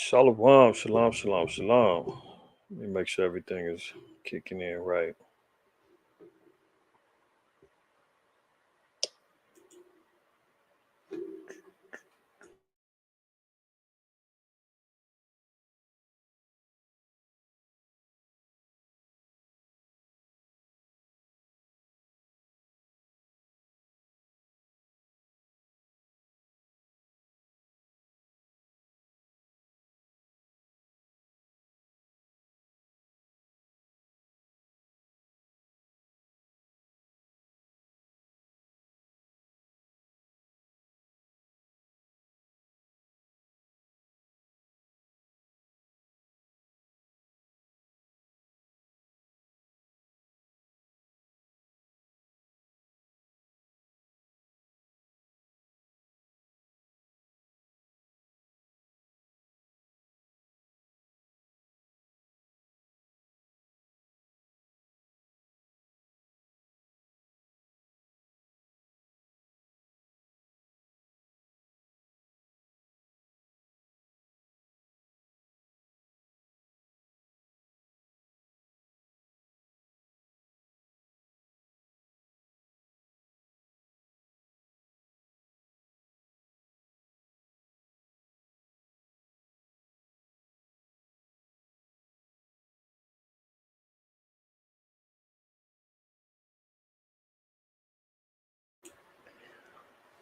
Shalom, shalom, shalom, shalom. Let me make sure everything is kicking in right.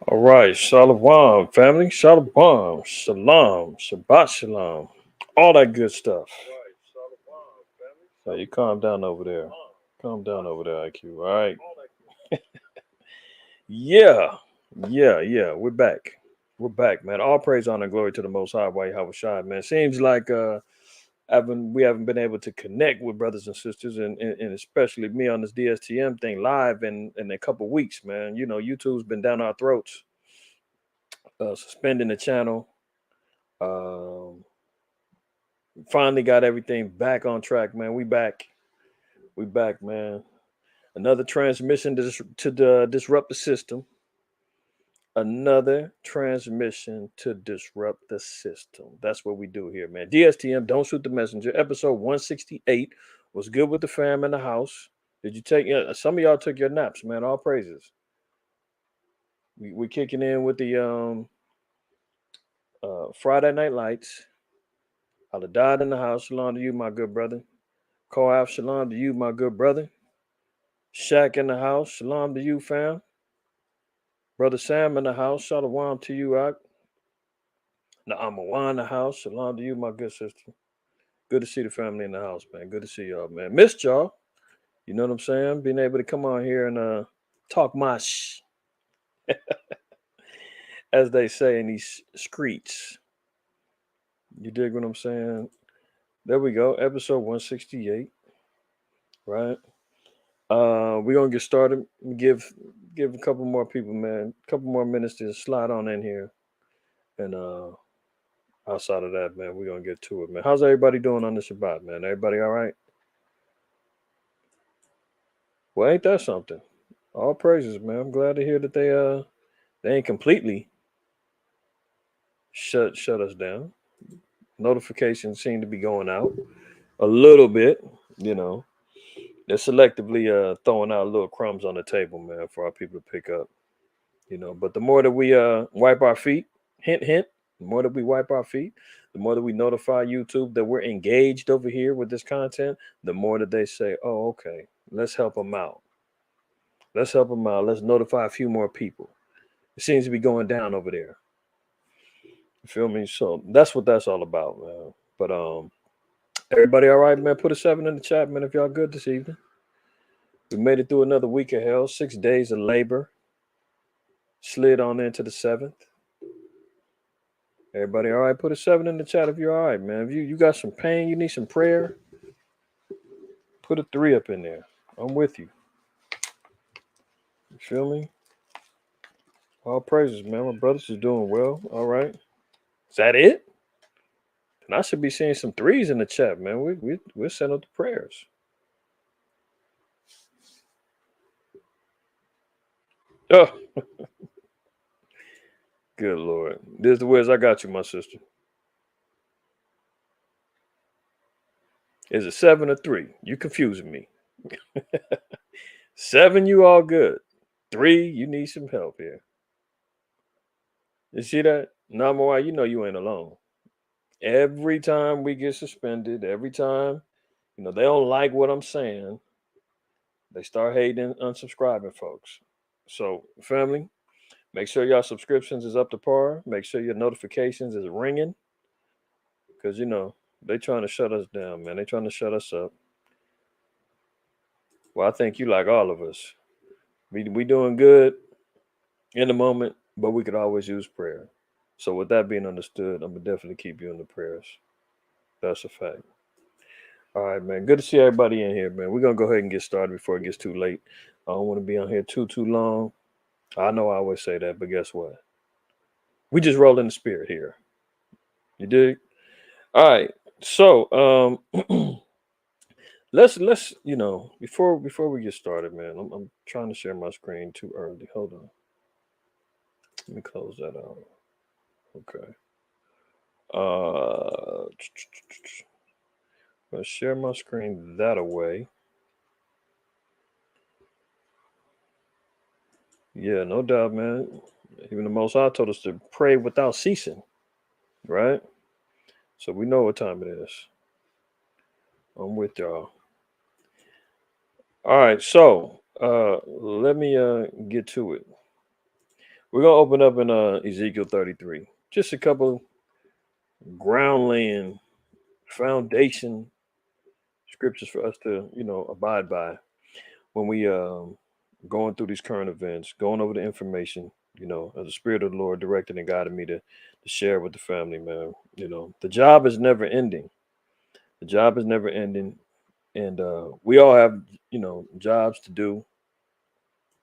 All right, shalom, family, shalom, shalom, Shabbat shalom, all that good stuff. So you calm down over there. Calm down over there, IQ. All right. Yeah, yeah. We're back. We're back, man. All praise, honor, and glory to the Most High, White House Shai, man. Seems like we haven't been able to connect with brothers and sisters, and especially me on this DSTM thing live in a couple weeks, man. You know, YouTube's been down our throats, suspending the channel. Um, Finally got everything back on track, man. We back. We back, man. Another transmission to disrupt the system. Another transmission to disrupt the system. That's what we do here, man. DSTM, don't shoot the messenger. Episode 168 was good with the fam in the house. Did you take some of y'all took your naps, man? All praises. We kicking in with the Friday Night Lights. Aladad in the house. Shalom to you, my good brother. Koaf, shalom to you, my good brother. Shaq in the house. Shalom to you, fam. Brother Sam in the house. Shalom to you, Ak. Na'amawan in the house. Shalom to you, my good sister. Good to see the family in the house, man. Good to see y'all, man. Missed y'all. You know what I'm saying? Being able to come on here and talk my as they say in these streets. You dig what I'm saying? There we go. Episode 168. Right. We're gonna get started. Give a couple more people, man. A couple more minutes to slide on in here. And outside of that, man, we're gonna get to it, man. How's everybody doing on the Shabbat, man? Everybody all right? Well, ain't that something? All praises, man. I'm glad to hear that they ain't completely shut us down. Notifications seem to be going out a little bit, you know. They're selectively throwing out little crumbs on the table, man, for our people to pick up, you know. But the more that we wipe our feet, hint, hint, the more that we wipe our feet, the more that we notify YouTube that we're engaged over here with this content, the more that they say, oh, okay, let's help them out. Let's help them out. Let's notify a few more people. It seems to be going down over there. You feel me? So that's what that's all about, man. But everybody all right, man? Put a 7 in the chat, man, if y'all good this evening. We made it through another week of hell, 6 days of labor. Slid on into the 7th. Everybody all right? Put a 7 in the chat if you're all right, man. If you got some pain, you need some prayer, put a 3 up in there. I'm with you. You feel me? All praises, man. My brothers is doing well. All right. Is that it? And I should be seeing some 3s in the chat, man. We're sending up the prayers. Oh, good Lord. This is the Wiz. I got you, my sister. Is it 7 or 3? You confusing me. 7, you all good. 3, you need some help here. You see that? Number one, you know you ain't alone. Every time we get suspended, every time, they don't like what I'm saying, they start hating and unsubscribing folks. So, family, make sure y'all subscriptions is up to par. Make sure your notifications is ringing. Because, they trying to shut us down, man. They trying to shut us up. Well, I think you like all of us. We doing good in the moment, but we could always use prayer. So with that being understood, I'm gonna definitely keep you in the prayers. That's a fact. All right, man. Good to see everybody in here, man. We're gonna go ahead and get started before it gets too late. I don't want to be on here too long. I know I always say that, but guess what? We just roll in the spirit here. You dig? All right. So let's before we get started, man. I'm trying to share my screen too early. Hold on. Let me close that out. Okay. Uh, I'll share my screen that away. Yeah, no doubt, man. Even the Most High told us to pray without ceasing, right? So we know what time it is. I'm with y'all. All right, so let me get to it. We're gonna open up in Ezekiel 33. Just a couple ground laying foundation scriptures for us to abide by when we going through these current events, going over the information, as the Spirit of the Lord directed and guided me to share with the family, man. The job is never ending. The job is never ending. And we all have, jobs to do.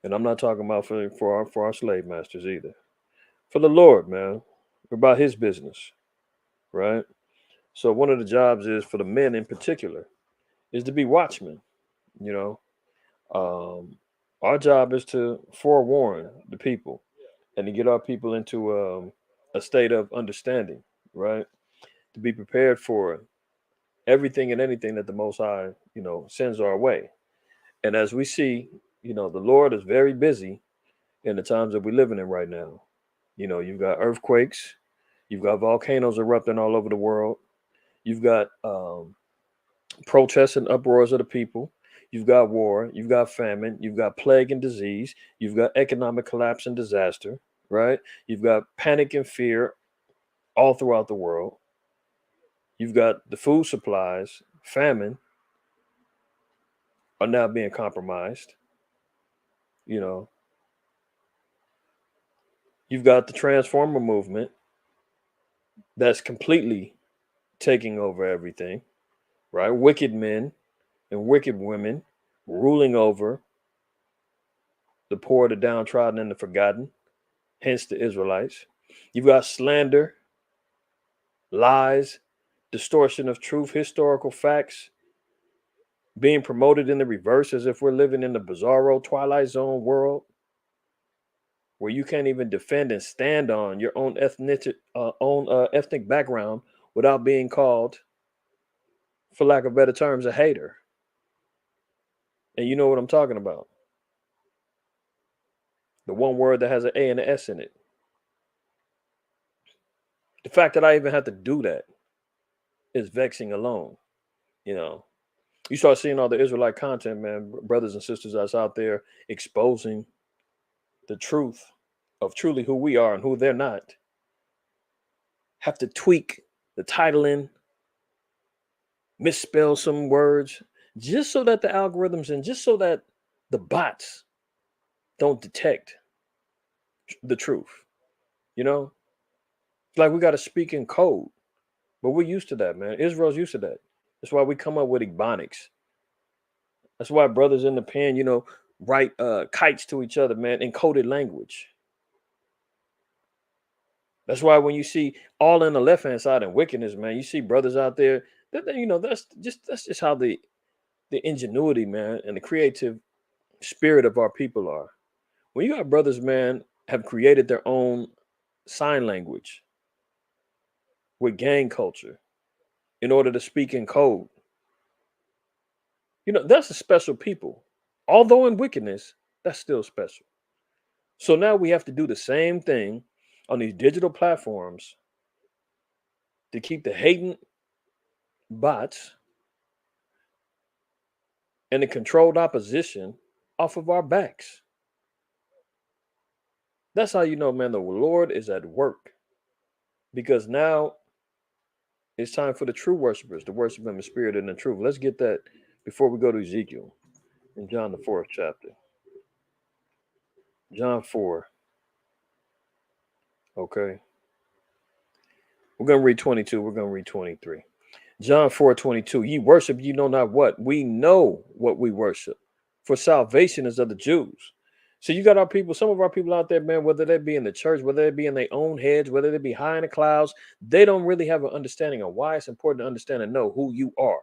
And I'm not talking about for our slave masters either. For the Lord, man. We're about his business, right? So one of the jobs is for the men in particular is to be watchmen, you know. Um, our job is to forewarn the people and to get our people into a state of understanding, right? To be prepared for everything and anything that the Most High, sends our way. And as we see, the Lord is very busy in the times that we're living in right now. You've got earthquakes, you've got volcanoes erupting all over the world, you've got protests and uproars of the people. You've got war, you've got famine, you've got plague and disease, you've got economic collapse and disaster, right? You've got panic and fear all throughout the world. You've got the food supplies, famine are now being compromised. You know, you've got the transformer movement that's completely taking over everything, right? Wicked men and wicked women ruling over the poor, the downtrodden, and the forgotten, hence the Israelites. You've got slander, lies, distortion of truth, historical facts being promoted in the reverse as if we're living in the bizarro Twilight Zone world where you can't even defend and stand on your ethnic background without being called, for lack of better terms, a hater. And you know what I'm talking about. The one word that has an A and an S in it. The fact that I even have to do that is vexing alone. You know, you start seeing all the Israelite content, man, brothers and sisters that's out there exposing the truth of truly who we are and who they're not. Have to tweak the titling, misspell some words, just so that the algorithms and just so that the bots don't detect the truth. You know, it's like we got to speak in code, but we're used to that, man. Israel's used to that. That's why we come up with ebonics. That's why brothers in the pen, write kites to each other, man, in coded language. That's why when you see all in the left hand side and wickedness, man, you see brothers out there. That's just how the ingenuity, man, and the creative spirit of our people are. When you got brothers, man, have created their own sign language with gang culture in order to speak in code. That's a special people. Although in wickedness, that's still special. So now we have to do the same thing on these digital platforms to keep the hating bots and the controlled opposition off of our backs. That's how you know, man, the Lord is at work. Because now it's time for the true worshipers to worship him in spirit and in truth. Let's get that before we go to Ezekiel in John the 4th chapter. John 4. Okay. We're going to read 22. We're going to read 23. John 4:22. Ye worship, you know not what. We know what we worship. For salvation is of the Jews. So you got our people, some of our people out there, man, whether they be in the church, whether they be in their own heads, whether they be high in the clouds, they don't really have an understanding of why it's important to understand and know who you are.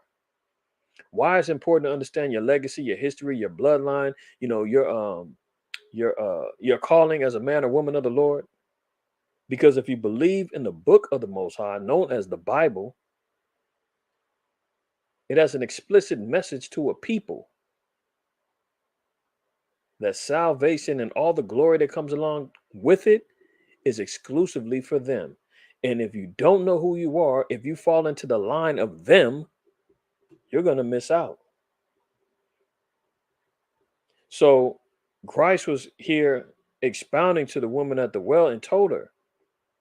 Why it's important to understand your legacy, your history, your bloodline, your calling as a man or woman of the Lord. Because if you believe in the book of the Most High, known as the Bible, it has an explicit message to a people that salvation and all the glory that comes along with it is exclusively for them. And if you don't know who you are, if you fall into the line of them, you're going to miss out. So Christ was here expounding to the woman at the well and told her,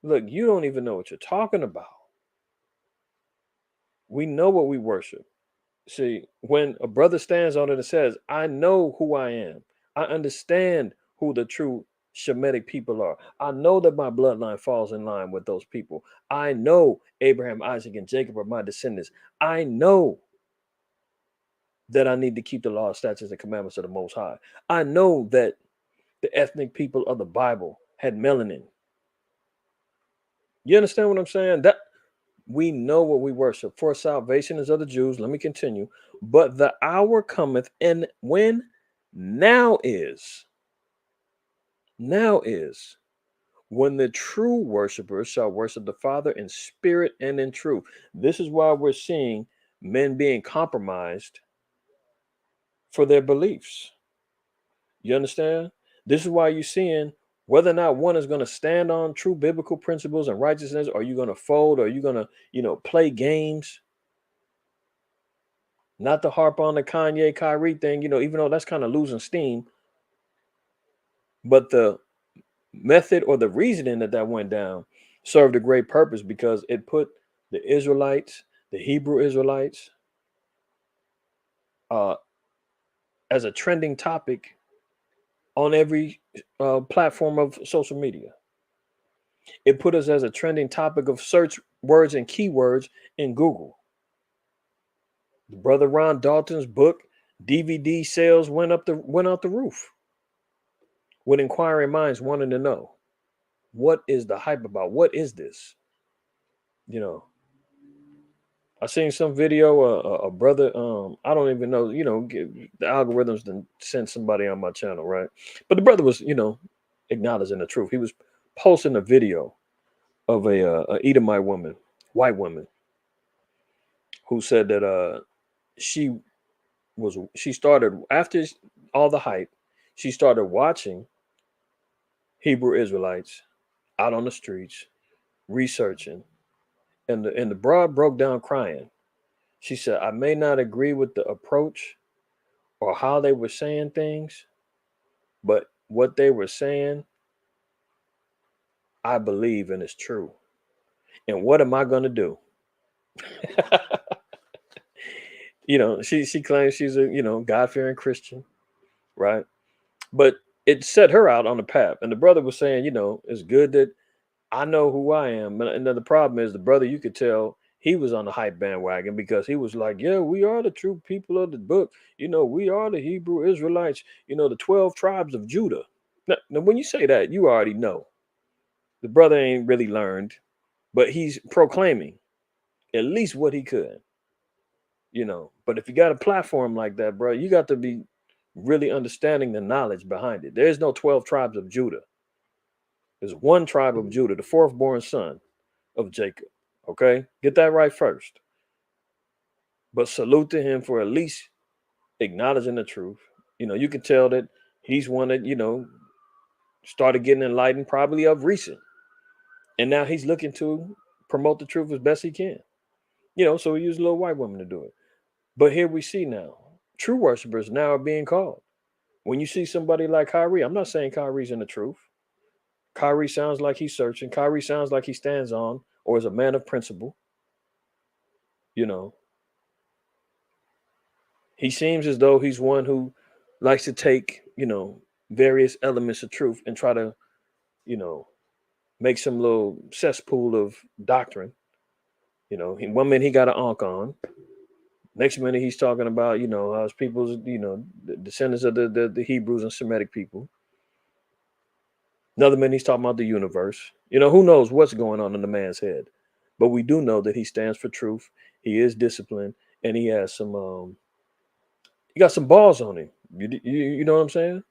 look, you don't even know what you're talking about. We know what we worship. See, when a brother stands on it and says, I know who I am, I understand who the true Shemitic people are. I know that my bloodline falls in line with those people. I know Abraham, Isaac, and Jacob are my descendants. I know that I need to keep the law, statutes, and commandments of the Most High. I know that the ethnic people of the Bible had melanin. You understand what I'm saying? That we know what we worship. For salvation is of the Jews. Let me continue. But the hour cometh, and when? Now is. Now is when the true worshipers shall worship the Father in spirit and in truth. This is why we're seeing men being compromised for their beliefs. You understand? This is why you're seeing whether or not one is going to stand on true biblical principles and righteousness, or are you going to fold, or are you going to, play games? Not to harp on the Kanye Kyrie thing, even though that's kind of losing steam. But the method or the reasoning that went down served a great purpose, because it put the Israelites, the Hebrew Israelites, as a trending topic on every platform of social media. It put us as a trending topic of search words and keywords in Google. The brother Ron Dalton's book DVD sales went out the roof, with inquiring minds wanting to know, what is the hype about? What is this? I seen some video, a brother, I don't even know, the algorithms then sent somebody on my channel, right? But the brother was, acknowledging the truth. He was posting a video of a Edomite woman, white woman, who said that she started, after all the hype, she started watching Hebrew Israelites out on the streets researching, and the broad broke down crying. She said, I may not agree with the approach or how they were saying things, but what they were saying, I believe, and it's true. And what am I going to do? She claims she's a, God-fearing Christian, right? But it set her out on the path. And the brother was saying, it's good that I know who I am. And then the problem is, the brother, you could tell he was on the hype bandwagon, because he was like, yeah, we are the true people of the book. We are the Hebrew Israelites, the 12 tribes of Judah. Now, when you say that, you already know the brother ain't really learned, but he's proclaiming at least what he could, But if you got a platform like that, bro, you got to be really understanding the knowledge behind it. There's no 12 tribes of Judah. There's one tribe of Judah, the fourth born son of Jacob. Okay, get that right first. But salute to him for at least acknowledging the truth. You can tell that he's one that, started getting enlightened probably of recent. And now he's looking to promote the truth as best he can. So he used a little white woman to do it. But here we see now, true worshipers now are being called. When you see somebody like Kyrie, I'm not saying Kyrie's in the truth. Kyrie sounds like he's searching. Kyrie sounds like he stands on or is a man of principle. You know, he seems as though he's one who likes to take, various elements of truth and try to, you know, make some little cesspool of doctrine. One minute he got an ankh on. Next minute he's talking about, how his people's, the descendants of the Hebrews and Semitic people. Another minute he's talking about the universe. Who knows what's going on in the man's head. But we do know that he stands for truth. He is disciplined, and he has some he got some balls on him. You know what I'm saying?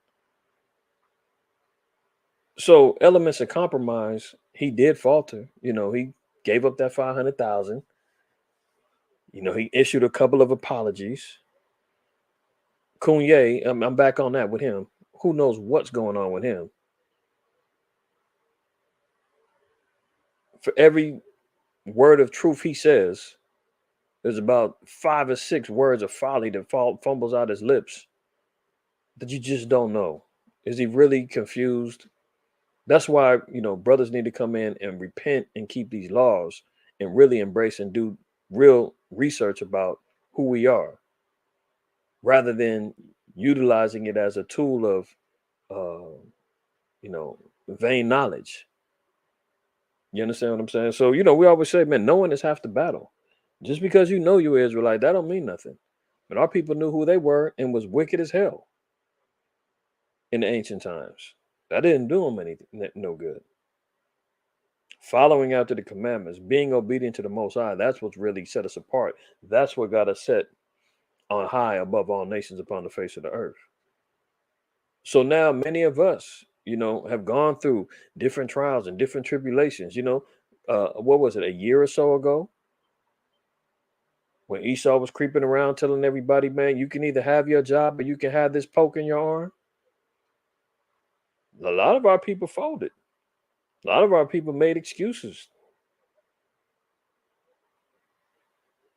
So elements of compromise, he did falter. He gave up that 500,000. He issued a couple of apologies. Kanye, I'm back on that with him. Who knows what's going on with him? For every word of truth he says, there's about 5 or 6 words of folly that fumbles out his lips that you just don't know. Is he really confused? That's why, brothers need to come in and repent and keep these laws and really embrace and do real research about who we are rather than utilizing it as a tool of, uh, vain knowledge. You understand what I'm saying? So, we always say, man, knowing is half the battle. Just because you know you're Israelite, that don't mean nothing. But our people knew who they were and was wicked as hell in the ancient times. That didn't do them no good. Following after the commandments, being obedient to the Most High, that's what's really set us apart. That's what got us set on high above all nations upon the face of the earth. So now many of us, have gone through different trials and different tribulations. What was it, a year or so ago? When Esau was creeping around telling everybody, man, you can either have your job or you can have this poke in your arm. A lot of our people folded. A lot of our people made excuses.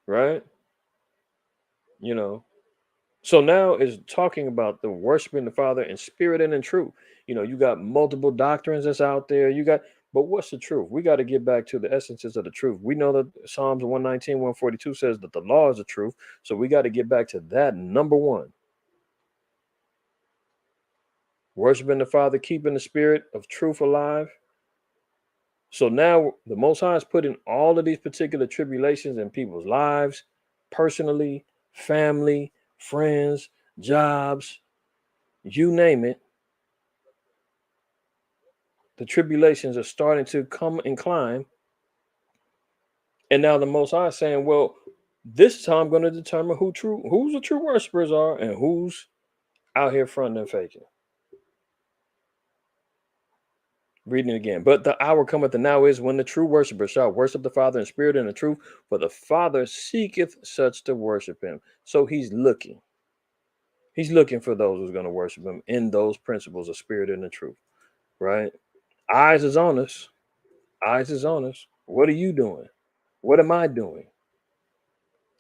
Right? So now is talking about the worshiping the Father in spirit and in truth. You got multiple doctrines that's out there. But what's the truth? We got to get back to the essences of the truth. We know that Psalms 119, 142 says that the law is the truth. So we got to get back to that. Number one, worshiping the Father, keeping the spirit of truth alive. So now the Most High is putting all of these particular tribulations in people's lives, personally, family, friends, jobs, you name it. The tribulations are starting to come and climb. And now the Most High is saying, well, this time I'm going to determine who's the true worshipers are and who's out here fronting and faking. Reading it again. But the hour cometh and now is when the true worshipers shall worship the Father in spirit and in truth, for the Father seeketh such to worship him. So he's looking. He's looking for those who's going to worship him in those principles of spirit and the truth. Right? Eyes is on us. Eyes is on us. What are you doing? What am I doing?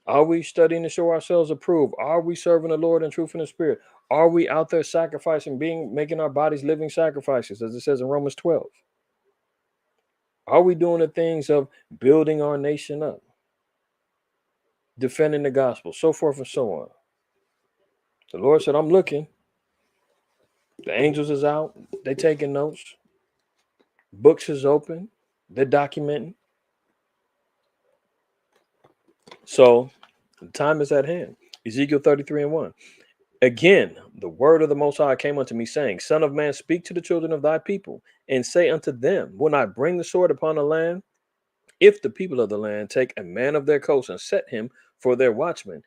Are we studying to show ourselves approved? Are we serving the Lord in truth and in spirit? Are we out there sacrificing, making our bodies living sacrifices, as it says in Romans 12? Are we doing the things of building our nation up, defending the gospel, so forth and so on? The Lord said, I'm looking. The angels is out. They taking notes. Books is open. They're documenting. So the time is at hand. Ezekiel 33:1. Again, the word of the Most High came unto me, saying, Son of man, speak to the children of thy people, and say unto them, When I bring the sword upon the land, if the people of the land take a man of their coast and set him for their watchman,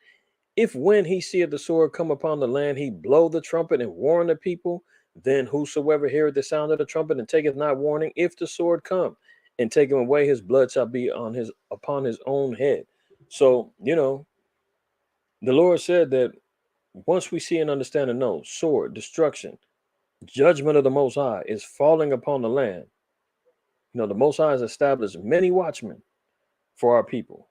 if when he seeth the sword come upon the land, he blow the trumpet and warn the people, then whosoever heareth the sound of the trumpet and taketh not warning, if the sword come and take him away, his blood shall be upon his own head. So, the Lord said that Once we see and understand and know, sword, destruction, judgment of the Most High is falling upon the land. The Most High has established many watchmen for our people.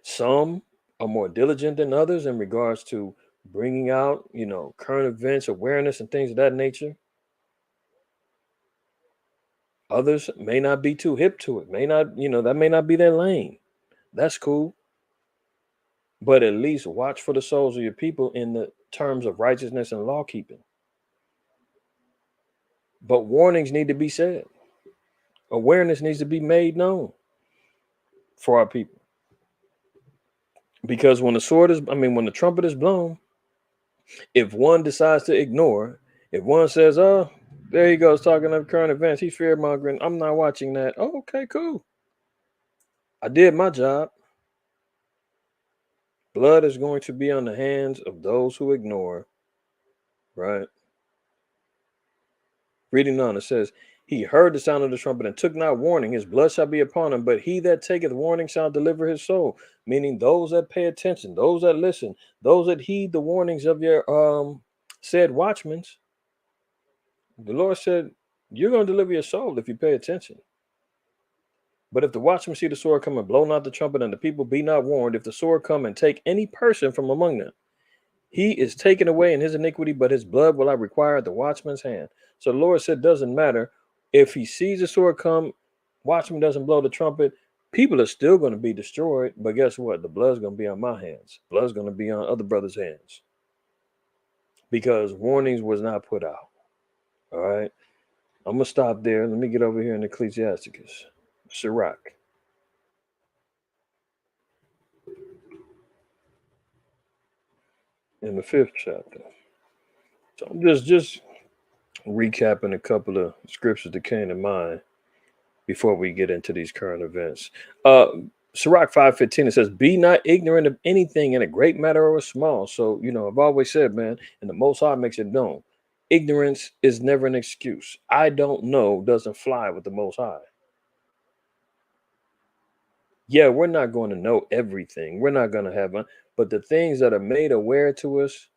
Some are more diligent than others in regards to bringing out, current events, awareness, and things of that nature. Others may not be too hip to it, may not, that may not be their lane. That's cool. But at least watch for the souls of your people in the terms of righteousness and law keeping. But warnings need to be said. Awareness needs to be made known for our people. Because when the trumpet is blown, if one decides to ignore, if one says, "Oh, there he goes talking of current events, he's fear mongering, I'm not watching that." Oh, okay, cool. I did my job. Blood is going to be on the hands of those who ignore, right? Reading on, it says, "He heard the sound of the trumpet and took not warning. His blood shall be upon him, but he that taketh warning shall deliver his soul." Meaning those that pay attention, those that listen, those that heed the warnings of your said watchmen. The Lord said, "You're going to deliver your soul if you pay attention." But if the watchmen see the sword come and blow not the trumpet, and the people be not warned, if the sword come and take any person from among them, he is taken away in his iniquity, but his blood will I require at the watchman's hand. So the Lord said, doesn't matter if he sees the sword come, watchman doesn't blow the trumpet, people are still going to be destroyed. But guess what? The blood's going to be on my hands. Blood's going to be on other brothers' hands because warnings was not put out. All right. I'm going to stop there. Let me get over here in Ecclesiasticus. Sirach. In the 5th chapter. So I'm just recapping a couple of scriptures that came to mind before we get into these current events. Sirach 5:15, it says, "Be not ignorant of anything in a great matter or a small." So, I've always said, man, and the Most High makes it known, ignorance is never an excuse. I don't know doesn't fly with the Most High. Yeah, we're not going to know everything. We're not going to have, but the things that are made aware to us,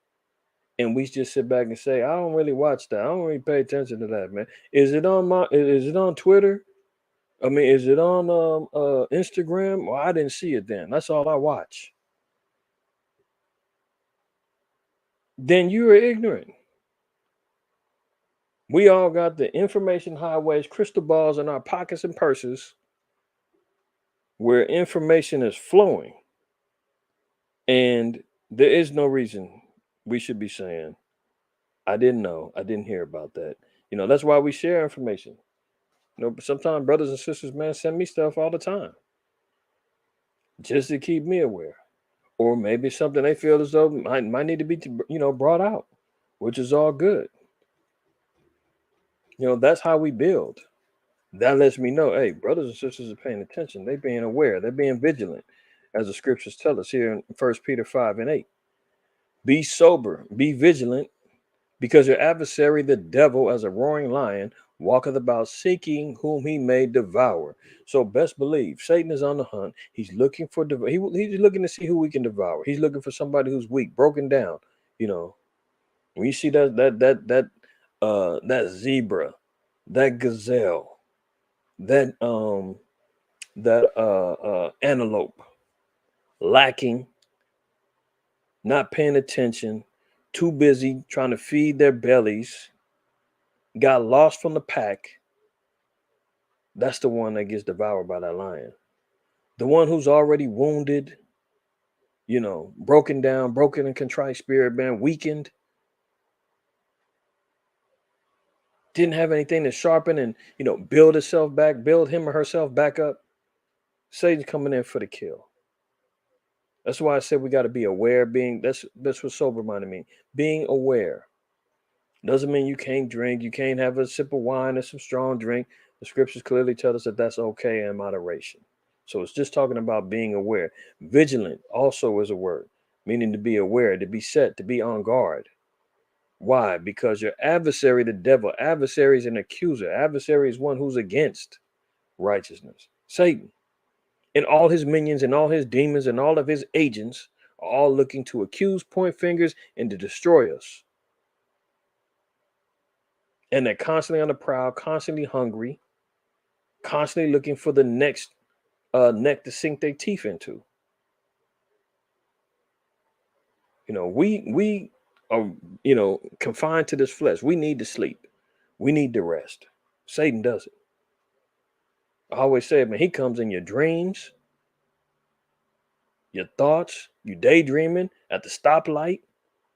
and we just sit back and say, "I don't really watch that. I don't really pay attention to that, man." Is it on is it on Twitter? Is it on Instagram? Well, I didn't see it then. That's all I watch. Then you are ignorant. We all got the information highways, crystal balls in our pockets and purses where information is flowing. And there is no reason we should be saying, "I didn't know. I didn't hear about that." That's why we share information. Sometimes brothers and sisters, man, send me stuff all the time just to keep me aware. Or maybe something they feel as though might need to be, brought out, which is all good. That's how we build. That lets me know, hey, brothers and sisters are paying attention. They're being aware. They're being vigilant, as the scriptures tell us here in 1 Peter 5:8. Be sober, be vigilant, because your adversary, the devil, as a roaring lion, walketh about seeking whom he may devour. So best believe Satan is on the hunt. He's looking for he's looking to see who we can devour. He's looking for somebody who's weak, broken down. When you see that zebra, that gazelle, that antelope lacking, not paying attention, too busy trying to feed their bellies, got lost from the pack, that's the one that gets devoured by that lion. The one who's already wounded, broken down, broken and contrite spirit, man, weakened, didn't have anything to sharpen and, build itself back, build him or herself back up. Satan's coming in for the kill. That's why I said we got to be aware. That's what sober minded means. Being aware doesn't mean you can't drink. You can't have a sip of wine or some strong drink. The scriptures clearly tell us that that's okay in moderation. So it's just talking about being aware. Vigilant also is a word, meaning to be aware, to be set, to be on guard. Why? Because your adversary, the devil, adversary is an accuser. Adversary is one who's against righteousness. Satan and all his minions and all his demons and all of his agents all looking to accuse, point fingers, and to destroy us. And they're constantly on the prowl, constantly hungry, constantly looking for the next neck to sink their teeth into. We are confined to this flesh. We need to sleep. We need to rest. Satan does it. I always say, man, he comes in your dreams, your thoughts, you daydreaming at the stoplight,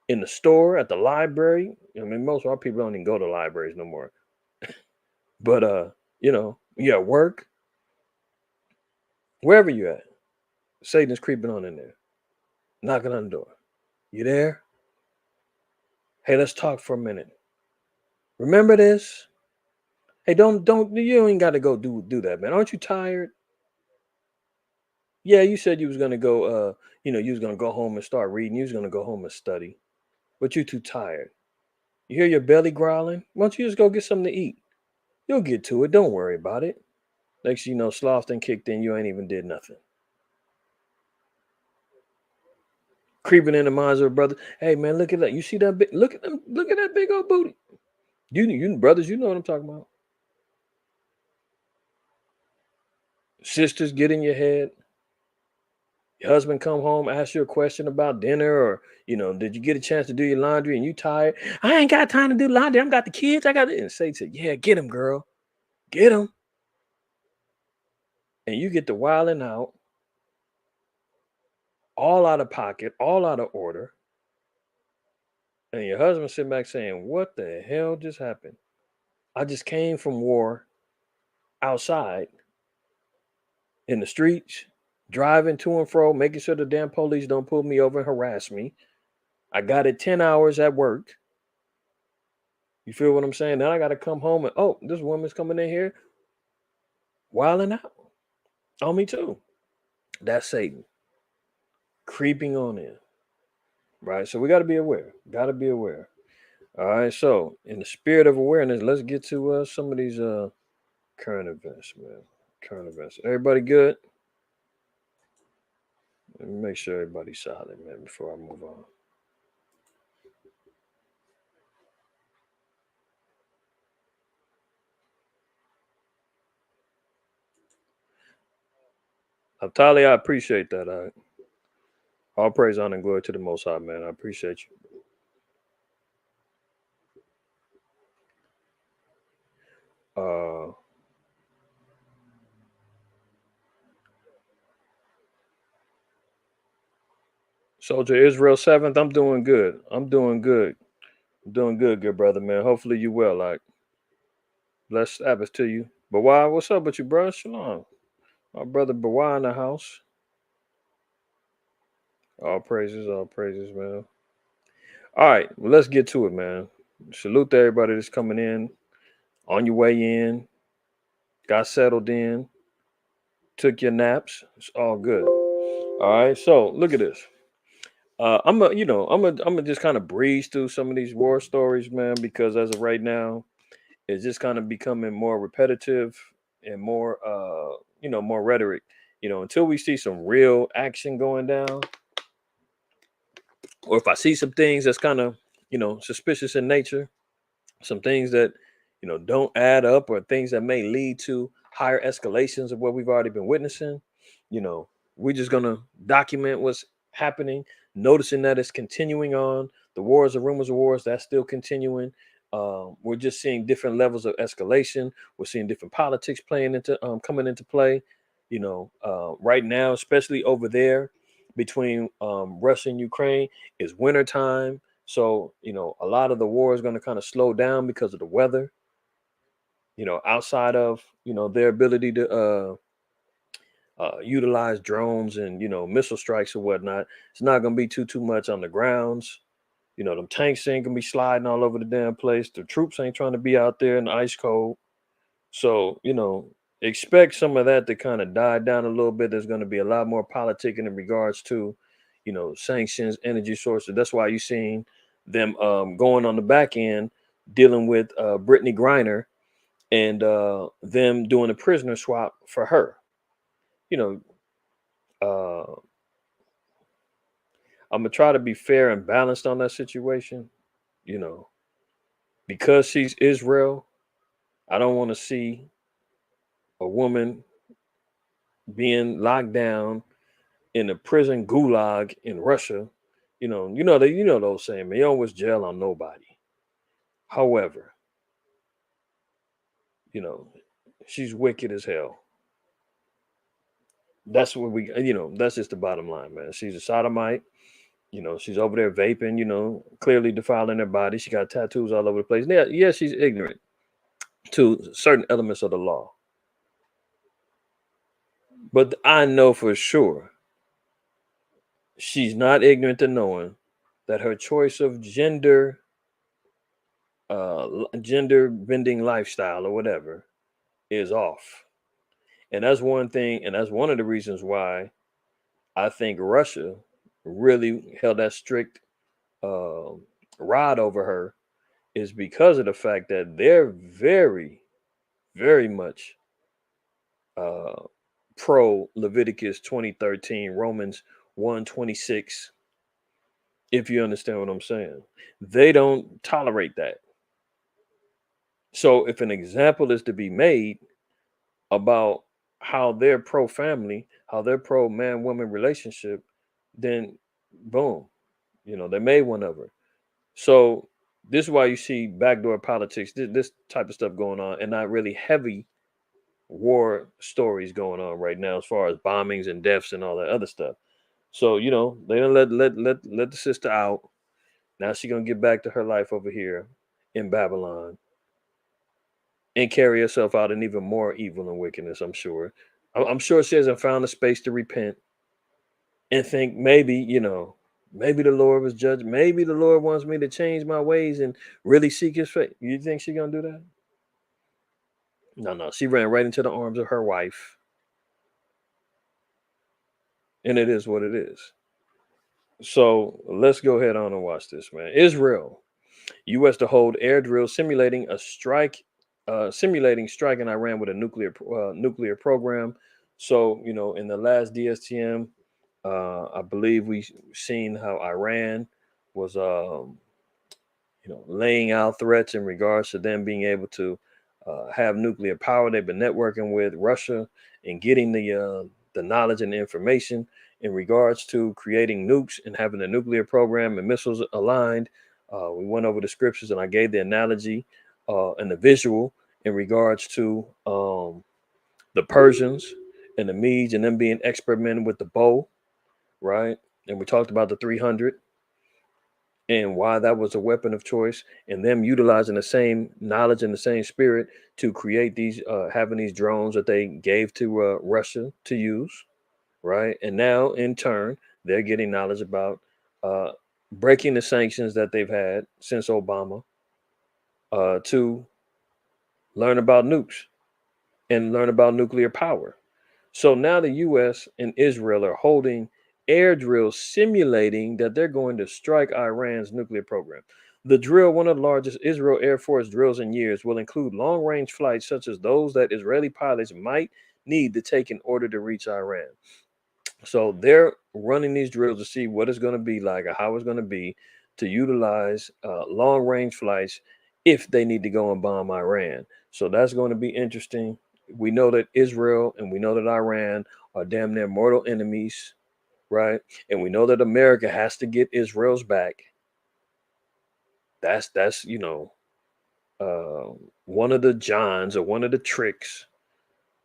in the store, at the library. I mean, most of our people don't even go to libraries no more. But you at work, wherever you at, Satan is creeping on in there, knocking on the door. You there? Hey, let's talk for a minute. Remember this? Hey, don't you ain't got to go do that, man. Aren't you tired? Yeah, you said you was gonna go. You was gonna go home and start reading. You was gonna go home and study, but you too tired. You hear your belly growling? Why don't you just go get something to eat? You'll get to it. Don't worry about it. Next thing you know, sloth done kicked in. You ain't even did nothing. Creeping in the minds of a brother. Hey man, look at that. You see that big? Look at them. Look at that big old booty. You brothers, you know what I'm talking about. Sisters, get in your head. Your husband come home, ask you a question about dinner, or did you get a chance to do your laundry and you tired? I ain't got time to do laundry. I got the kids. I got it. And Satan said, yeah, get him, girl. Get him. And you get to wilding out, all out of pocket, all out of order. And your husband sitting back saying, what the hell just happened? I just came from war outside in the streets, driving to and fro, making sure the damn police don't pull me over and harass me. I got it 10 hours at work. You feel what I'm saying? Now I got to come home and, oh, this woman's coming in here wilding out on me too. That's Satan creeping on in, right? So we got to be aware. Got to be aware. All right. So in the spirit of awareness, let's get to some of these current events, man. Current events. Everybody good? Let me make sure everybody's solid, man, before I move on. Talia, I appreciate that. All praise, honor, and glory to the Most High, man. I appreciate you. Soldier Israel 7th, I'm doing good. I'm doing good. I'm doing good, good brother, man. Hopefully you well. Like, blessed Sabbath to you. But why? What's up with you, bro? Shalom. My brother Bawai in the house. All praises, man. All right, well, let's get to it, man. Salute to everybody that's coming in, on your way in, got settled in, took your naps. It's all good. All right, so look at this. I'm gonna just kind of breeze through some of these war stories, man, because as of right now, it's just kind of becoming more repetitive and more, more rhetoric. Until we see some real action going down, or if I see some things that's kind of, suspicious in nature, some things that don't add up, or things that may lead to higher escalations of what we've already been witnessing, you know we're just gonna document what's happening, noticing that it's continuing on. The wars, the rumors of wars, that's still continuing. We're just seeing different levels of escalation. We're seeing different politics playing into coming into play. Right now, especially over there between Russia and Ukraine, is winter time. So, a lot of the war is going to kind of slow down because of the weather, outside of, their ability to utilize drones and, missile strikes or whatnot. It's not going to be too much on the grounds. Them tanks ain't going to be sliding all over the damn place. The troops ain't trying to be out there in the ice cold. So, expect some of that to kind of die down a little bit. There's going to be a lot more politicking in regards to, sanctions, energy sources. That's why you're seeing them going on the back end, dealing with Brittany Griner, and them doing a prisoner swap for her. You know, uh, I'm gonna try to be fair and balanced on that situation. You know, because she's Israel, I don't want to see a woman being locked down in a prison gulag in Russia. You know those saying, man, you don't wish jail on nobody. However, you know, she's wicked as hell. That's what that's just the bottom line, man. She's a sodomite. She's over there vaping, clearly defiling her body. She got tattoos all over the place. Yeah, yeah, she's ignorant to certain elements of the law. But I know for sure she's not ignorant to knowing that her choice of gender bending lifestyle or whatever is off. And that's one thing, and that's one of the reasons why I think Russia really held that strict uh, rod over her, is because of the fact that they're very, very much uh, pro Leviticus 20:13, Romans 1:26. If you understand what I'm saying, they don't tolerate that. So if an example is to be made about how they're pro family, how they're pro man woman relationship, then boom, they made one of her. So this is why you see backdoor politics, this type of stuff going on, and not really heavy war stories going on right now as far as bombings and deaths and all that other stuff. So they don't let the sister out. Now she's gonna get back to her life over here in Babylon and carry herself out in even more evil and wickedness. I'm sure. I'm sure she hasn't found a space to repent and think maybe maybe the Lord was judging. Maybe the Lord wants me to change my ways and really seek His face. You think she's gonna do that? No, no. She ran right into the arms of her wife, and it is what it is. So let's go ahead on and watch this, man. Israel, U.S. to hold air drills simulating striking Iran with a nuclear program. So in the last DSTM, I believe we seen how Iran was laying out threats in regards to them being able to have nuclear power. They've been networking with Russia and getting the knowledge and the information in regards to creating nukes and having a nuclear program and missiles aligned. We went over the scriptures and I gave the analogy and the visual in regards to the Persians and the Medes and them being expert men with the bow, right? And we talked about the 300 and why that was a weapon of choice, and them utilizing the same knowledge and the same spirit to create these having these drones that they gave to Russia to use, right? And now in turn they're getting knowledge about uh, breaking the sanctions that they've had since Obama, to learn about nukes and learn about nuclear power. So now the US and Israel are holding air drills simulating that they're going to strike Iran's nuclear program. The drill, one of the largest Israel Air Force drills in years, will include long range flights such as those that Israeli pilots might need to take in order to reach Iran. So they're running these drills to see what it's going to be like or how it's going to be to utilize long range flights if they need to go and bomb Iran. So that's going to be interesting. We know that Israel and we know that Iran are damn near mortal enemies, right? And we know that America has to get Israel's back. That's uh, one of the Johns or one of the tricks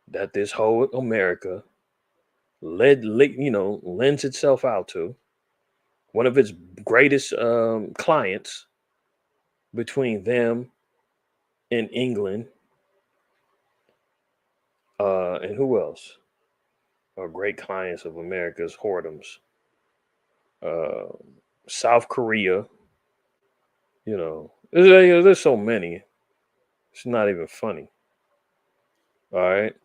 that this whole America lends itself out to. One of its greatest clients between them and England, and who else are great clients of America's whoredoms? Uh, South Korea. There's so many. It's not even funny. All right.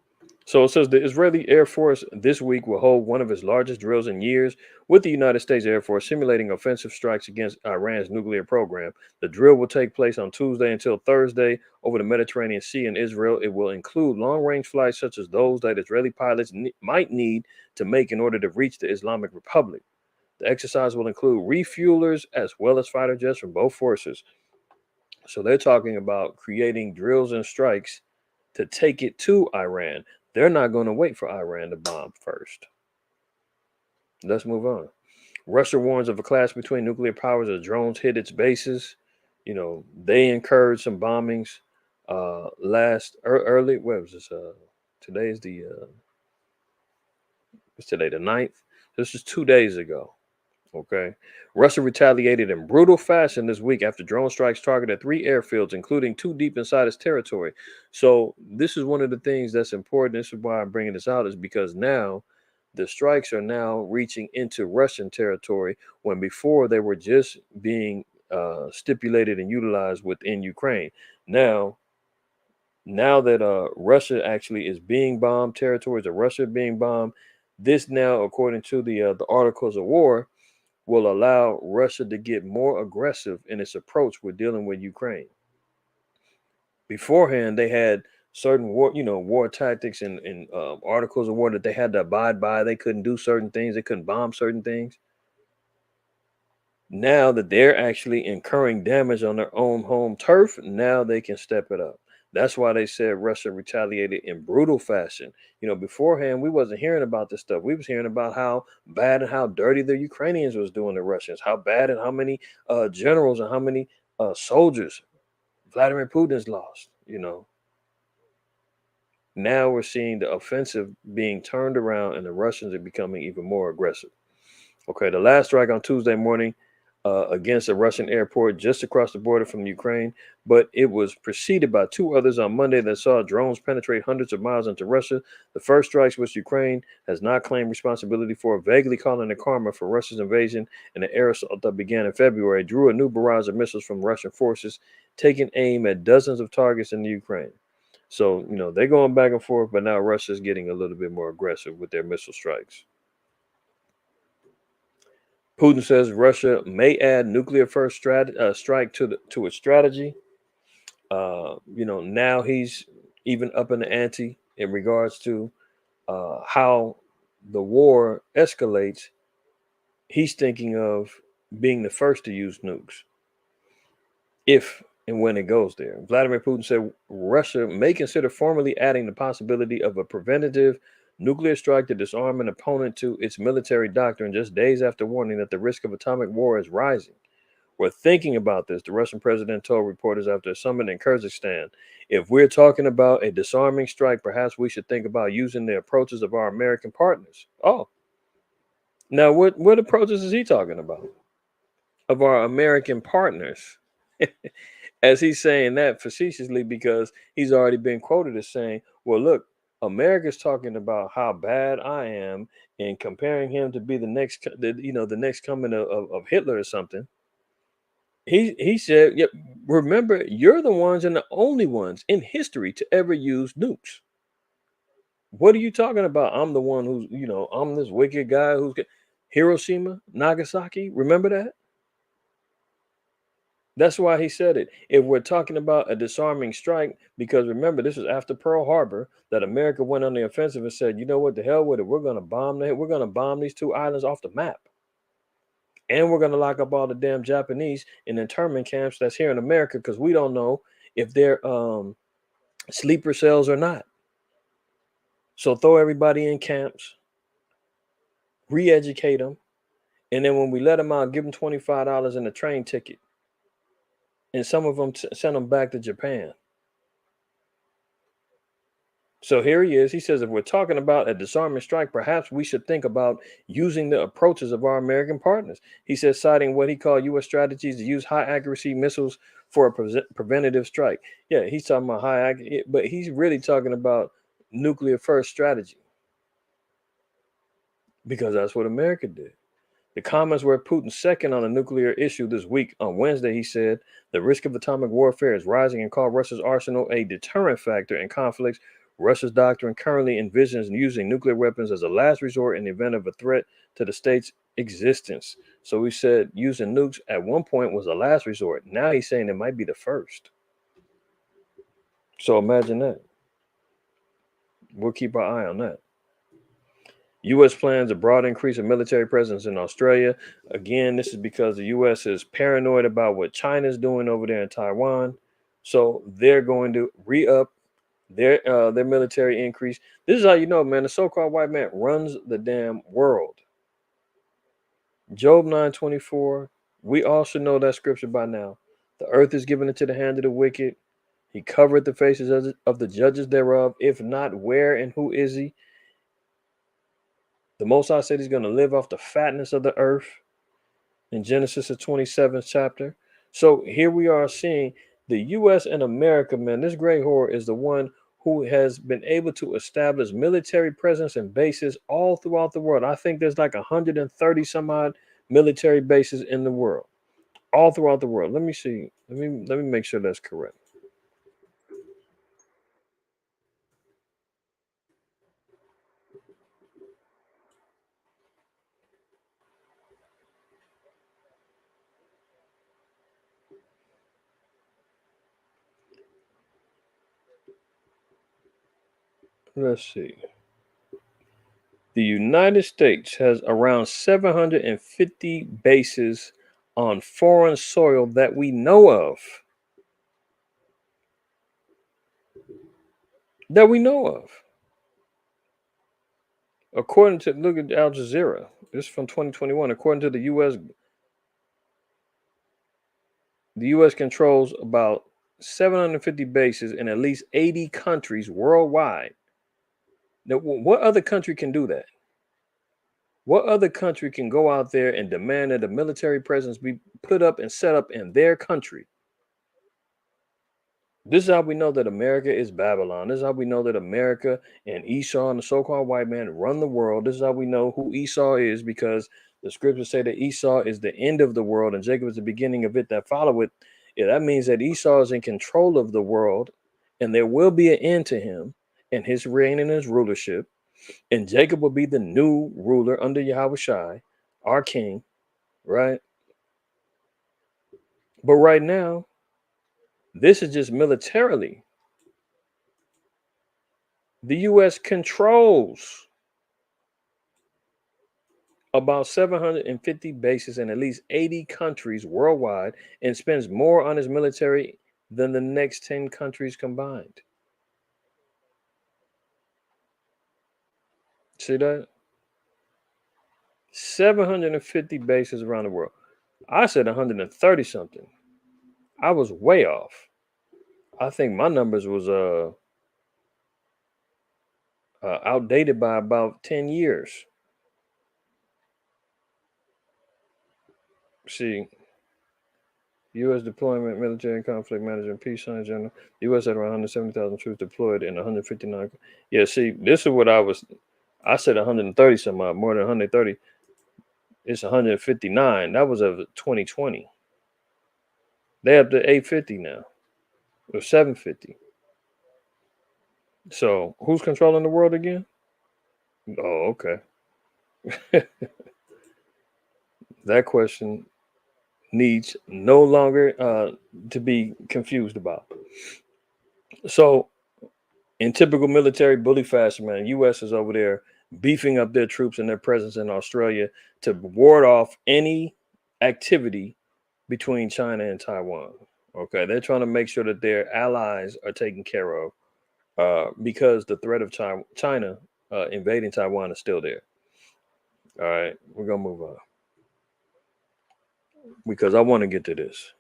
So it says the Israeli Air Force this week will hold one of its largest drills in years, with the United States Air Force simulating offensive strikes against Iran's nuclear program. The drill will take place on Tuesday until Thursday over the Mediterranean Sea in Israel. It will include long range flights such as those that Israeli pilots might need to make in order to reach the Islamic Republic. The exercise will include refuelers as well as fighter jets from both forces. So they're talking about creating drills and strikes to take it to Iran. They're not going to wait for Iran to bomb first. Let's move on. Russia warns of a clash between nuclear powers as drones hit its bases. They incurred some bombings early. Where was this? Today's the It's today the 9th. This is 2 days ago. Okay. Russia retaliated in brutal fashion this week after drone strikes targeted 3 airfields, including 2 deep inside its territory. So this is one of the things that's important. This is why I'm bringing this out, is because now the strikes are now reaching into Russian territory when before they were just being stipulated and utilized within Ukraine. Now that Russia actually is being bombed, territories of Russia being bombed, this now, according to the articles of war, will allow Russia to get more aggressive in its approach with dealing with Ukraine. Beforehand, they had certain war tactics and articles of war that they had to abide by. They couldn't do certain things. They couldn't bomb certain things. Now that they're actually incurring damage on their own home turf, now they can step it up. That's why they said Russia retaliated in brutal fashion. Beforehand, we wasn't hearing about this stuff. We was hearing about how bad and how dirty the Ukrainians was doing the Russians, how bad and how many generals and how many soldiers Vladimir Putin's lost. Now we're seeing the offensive being turned around and the Russians are becoming even more aggressive. Okay, the last strike on Tuesday morning against a Russian airport just across the border from Ukraine, but it was preceded by 2 others on Monday that saw drones penetrate hundreds of miles into Russia. The first strikes, which Ukraine has not claimed responsibility for, vaguely calling it karma for Russia's invasion, and the air assault that began in February drew a new barrage of missiles from Russian forces, taking aim at dozens of targets in the Ukraine. So, they're going back and forth, but now Russia's getting a little bit more aggressive with their missile strikes. Putin says Russia may add nuclear first strike to its strategy. Now he's even up in the ante in regards to how the war escalates. He's thinking of being the first to use nukes if and when it goes there. Vladimir Putin said Russia may consider formally adding the possibility of a preventative nuclear strike to disarm an opponent to its military doctrine just days after warning that the risk of atomic war is rising. We're thinking about this, the Russian president told reporters after a summit in Kyrgyzstan. If we're talking about a disarming strike, perhaps we should think about using the approaches of our American partners. Oh, now what approaches is he talking about? Of our American partners. As he's saying that facetiously because he's already been quoted as saying, well, look, America's talking about how bad I am and comparing him to be the next coming of Hitler or something. He said, yep, remember, you're the ones and the only ones in history to ever use nukes. What are you talking about? I'm the one who's, I'm this wicked guy who's Hiroshima, Nagasaki. Remember that? That's why he said it. If we're talking about a disarming strike, because remember, this was after Pearl Harbor that America went on the offensive and said, you know what, the hell with it. We're going to bomb these 2 islands off the map. And we're going to lock up all the damn Japanese in internment camps that's here in America because we don't know if they're sleeper cells or not. So throw everybody in camps, re-educate them, and then when we let them out, give them $25 in a train ticket. And some of them send them back to Japan. So here he is. He says, if we're talking about a disarmament strike, perhaps we should think about using the approaches of our American partners. He says, citing what he called U.S. strategies to use high accuracy missiles for a preventative strike. Yeah, he's talking about high accuracy, but he's really talking about nuclear first strategy because that's what America did. The comments were Putin's second on the nuclear issue this week. On Wednesday, he said the risk of atomic warfare is rising and called Russia's arsenal a deterrent factor in conflicts. Russia's doctrine currently envisions using nuclear weapons as a last resort in the event of a threat to the state's existence. So he said using nukes at one point was a last resort. Now he's saying it might be the first. So imagine that. We'll keep our eye on that. U.S. plans a broad increase of military presence in Australia. Again, this is because the U.S. is paranoid about what China's doing over there in Taiwan. So they're going to re-up their military increase. This is how you know, man, the so-called white man runs the damn world. Job 9:24. We all should know that scripture by now. The earth is given into the hand of the wicked. He covered the faces of the judges thereof. If not, where and who is he? The Most High said he's going to live off the fatness of the earth in Genesis, the 27th chapter. So here we are seeing the U.S. and America, man. This great whore is the one who has been able to establish military presence and bases all throughout the world. I think there's like 130 some odd military bases in the world, all throughout the world. Let me see. Let me make sure that's correct. Let's see. The United States has around 750 bases on foreign soil that we know of. That we know of. According to look at Al Jazeera, this is from 2021. According to the U.S. controls about 750 bases in at least 80 countries worldwide. Now, what other country can do that? What other country can go out there and demand that a military presence be put up and set up in their country? This is how we know that America is Babylon. This is how we know that America and Esau and the so-called white man run the world. This is how we know who Esau is, because the scriptures say that Esau is the end of the world and Jacob is the beginning of it that follow it. Yeah, that means that Esau is in control of the world, and there will be an end to him and his reign and his rulership. And Jacob will be the new ruler under Yahweh Shai, our king, right? But right now, this is just militarily. The U.S. controls about 750 bases in at least 80 countries worldwide and spends more on its military than the next 10 countries combined. See that? 750 bases around the world. I said 130 something. I was way off. I think my numbers was outdated by about 10 years. See, U.S. deployment, military conflict management, peace sign general. U.S. had around 170,000 troops deployed in 159. Yeah, see, this is what I said 130 some odd, more than 130. It's 159. That was of 2020. They up to 850 now, or 750. So who's controlling the world again? Oh, okay. That question needs no longer to be confused about. So in typical military bully fashion, man, U.S. is over there beefing up their troops and their presence in Australia to ward off any activity between China and Taiwan. Okay, they're trying to make sure that their allies are taken care of because the threat of China invading Taiwan is still there. All right, we're gonna move on because I want to get to this.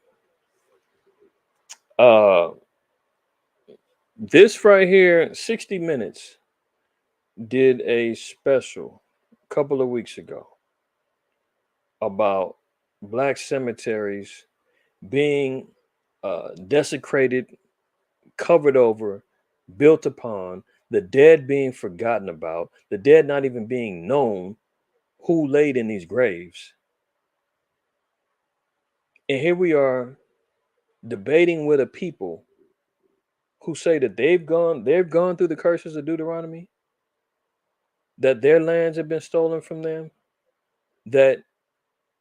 Uh, this right here, 60 Minutes did a special a couple of weeks ago about black cemeteries being desecrated, covered over, built upon, the dead being forgotten about, the dead not even being known who laid in these graves. And here we are debating with a people who say that they've gone through the curses of Deuteronomy, that their lands have been stolen from them, that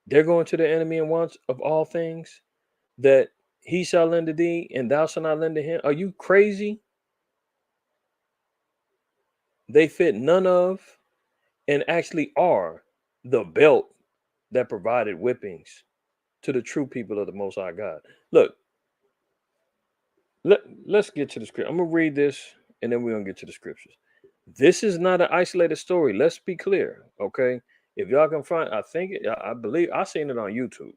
they're going to the enemy and wants of all things, that he shall lend to thee and thou shalt not lend to him. Are you crazy? They fit none of and actually are the belt that provided whippings to the true people of the Most High God. Look, let's get to the script. I'm gonna read this, and then we're gonna get to the scriptures. This is not an isolated story. Let's be clear, okay? If y'all can find, I believe I seen it on YouTube.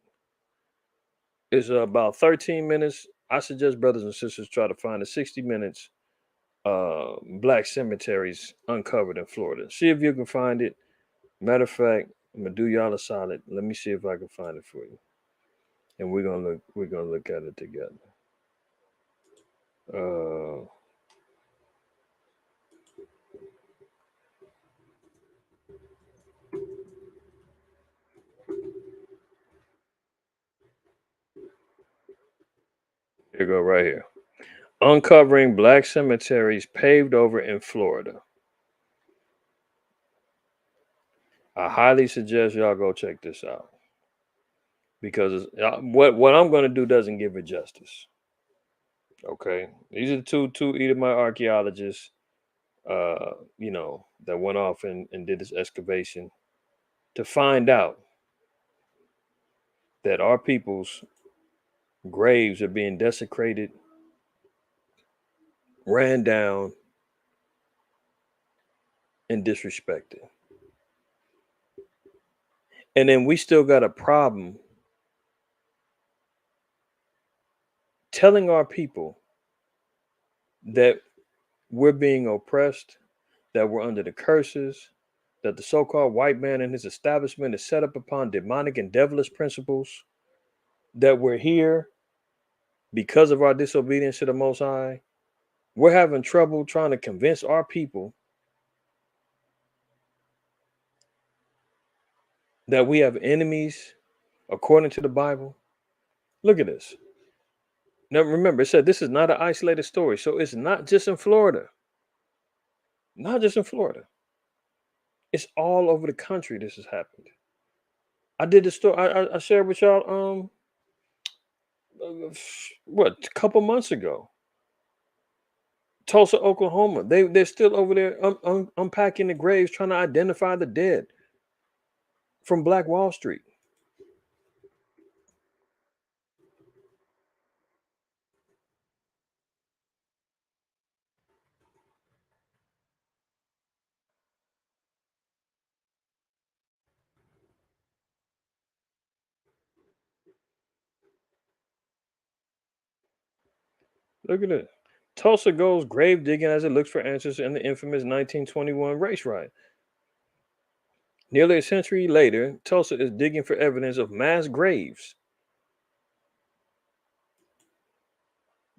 It's about 13 minutes. I suggest brothers and sisters try to find the 60 minutes black cemeteries uncovered in Florida. See if you can find it. Matter of fact, I'm gonna do y'all a solid. Let me see if I can find it for you. And we're gonna look at it together. Uh Here you go right here. Uncovering black cemeteries paved over in Florida. I highly suggest y'all go check this out because what I'm going to do doesn't give it justice. Okay, these are the two Edomite archaeologists, that went off and did this excavation to find out that our people's graves are being desecrated, ran down, and disrespected. And then we still got a problem telling our people that we're being oppressed, that we're under the curses, that the so called white man and his establishment is set up upon demonic and devilish principles, that we're here because of our disobedience to the Most High. We're having trouble trying to convince our people that we have enemies according to the Bible. Look at this. Now, remember, it said this is not an isolated story. So it's not just in Florida. Not just in Florida. It's all over the country this has happened. I did the story. I shared with y'all what, a couple months ago. Tulsa, Oklahoma. They're still over there unpacking the graves, trying to identify the dead from Black Wall Street. Look at this. Tulsa goes grave digging as it looks for answers in the infamous 1921 race riot. Nearly a century later, Tulsa is digging for evidence of mass graves.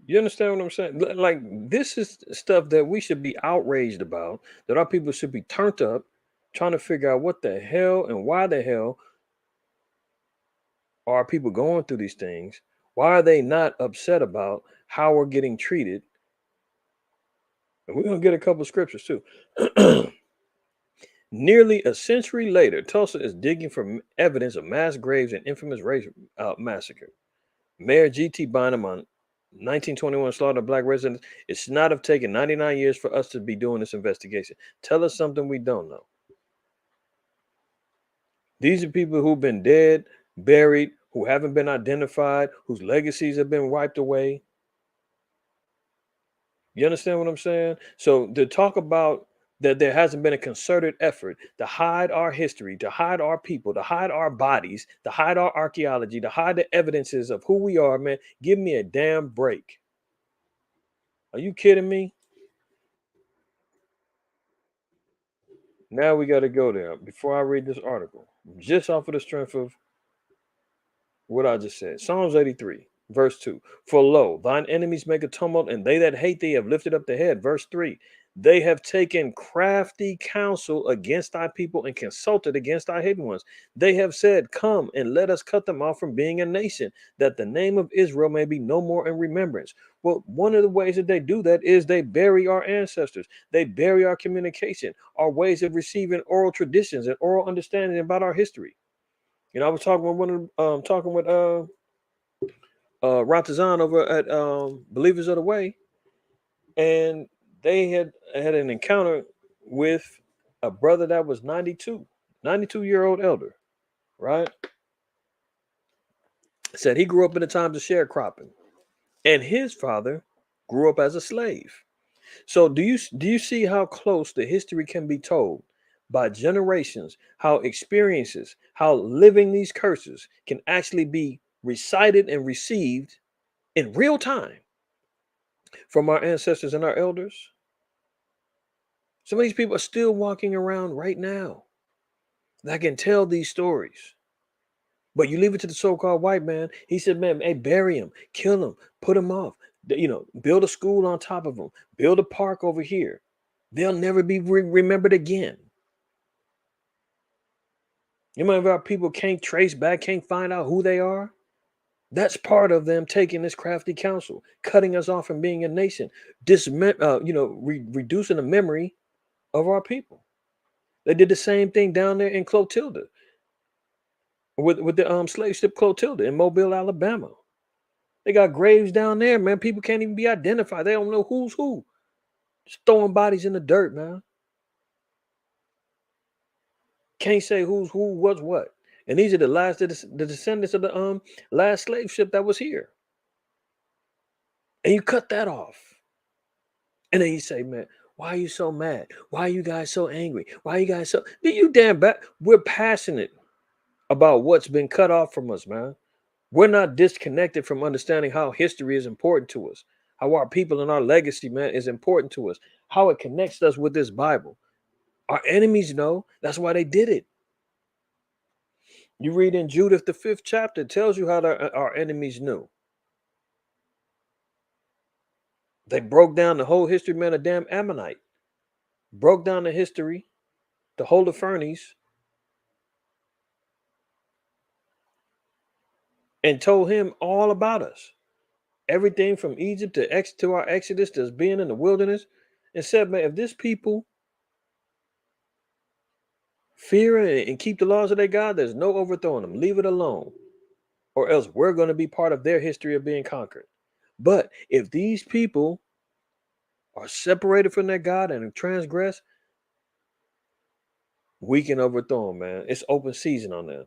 You understand what I'm saying? Like, this is stuff that we should be outraged about, that our people should be turned up, trying to figure out what the hell and why the hell are people going through these things? Why are they not upset about how we're getting treated? And we're going to get a couple of scriptures too. Nearly a century later, Tulsa is digging for evidence of mass graves and infamous race massacre. Mayor G.T. Bynum on 1921 slaughter of black residents. It should not have taken 99 years for us to be doing this investigation. Tell us something we don't know. These are people who've been dead, buried, who haven't been identified, whose legacies have been wiped away. You understand what I'm saying? So to talk about that there hasn't been a concerted effort to hide our history, to hide our people, to hide our bodies, to hide our archaeology, to hide the evidences of who we are, man, give me a damn break. Are you kidding me? Now we got to go there. Before I read this article, just off of the strength of what I just said. Psalms 83, verse 2. For lo, thine enemies make a tumult, and they that hate thee have lifted up the head. Verse 3. They have taken crafty counsel against thy people and consulted against thy hidden ones. They have said, come and let us cut them off from being a nation, that the name of Israel may be no more in remembrance. Well, one of the ways that they do that is they bury our ancestors. They bury our communication, our ways of receiving oral traditions and oral understanding about our history. I was talking with Ratazan over at Believers of the Way, and they had an encounter with a brother that was 92-year-old elder, right? Said he grew up in the times of sharecropping, and his father grew up as a slave. So do you see how close the history can be told by generations, how experiences, how living these curses can actually be recited and received in real time from our ancestors and our elders? Some of these people are still walking around right now that can tell these stories. But you leave it to the so-called white man. He said, man, hey, bury him, kill him, put him off. Build a school on top of him, build a park over here. They'll never be remembered again. You know, if our people can't trace back, can't find out who they are, that's part of them taking this crafty counsel, cutting us off from being a nation, reducing the memory of our people. They did the same thing down there in Clotilda with the slave ship Clotilda in Mobile, Alabama. They got graves down there, man. People can't even be identified. They don't know who's who. Just throwing bodies in the dirt, man. Can't say who's who, what's what. And these are the descendants of the last slave ship that was here. And you cut that off. And then you say, man, why are you so mad? Why are you guys so angry? Why are you guys so you damn bad? We're passionate about what's been cut off from us, man. We're not disconnected from understanding how history is important to us, how our people and our legacy, man, is important to us, how it connects us with this Bible. Our enemies know. That's why they did it. You read in Judith, the 5th chapter, it tells you how our enemies knew. They broke down the whole history, man, of damn Ammonite. Broke down the history, the Holofernes, and told him all about us. Everything from Egypt to our Exodus to us being in the wilderness. And said, man, if this people fear and keep the laws of their God, there's no overthrowing them. Leave it alone. Or else we're going to be part of their history of being conquered. But if these people are separated from their God and transgress, we can overthrow them, man. It's open season on them.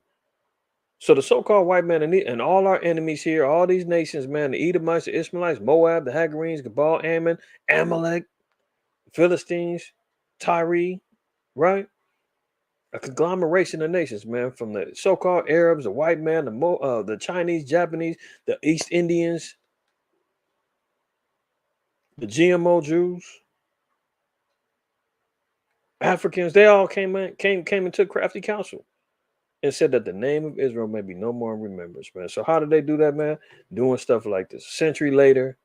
So the so-called white man and all our enemies here, all these nations, man, the Edomites, the Ishmaelites, Moab, the Hagarenes, Gebal, Ammon, Amalek, Philistines, Tyre, right? A conglomeration of nations, man, from the so-called Arabs, the white man, the Chinese, Japanese, the East Indians, the GMO Jews, Africans. They all came and took crafty counsel and said that the name of Israel may be no more in remembrance, man. So how did they do that, man? Doing stuff like this. A century later,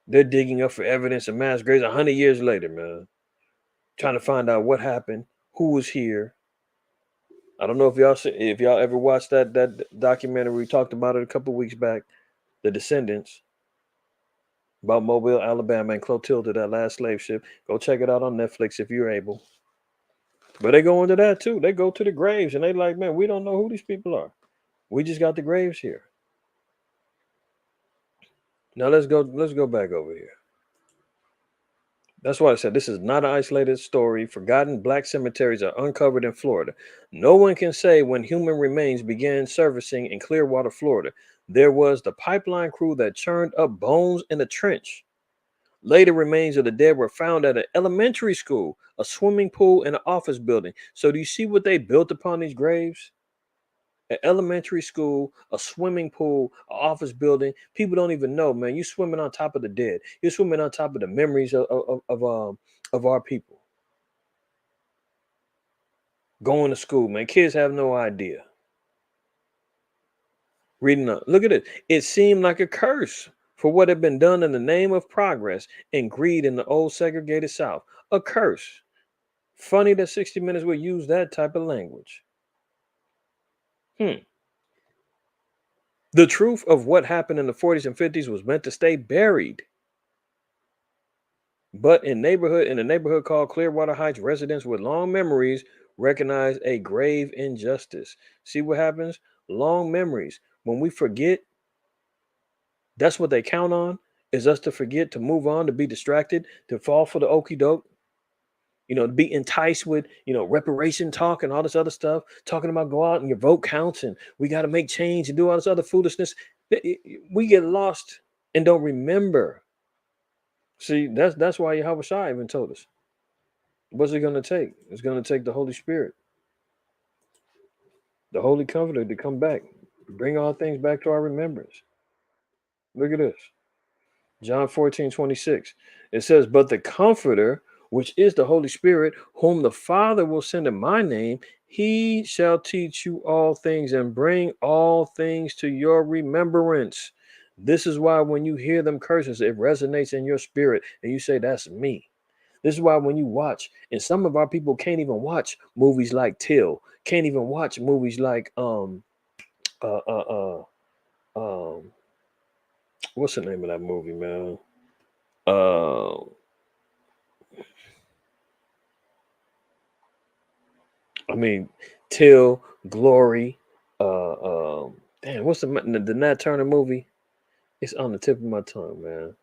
they're digging up for evidence of mass graves 100 years later, man. Trying to find out what happened, who was here. I don't know if y'all ever watched that documentary. We talked about it a couple weeks back, The Descendants, about Mobile, Alabama, and Clotilda, that last slave ship. Go check it out on Netflix if you're able. But they go into that too. They go to the graves and they like, man, we don't know who these people are. We just got the graves here. Now let's go back over here. That's why I said this is not an isolated story. Forgotten black cemeteries are uncovered in Florida. No one can say when human remains began surfacing in Clearwater, Florida. There was the pipeline crew that churned up bones in a trench. Later remains of the dead were found at an elementary school, a swimming pool, and an office building. So do you see what they built upon these graves? An elementary school, a swimming pool, an office building. People don't even know, man. You're swimming on top of the dead. You're swimming on top of the memories of our people. Going to school, man. Kids have no idea. Reading up. Look at it. It seemed like a curse for what had been done in the name of progress and greed in the old segregated South. A curse. Funny that 60 Minutes would use that type of language. The truth of what happened in the 40s and 50s was meant to stay buried. But in a neighborhood called Clearwater Heights, residents with long memories recognize a grave injustice. See what happens? Long memories. When we forget, that's what they count on, is us to forget, to move on, to be distracted, to fall for the okie doke. To be enticed with, reparation talk and all this other stuff, talking about go out and your vote counts and we got to make change and do all this other foolishness. We get lost and don't remember. See, that's why Yahweh Shai even told us. What's it going to take? It's going to take the Holy Spirit, the Holy Comforter, to come back, bring all things back to our remembrance. Look at this. John 14:26. It says, but the Comforter, which is the Holy Spirit, whom the Father will send in my name, he shall teach you all things and bring all things to your remembrance. This is why when you hear them curses, it resonates in your spirit and you say, that's me. This is why when you watch, and some of our people can't even watch movies like Till, can't even watch movies like uh uh um what's the name of that movie, man? Uh I mean, Till, Glory, damn, what's the Nat Turner movie? It's on the tip of my tongue, man.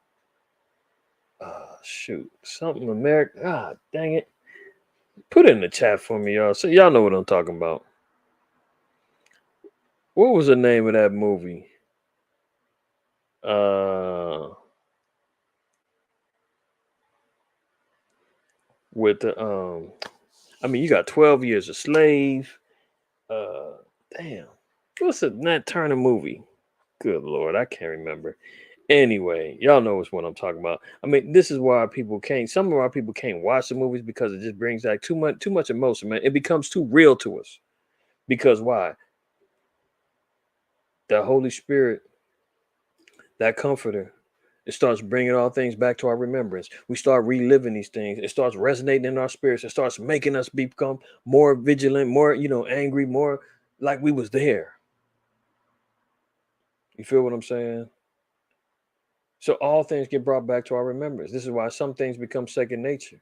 Shoot, something American. Ah, dang it. Put it in the chat for me, y'all. So y'all know what I'm talking about. What was the name of that movie? With the you got 12 Years a Slave. Damn. What's the Nat Turner movie? Good Lord, I can't remember. Anyway, y'all know what I'm talking about. This is why some of our people can't watch the movies because it just brings back too much emotion, man. It becomes too real to us. Because why? The Holy Spirit, that comforter, it starts bringing all things back to our remembrance. We start reliving these things. It starts resonating in our spirits. It starts making us become more vigilant, more, angry, more like we was there. You feel what I'm saying? So all things get brought back to our remembrance. This is why some things become second nature.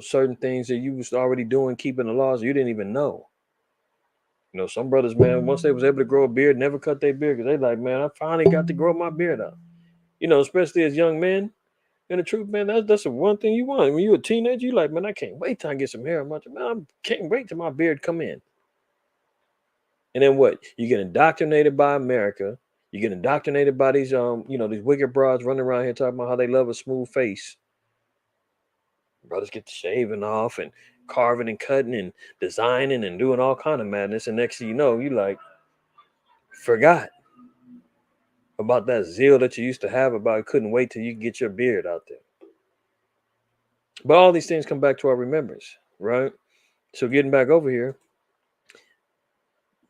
Certain things that you was already doing, keeping the laws, you didn't even know. Some brothers, man, once they was able to grow a beard, never cut their beard because they like, man, I finally got to grow my beard out. Especially as young men. And the truth, man, that's the one thing you want. When you're a teenager, you like, man, I can't wait till I get some hair. Man, I can't wait till my beard come in. And then what? You get indoctrinated by America. You get indoctrinated by these these wicked broads running around here talking about how they love a smooth face. Brothers get to shaving off and carving and cutting and designing and doing all kind of madness. And next thing you know, you like forgot about that zeal that you used to have about couldn't wait till you get your beard out there. But all these things come back to our remembrance, right? So getting back over here,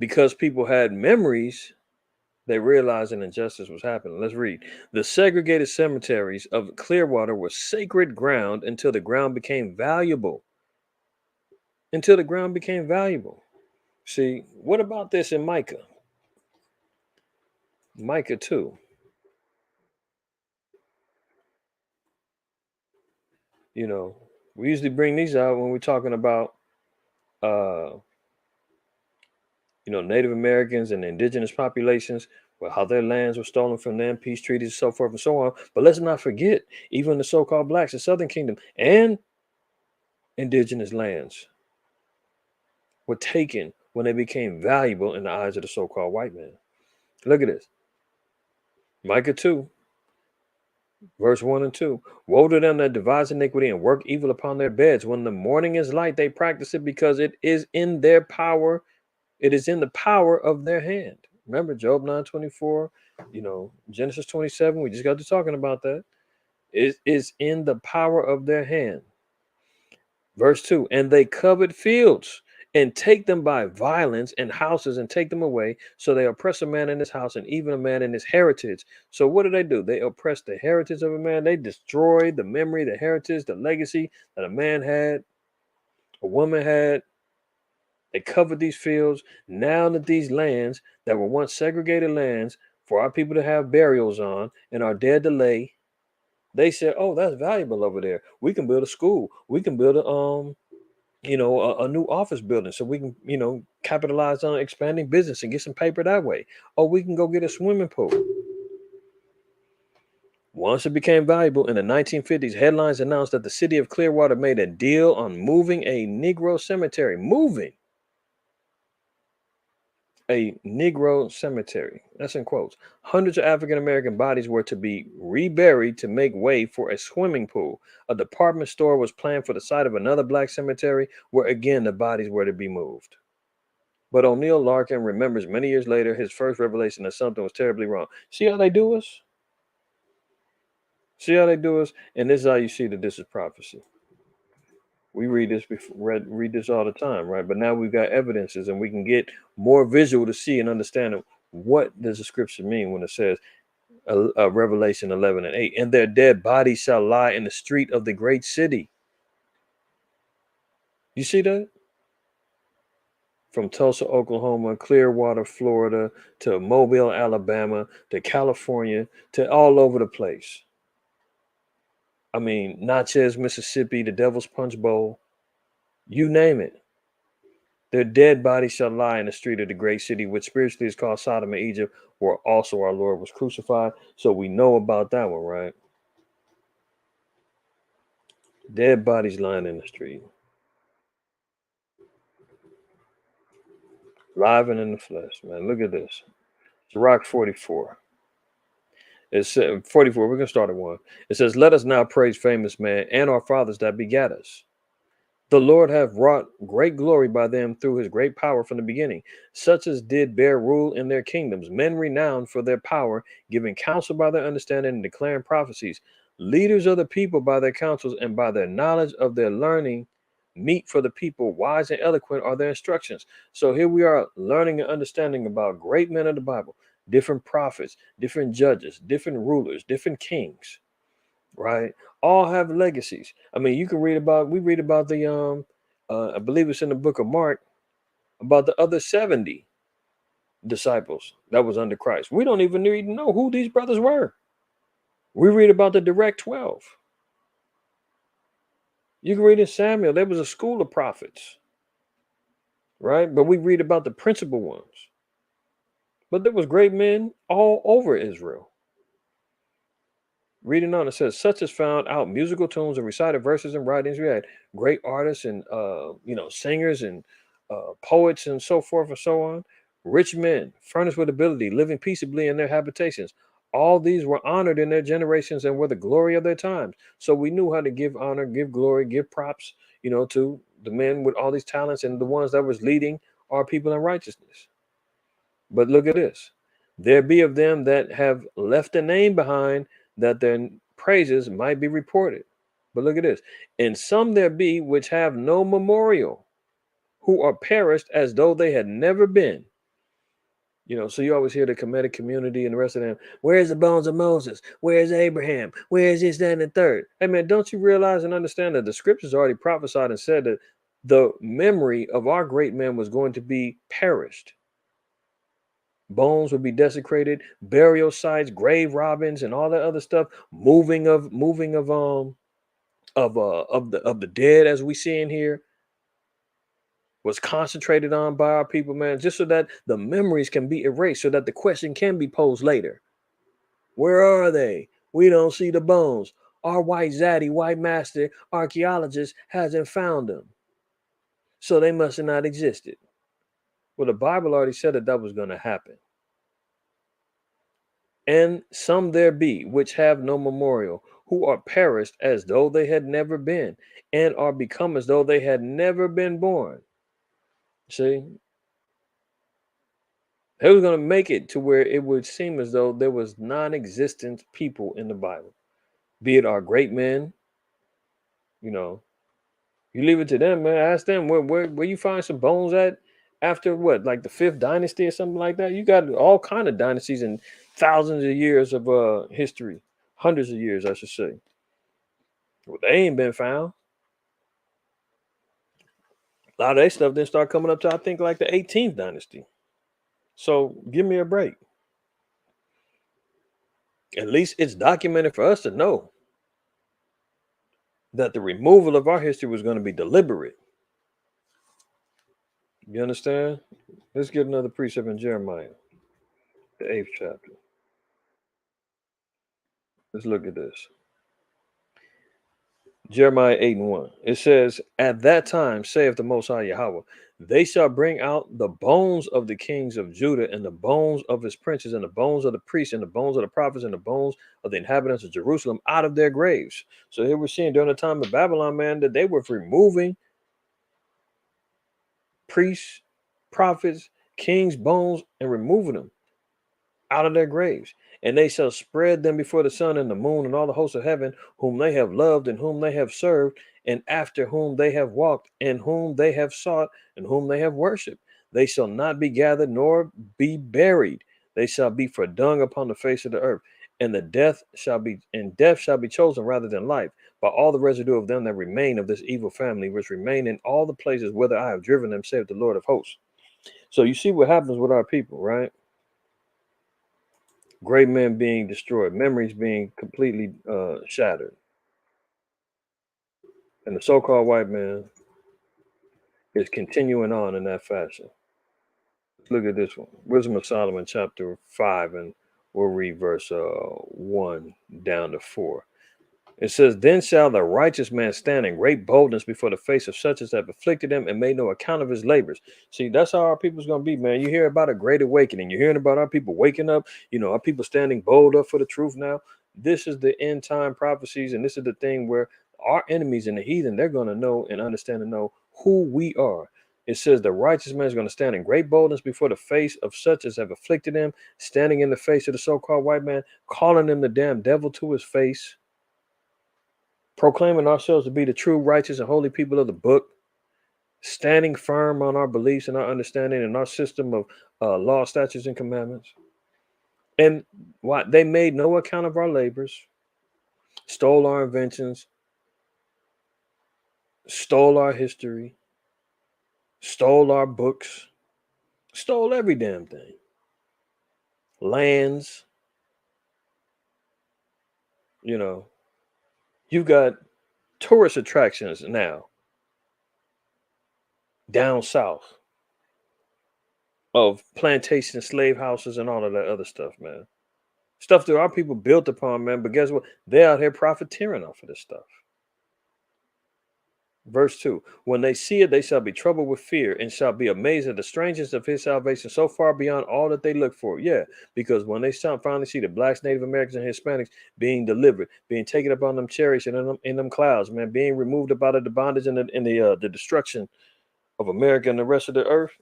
because people had memories, they realized an injustice was happening. Let's read. The segregated cemeteries of Clearwater were sacred ground until the ground became valuable. Until the ground became valuable. See, what about this in Micah? Micah 2. We usually bring these out when we're talking about Native Americans and indigenous populations, well, how their lands were stolen from them, peace treaties, so forth and so on. But let's not forget, even the so-called blacks, the Southern Kingdom, and indigenous lands were taken when they became valuable in the eyes of the so-called white man. Look at this. Micah 2, verse 1 and 2. Woe to them that devise iniquity and work evil upon their beds. When the morning is light, they practice it because it is in their power. It is in the power of their hand. Remember Job 9:24, Genesis 27. We just got to talking about that. It is in the power of their hand. Verse 2, and they covet fields and take them by violence, and houses and take them away. So they oppress a man in his house and even a man in his heritage. So what do? They oppress the heritage of a man. They destroy the memory, the heritage, the legacy that a man had, a woman had. They covered these fields. Now that these lands that were once segregated lands for our people to have burials on and are dead to lay, they said, "Oh, that's valuable over there. We can build a school. We can build a new office building, so we can capitalize on expanding business and get some paper that way. Or we can go get a swimming pool." Once it became valuable in the 1950s, headlines announced that the city of Clearwater made a deal on moving a Negro cemetery. Moving a Negro cemetery. That's in quotes. Hundreds of African American bodies were to be reburied to make way for a swimming pool. A department store was planned for the site of another black cemetery, where again the bodies were to be moved. But O'Neill Larkin remembers many years later his first revelation that something was terribly wrong. See how they do us? See how they do us? And this is how you see that this is prophecy. We read this before, read this all the time, right? But now we've got evidences, and we can get more visual to see and understand what does the scripture mean when it says Revelation 11:8, and their dead bodies shall lie in the street of the great city. You see that? From Tulsa, Oklahoma, Clearwater, Florida, to Mobile, Alabama, to California, to all over the place. I mean, Natchez, Mississippi, the Devil's Punch Bowl, you name it. Their dead bodies shall lie in the street of the great city, which spiritually is called Sodom and Egypt, where also our Lord was crucified. So we know about that one, right? Dead bodies lying in the street, live and in the flesh, man. Look at this. Sirach 44. It's 44. We're going to start at 1. It says, let us now praise famous man and our fathers that begat us. The Lord hath wrought great glory by them through his great power from the beginning, such as did bear rule in their kingdoms, men renowned for their power, giving counsel by their understanding and declaring prophecies, leaders of the people by their counsels and by their knowledge of their learning, meet for the people, wise and eloquent are their instructions. So here we are learning and understanding about great men of the Bible, different prophets, different judges, different rulers, different kings, right? All have legacies. I mean, you can read about, we read about the I believe it's in the book of Mark, about the other 70 disciples that was under Christ. We don't even need to know who these brothers were. We read about the direct 12. You can read in Samuel, there was a school of prophets, right? But we read about the principal ones. But there was great men all over Israel. Reading on, it says, such as found out musical tunes and recited verses and writings. We had great artists and singers and poets and so forth and so on. Rich men, furnished with ability, living peaceably in their habitations. All these were honored in their generations and were the glory of their times. So we knew how to give honor, give glory, give props, to the men with all these talents and the ones that was leading our people in righteousness. But look at this. There be of them that have left a name behind, that their praises might be reported. But look at this. And some there be which have no memorial, who are perished as though they had never been. So you always hear the Kemetic community and the rest of them. Where's the bones of Moses? Where's Abraham? Where's this, that, and the third? Hey, man, don't you realize and understand that the scriptures already prophesied and said that the memory of our great men was going to be perished? Bones would be desecrated, burial sites, grave robbings, and all that other stuff. Moving of the dead, as we see in here, was concentrated on by our people, man, just so that the memories can be erased, so that the question can be posed later. Where are they? We don't see the bones. Our white zaddy, white master archaeologist hasn't found them, so they must have not existed. Well, the Bible already said that was going to happen. And some there be which have no memorial, who are perished as though they had never been, and are become as though they had never been born. See, they was going to make it to where it would seem as though there was non-existent people in the Bible, be it our great men. You leave it to them, man. Ask them where you find some bones at after what, like the 5th dynasty or something like that. You got all kind of dynasties and thousands of years of history, hundreds of years, I should say. Well, they ain't been found. A lot of that stuff didn't start coming up to, I think, like the 18th dynasty. So give me a break. At least it's documented for us to know that the removal of our history was going to be deliberate. You understand? Let's get another precept in Jeremiah, the 8th chapter. Let's look at this. Jeremiah 8 and 1. It says, "At that time, saith the Most High Yahweh, they shall bring out the bones of the kings of Judah, and the bones of his princes, and the bones of the priests, and the bones of the prophets, and the bones of the inhabitants of Jerusalem out of their graves." So here we're seeing during the time of Babylon, man, that they were removing priests, prophets, kings' bones, and removing them out of their graves. And they shall spread them before the sun and the moon and all the hosts of heaven, whom they have loved and whom they have served, and after whom they have walked, and whom they have sought, and whom they have worshipped. They shall not be gathered nor be buried. They shall be for dung upon the face of the earth. And death shall be chosen rather than life, by all the residue of them that remain of this evil family, which remain in all the places whither I have driven them, saith the Lord of hosts. So you see what happens with our people, right? Great men being destroyed, memories being completely shattered. And the so-called white man is continuing on in that fashion. Let's look at this one. Wisdom of Solomon, chapter 5, and we'll read verse 1 down to 4. It says, "Then shall the righteous man stand in great boldness before the face of such as have afflicted him and made no account of his labors." See, that's how our people's going to be, man. You hear about a great awakening. You're hearing about our people waking up. Our people standing bold up for the truth now. This is the end time prophecies, and this is the thing where our enemies and the heathen, they're going to know and understand and know who we are. It says the righteous man is going to stand in great boldness before the face of such as have afflicted him, standing in the face of the so-called white man, calling him the damn devil to his face, proclaiming ourselves to be the true, righteous, and holy people of the book, standing firm on our beliefs and our understanding and our system of law, statutes, and commandments. And what they made no account of our labors, stole our inventions, stole our history, stole our books, stole every damn thing. Lands, you've got tourist attractions now down south of plantation slave houses and all of that other stuff, man. Stuff that our people built upon, man. But guess what? They're out here profiteering off of this stuff. Verse 2, "When they see it, they shall be troubled with fear and shall be amazed at the strangeness of his salvation, so far beyond all that they look for." Yeah, because when they finally see the blacks, Native Americans, and Hispanics being delivered, being taken up on them chariots and in them clouds, man, being removed up out of the bondage and the destruction of America and the rest of the earth,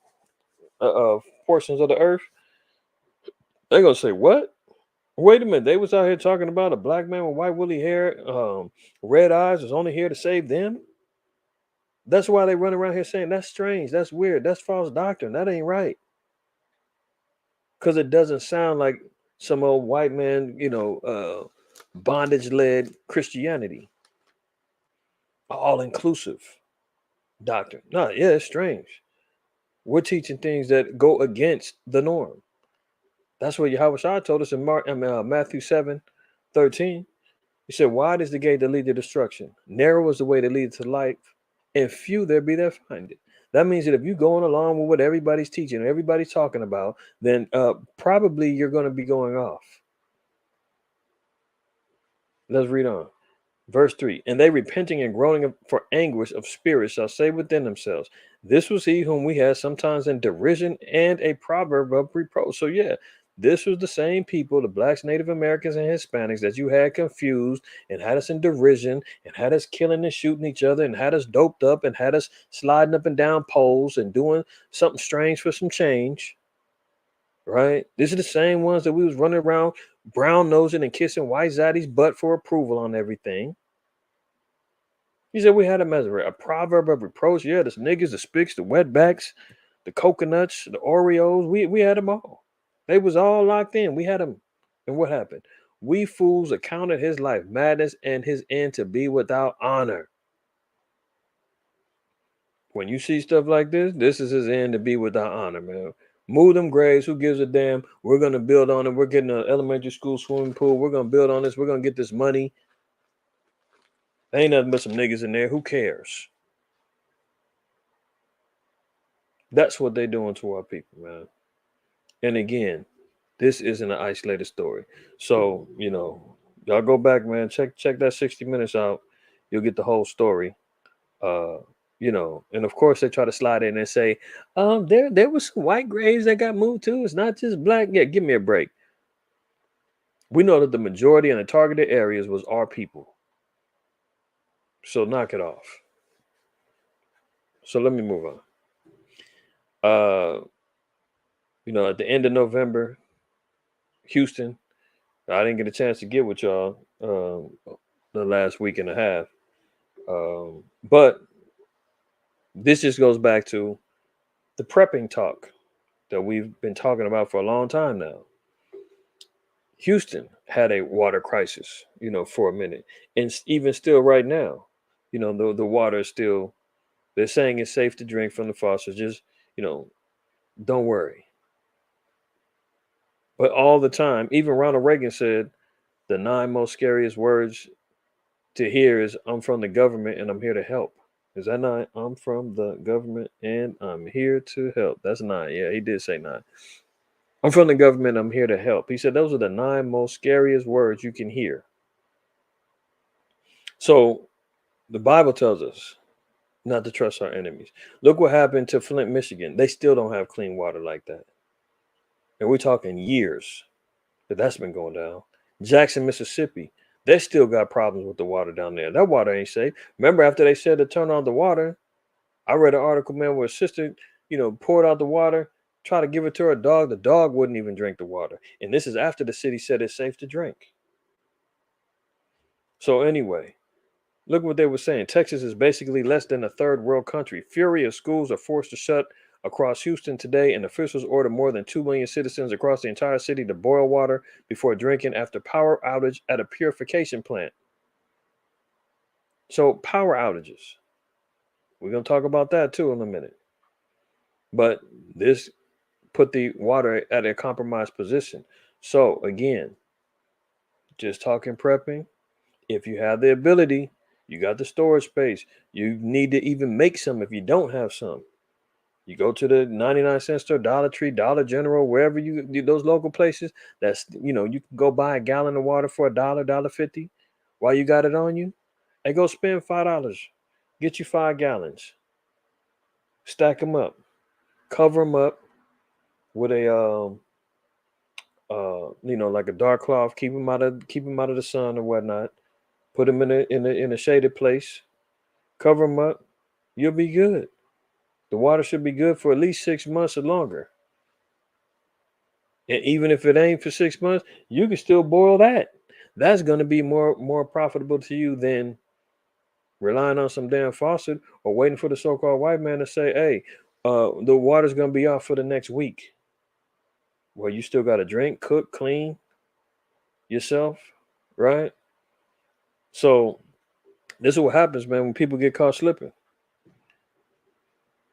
portions of the earth, they're going to say, "What? Wait a minute, they was out here talking about a black man with white woolly hair, red eyes, was only here to save them." That's why they run around here saying that's strange, that's weird, that's false doctrine, that ain't right. Because it doesn't sound like some old white man, bondage-led Christianity, all-inclusive doctrine. No, yeah, it's strange. We're teaching things that go against the norm. That's what Yahweh Shai told us in Matthew 7:13. He said, "Wide is the gate that lead to destruction. Narrow is the way that leads to life, and few there be that find it." That means that if you're going along with what everybody's teaching, everybody's talking about, then probably you're going to be going off. Let's read on. Verse 3, "And they repenting and groaning for anguish of spirit shall say within themselves, This was he whom we had sometimes in derision and a proverb of reproach." So yeah, this was the same people, the blacks, Native Americans, and Hispanics that you had confused and had us in derision and had us killing and shooting each other and had us doped up and had us sliding up and down poles and doing something strange for some change. Right? These are the same ones that we was running around brown nosing and kissing white zaddy's butt for approval on everything. He said we had him as a proverb of reproach. Yeah, the niggas, the spicks, the wetbacks, the coconuts, the Oreos. We had them all. They was all locked in. We had them. And what happened? We fools accounted his life madness and his end to be without honor. When you see stuff like this is his end to be without honor, man. Move them graves. Who gives a damn? We're going to build on it. We're getting an elementary school swimming pool. We're going to build on this. We're going to get this money. Ain't nothing but some niggas in there. Who cares? That's what they're doing to our people, man. And again, this isn't an isolated story. So, Y'all go back, man. Check that 60 Minutes out. You'll get the whole story. Uh, and of course they try to slide in and say, there was some white graves that got moved too. It's not just black. Yeah, give me a break. We know that the majority in the targeted areas was our people. So knock it off. So let me move on. At the end of November, Houston, I didn't get a chance to get with y'all the last week and a half. But this just goes back to the prepping talk that we've been talking about for a long time now. Houston had a water crisis, for a minute. And even still right now, the water is still, they're saying it's safe to drink from the faucets. Just, don't worry. But all the time, even Ronald Reagan said the 9 most scariest words to hear is I'm from the government and I'm here to help. Is that 9? I'm from the government and I'm here to help. That's 9. Yeah, he did say 9. I'm from the government. I'm here to help. He said those are the 9 most scariest words you can hear. So the Bible tells us not to trust our enemies. Look what happened to Flint, Michigan. They still don't have clean water like that. And we're talking years that's been going down. Jackson, Mississippi. They still got problems with the water down there. That water ain't safe. Remember after they said to turn on the water, I read an article, man, where a sister, poured out the water, tried to give it to her dog. The dog wouldn't even drink the water. And this is after the city said it's safe to drink. So anyway, look what they were saying. Texas is basically less than a third world country. Furious schools are forced to shut across Houston today, and officials order more than 2 million citizens across the entire city to boil water before drinking after power outage at a purification plant. So power outages. We're going to talk about that too in a minute. But this put the water at a compromised position. So again, just talking prepping. If you have the ability, you got the storage space. You need to even make some if you don't have some. You go to the 99-cent store, Dollar Tree, Dollar General, wherever those local places. That's you can go buy a gallon of water for $1, $1.50. While you got it on you, hey, go spend $5. Get you 5 gallons. Stack them up, cover them up with a like a dark cloth. Keep them out of the sun or whatnot. Put them in a shaded place. Cover them up. You'll be good. The water should be good for at least 6 months or longer. And even if it ain't for 6 months, you can still boil that. That's going to be more profitable to you than relying on some damn faucet or waiting for the so-called white man to say, "Hey, the water's going to be off for the next week." Well, you still got to drink, cook, clean yourself, right? So this is what happens, man, when people get caught slipping.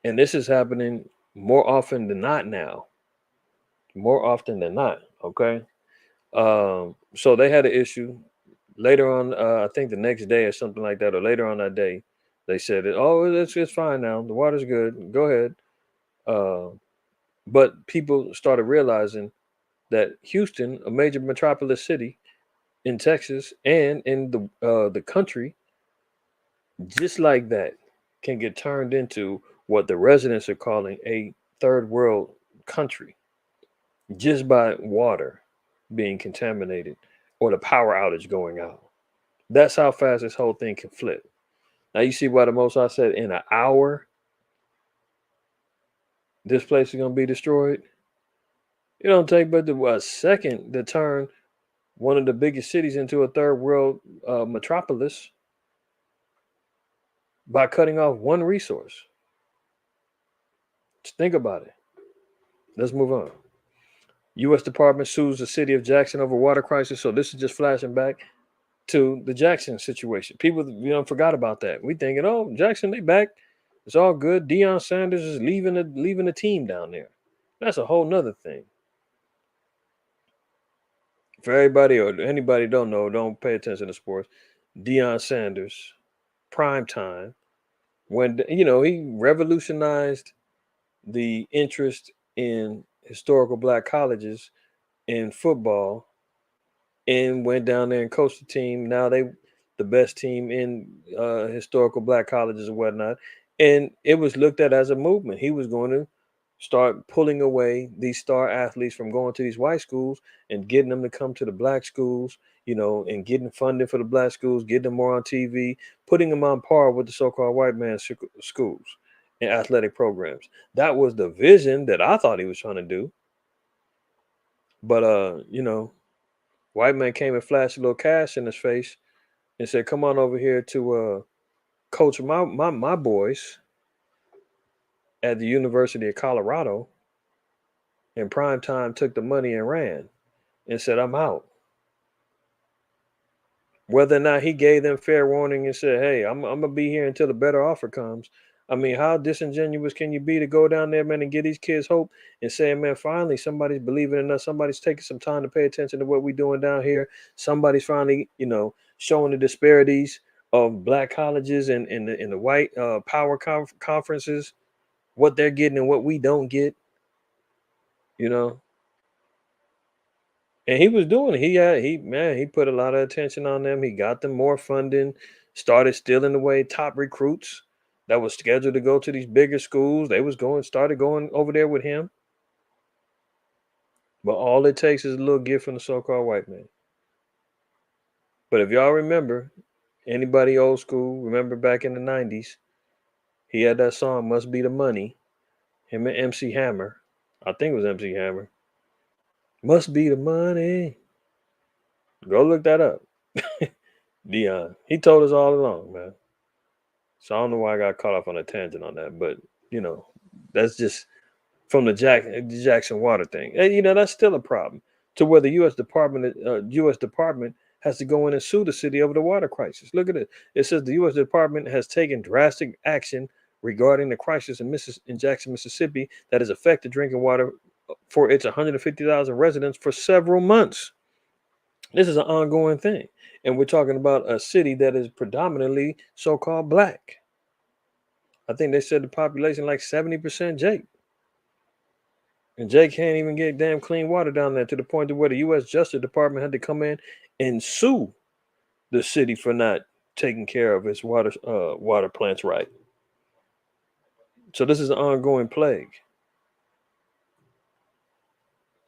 And this is happening more often than not now. More often than not, okay? So they had an issue later on. I think the next day or something like that, or later on that day, they said, "Oh, it's fine now. The water's good. Go ahead." But people started realizing that Houston, a major metropolis city in Texas and in the country, just like that, can get turned into what the residents are calling a third world country, just by water being contaminated or the power outage going out. That's how fast this whole thing can flip. Now you see why the Most High said in an hour this place is gonna be destroyed. It don't take but a second to turn one of the biggest cities into a third world metropolis by cutting off one resource. Just think about it. Let's move on. U.S. Department sues the city of Jackson over water crisis. So this is just flashing back to the Jackson situation. People, forgot about that. We thinking, oh, Jackson, they back. It's all good. Deion Sanders is leaving the team down there. That's a whole nother thing. For everybody or anybody don't know, don't pay attention to sports. Deion Sanders, prime time, when he revolutionized the interest in historical black colleges in football and went down there and coached the team. Now they the best team in historical black colleges and whatnot. And it was looked at as a movement. He was going to start pulling away these star athletes from going to these white schools and getting them to come to the black schools, and getting funding for the black schools, getting them more on TV, putting them on par with the so-called white man schools and athletic programs. That was the vision that I thought he was trying to do. But white man came and flashed a little cash in his face and said, "Come on over here to coach my boys at the University of Colorado." And prime time took the money and ran and said, "I'm out." Whether or not he gave them fair warning and said, "Hey, I'm gonna be here until a better offer comes." I mean, how disingenuous can you be to go down there, man, and give these kids hope and say, "Man, finally somebody's believing in us. Somebody's taking some time to pay attention to what we're doing down here. Somebody's finally, showing the disparities of black colleges and in the white power conferences, what they're getting and what we don't get." You know, And he was doing it. He put a lot of attention on them. He got them more funding, started stealing away top recruits that was scheduled to go to these bigger schools. They was started going over there with him. But all it takes is a little gift from the so-called white man. But if y'all remember, anybody old school, remember back in the 90s, he had that song Must Be the Money, him and MC Hammer. I think it was MC Hammer. Must be the money. Go look that up. Dion. He told us all along, man. So I don't know why I got caught up on a tangent on that, but you know, that's just from the Jackson Water thing. And that's still a problem. To where the U.S. Department has to go in and sue the city over the water crisis. Look at it. It says the U.S. Department has taken drastic action regarding the crisis in Jackson, Mississippi, that has affected drinking water for its 150,000 residents for several months. This is an ongoing thing, and we're talking about a city that is predominantly so-called black. I think they said the population like 70% Jake. And Jake can't even get damn clean water down there, to the point to where the U.S. Justice Department had to come in and sue the city for not taking care of its water plants right. So this is an ongoing plague.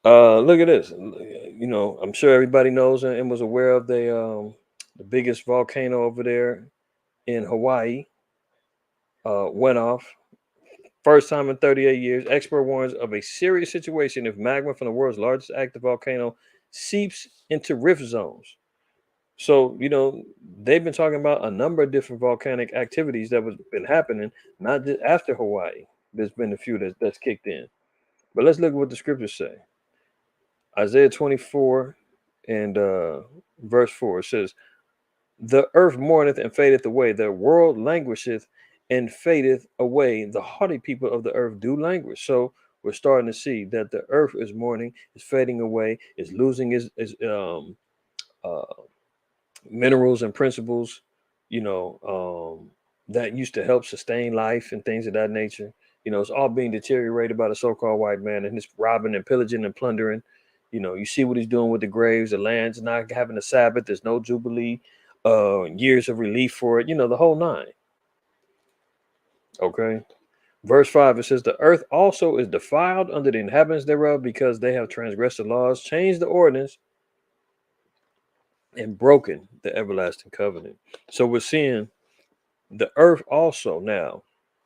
Look at this. I'm sure everybody knows and was aware of the biggest volcano over there in Hawaii went off. First time in 38 years, expert warns of a serious situation if magma from the world's largest active volcano seeps into rift zones. So, they've been talking about a number of different volcanic activities that was been happening, not just after Hawaii. There's been a few that's kicked in. But let's look at what the scriptures say. Isaiah 24 and verse 4, it says, "The earth mourneth and fadeth away, the world languisheth and fadeth away. The haughty people of the earth do languish." So we're starting to see that the earth is mourning, is fading away, is losing its uh, minerals and principles, that used to help sustain life and things of that nature. It's all being deteriorated by the so-called white man and his robbing and pillaging and plundering. You see what he's doing with the graves, the land's not having a Sabbath, there's no Jubilee, years of relief for it, the whole nine. Okay. Verse 5, it says, "The earth also is defiled under the inhabitants thereof, because they have transgressed the laws, changed the ordinance, and broken the everlasting covenant." So we're seeing the earth also now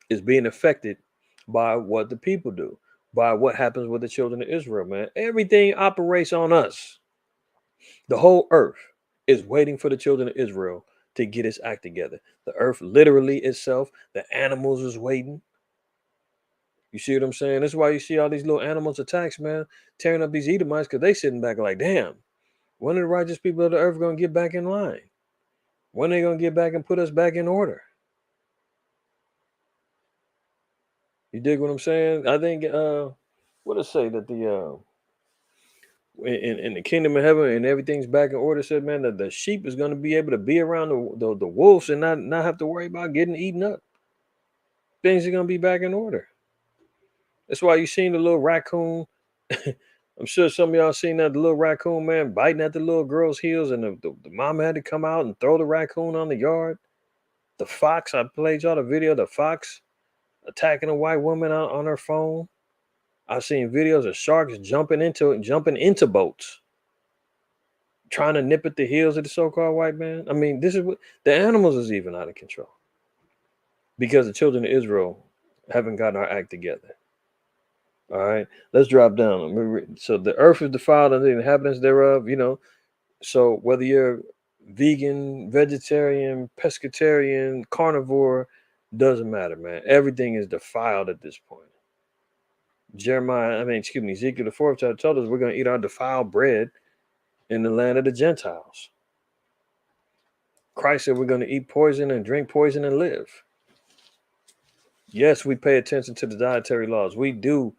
is being affected by what the people do, by what happens with the children of Israel, man. Everything operates on us. The whole earth is waiting for the children of Israel to get its act together. The earth literally itself, the animals is waiting. You see what I'm saying? That's why you see all these little animals attacks, man, tearing up these Edomites, because they sitting back like, damn, when are the righteous people of the earth going to get back in line? When are they going to get back and put us back in order? You dig what I'm saying? I think what it say that the in the kingdom of heaven and everything's back in order, said, man, that the sheep is going to be able to be around the wolves and not have to worry about getting eaten up. Things are going to be back in order. That's why you seen the little raccoon I'm sure some of y'all seen that the little raccoon man biting at the little girl's heels, and the mama had to come out and throw the raccoon on the yard. The fox, I played y'all the video. The fox attacking a white woman on her phone. I've seen videos of sharks jumping into boats, trying to nip at the heels of the so-called white man. I mean, this is what the animals is even out of control because the children of Israel haven't gotten our act together. All right, let's drop down. So the earth is defiled and the inhabitants thereof. So whether you're vegan, vegetarian, pescatarian, carnivore, doesn't matter, man. Everything is defiled at this point. Ezekiel the fourth chapter told us we're going to eat our defiled bread in the land of the Gentiles. Christ said we're going to eat poison and drink poison and live. Yes, we pay attention to the dietary laws. We do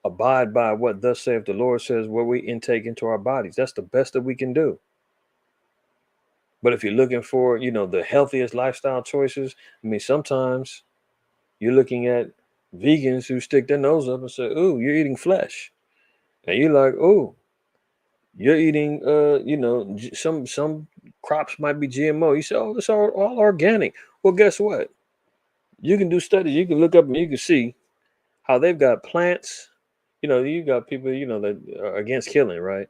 abide by what thus saith the Lord says, what we intake into our bodies. That's the best that we can do. But if you're looking for, the healthiest lifestyle choices, I mean, sometimes you're looking at vegans who stick their nose up and say, "Ooh, you're eating flesh," and you're like, "Ooh, you're eating, some crops might be GMO." You say, "Oh, it's all organic." Well, guess what? You can do studies. You can look up and you can see how they've got plants. You got people, that are against killing, right?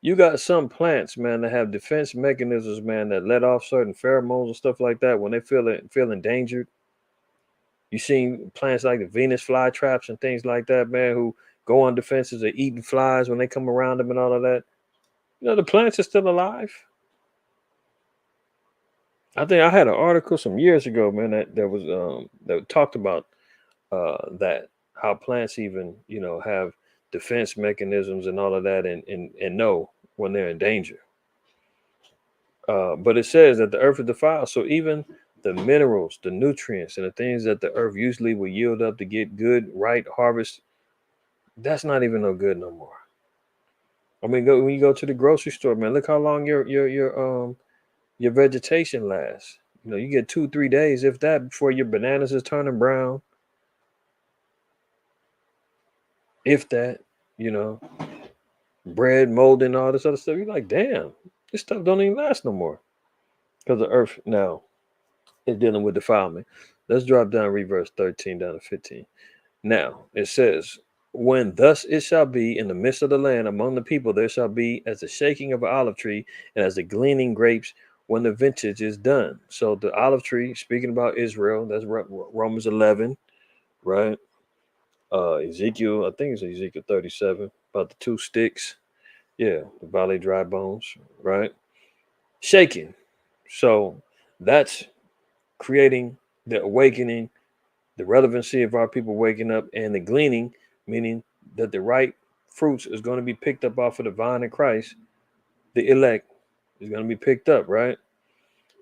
You got some plants, man, that have defense mechanisms, man, that let off certain pheromones and stuff like that when they feel endangered. You seen plants like the Venus flytraps and things like that, man, who go on defenses of eating flies when they come around them and all of that. The plants are still alive. I think I had an article some years ago, man, that talked about that how plants even have defense mechanisms and all of that, and know when they're in danger. But it says that the earth is defiled, so even the minerals, the nutrients, and the things that the earth usually will yield up to get good, right harvest, that's not even no good no more. I mean, when you go to the grocery store, man, look how long your vegetation lasts. You get 2-3 days, if that, before your bananas is turning brown. If that, you know, bread molding, all this other stuff. You're like, damn, this stuff don't even last no more because the earth now is dealing with defilement. Let's drop down, read verse 13 down to 15. Now it says, when thus it shall be in the midst of the land among the people, there shall be as the shaking of an olive tree and as the gleaning grapes when the vintage is done. So the olive tree, speaking about Israel, that's Romans 11, right? Ezekiel, I think it's Ezekiel 37, about the two sticks. Yeah, the valley dry bones, right? Shaking. So that's creating the awakening, the relevancy of our people waking up, and the gleaning, meaning that the right fruits is going to be picked up off of the vine of Christ. The elect is going to be picked up, right?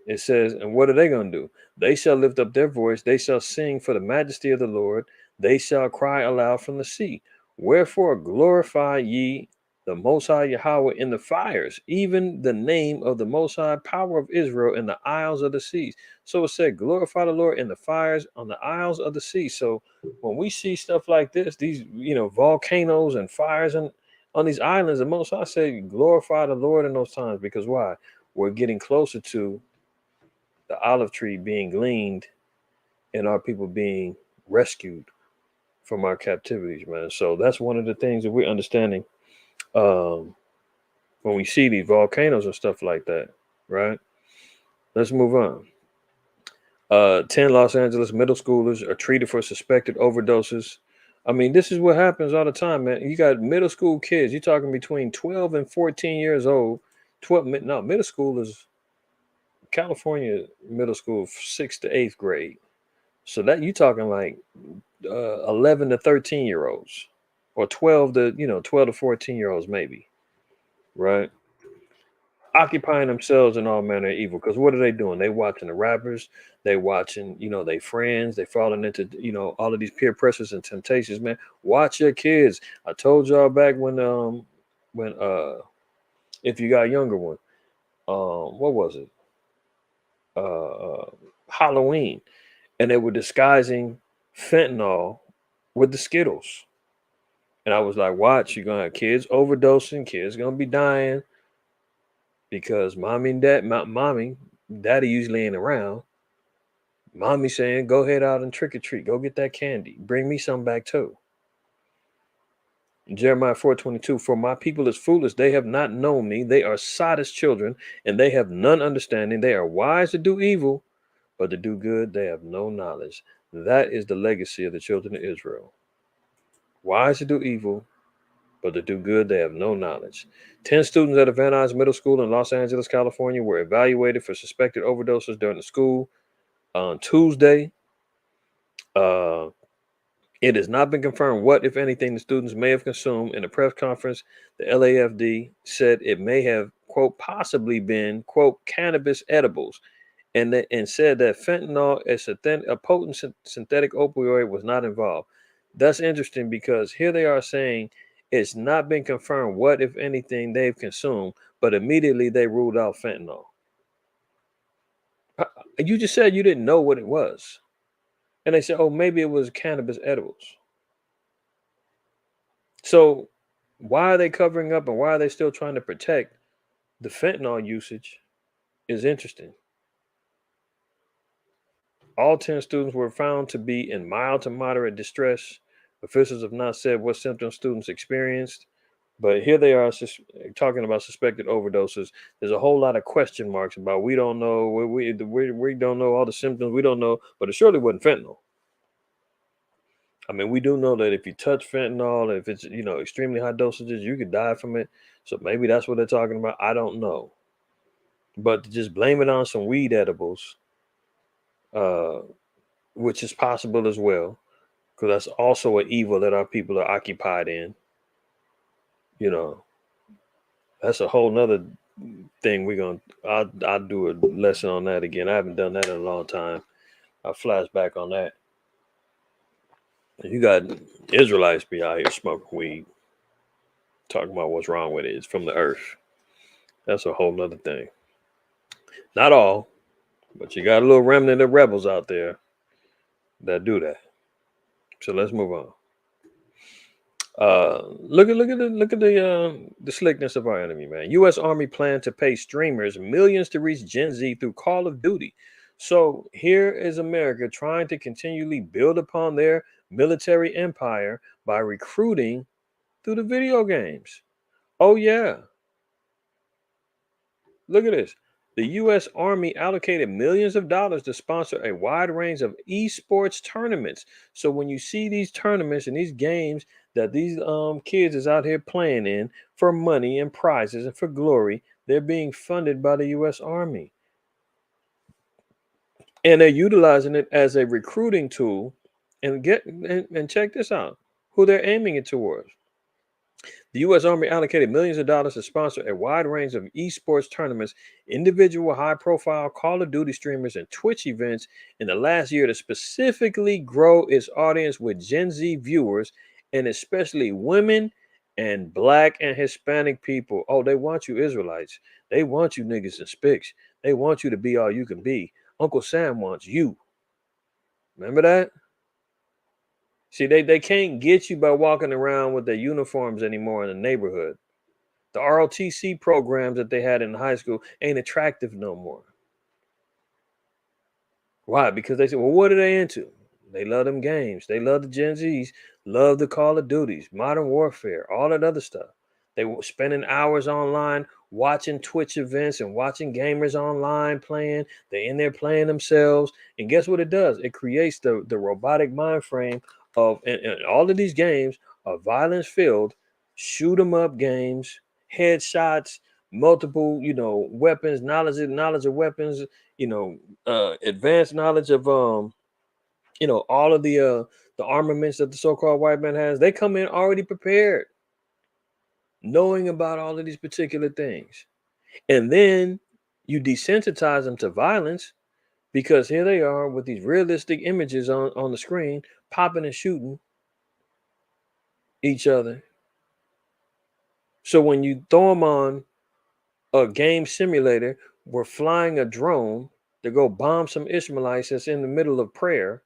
It says, and what are they going to do? They shall lift up their voice. They shall sing for the majesty of the Lord. They shall cry aloud from the sea. Wherefore glorify ye the Most High Yahweh in the fires, even the name of the Most High power of Israel in the isles of the seas. So it said, glorify the Lord in the fires on the isles of the sea. So when we see stuff like this, these, volcanoes and fires and on these islands, the Most High said, glorify the Lord in those times. Because why? We're getting closer to the olive tree being gleaned and our people being rescued from our captivities, man. So that's one of the things that we're understanding when we see these volcanoes and stuff like that, right? Let's move on. 10 Los Angeles middle schoolers are treated for suspected overdoses. I mean, this is what happens all the time, man. You got middle school kids. You're talking between 12 and 14 years old. Middle school is California middle school, 6th to 8th grade. So that you talking like 11 to 13 year olds, or 12 to 14 year olds, maybe, right? Occupying themselves in all manner of evil. Because what are they doing? They watching the rappers, they watching, they friends, they falling into, all of these peer pressures and temptations, man. Watch your kids. I told y'all back when if you got a younger one, what was it? Halloween. And they were disguising fentanyl with the Skittles. And I was like, watch, you're gonna have kids overdosing, kids gonna be dying because mommy, daddy usually ain't around. Mommy saying, go head out and trick or treat, go get that candy, bring me some back too. Jeremiah 4:22, for my people is foolish, they have not known me, they are sottish children, and they have none understanding. They are wise to do evil, but to do good they have no knowledge. That is the legacy of the children of Israel. Wise to do evil, but to do good they have no knowledge. 10 students at Van Nuys Middle School in Los Angeles, California were evaluated for suspected overdoses during the school on Tuesday. It has not been confirmed what, if anything, the students may have consumed. In a press conference, the LAFD said it may have, quote, possibly been, quote, cannabis edibles, and said that fentanyl, a potent synthetic opioid, was not involved. That's interesting because here they are saying it's not been confirmed what, if anything, they've consumed, but immediately they ruled out fentanyl. You just said you didn't know what it was. And they said, oh, maybe it was cannabis edibles. So why are they covering up and why are they still trying to protect the fentanyl usage is interesting. All 10 students were found to be in mild to moderate distress. Officials have not said what symptoms students experienced, but here they are talking about suspected overdoses. There's a whole lot of question marks about we don't know, we don't know all the symptoms, we don't know, but it surely wasn't fentanyl. I mean, we do know that if you touch fentanyl, if it's extremely high dosages, you could die from it. So maybe that's what they're talking about. I don't know, but to just blame it on some weed edibles, uh, which is possible as well, because that's also an evil that our people are occupied in. You know, that's a whole nother thing. I'll do a lesson on that again. I haven't done that in a long time. I'll flash back on that. You got Israelites be out here smoking weed, talking about what's wrong with it. It's from the earth. That's a whole nother thing. Not all, but you got a little remnant of rebels out there that do that. So let's move on. Look at the slickness of our enemy, man. U.S. Army plan to pay streamers millions to reach Gen Z through Call of Duty. So here is America trying to continually build upon their military empire by recruiting through the video games. Oh yeah, look at this. The U.S. Army allocated millions of dollars to sponsor a wide range of esports tournaments. So when you see these tournaments and these games that these kids is out here playing in for money and prizes and for glory, they're being funded by the U.S. Army, and they're utilizing it as a recruiting tool. And check this out: who they're aiming it towards. The U.S. Army allocated millions of dollars to sponsor a wide range of esports tournaments, individual high profile Call of Duty streamers, and Twitch events in the last year to specifically grow its audience with Gen Z viewers, and especially women and Black and Hispanic people. Oh, they want you Israelites. They want you niggas and spics. They want you to be all you can be. Uncle Sam wants you. Remember that? See, they can't get you by walking around with their uniforms anymore in the neighborhood. The ROTC programs that they had in high school ain't attractive no more. Why? Because they said, well, what are they into? They love them games. They love the Gen Zs, love the Call of Duties, Modern Warfare, all that other stuff. They were spending hours online watching Twitch events and watching gamers online playing. They're in there playing themselves. And guess what it does? It creates the robotic mind frame of, and all of these games are violence filled, shoot 'em up games, headshots, multiple, weapons, knowledge of weapons, advanced knowledge of all of the armaments that the so-called white man has. They come in already prepared, knowing about all of these particular things. And then you desensitize them to violence because here they are with these realistic images on the screen, popping and shooting each other. So when you throw them on a game simulator, we're flying a drone to go bomb some Ishmaelites that's in the middle of prayer.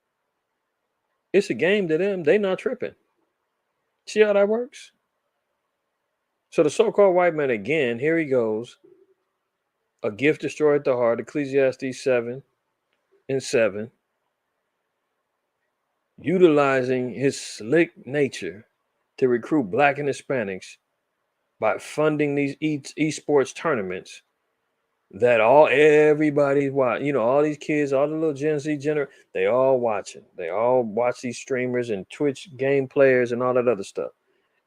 It's a game to them. They not tripping. See how that works? So the so-called white man again, here he goes. A gift destroyed the heart, Ecclesiastes 7:7, utilizing his slick nature to recruit black and Hispanics by funding these esports tournaments that everybody's watching. You know, all these kids, all the little Gen Z they all watching. They all watch these streamers and Twitch game players and all that other stuff.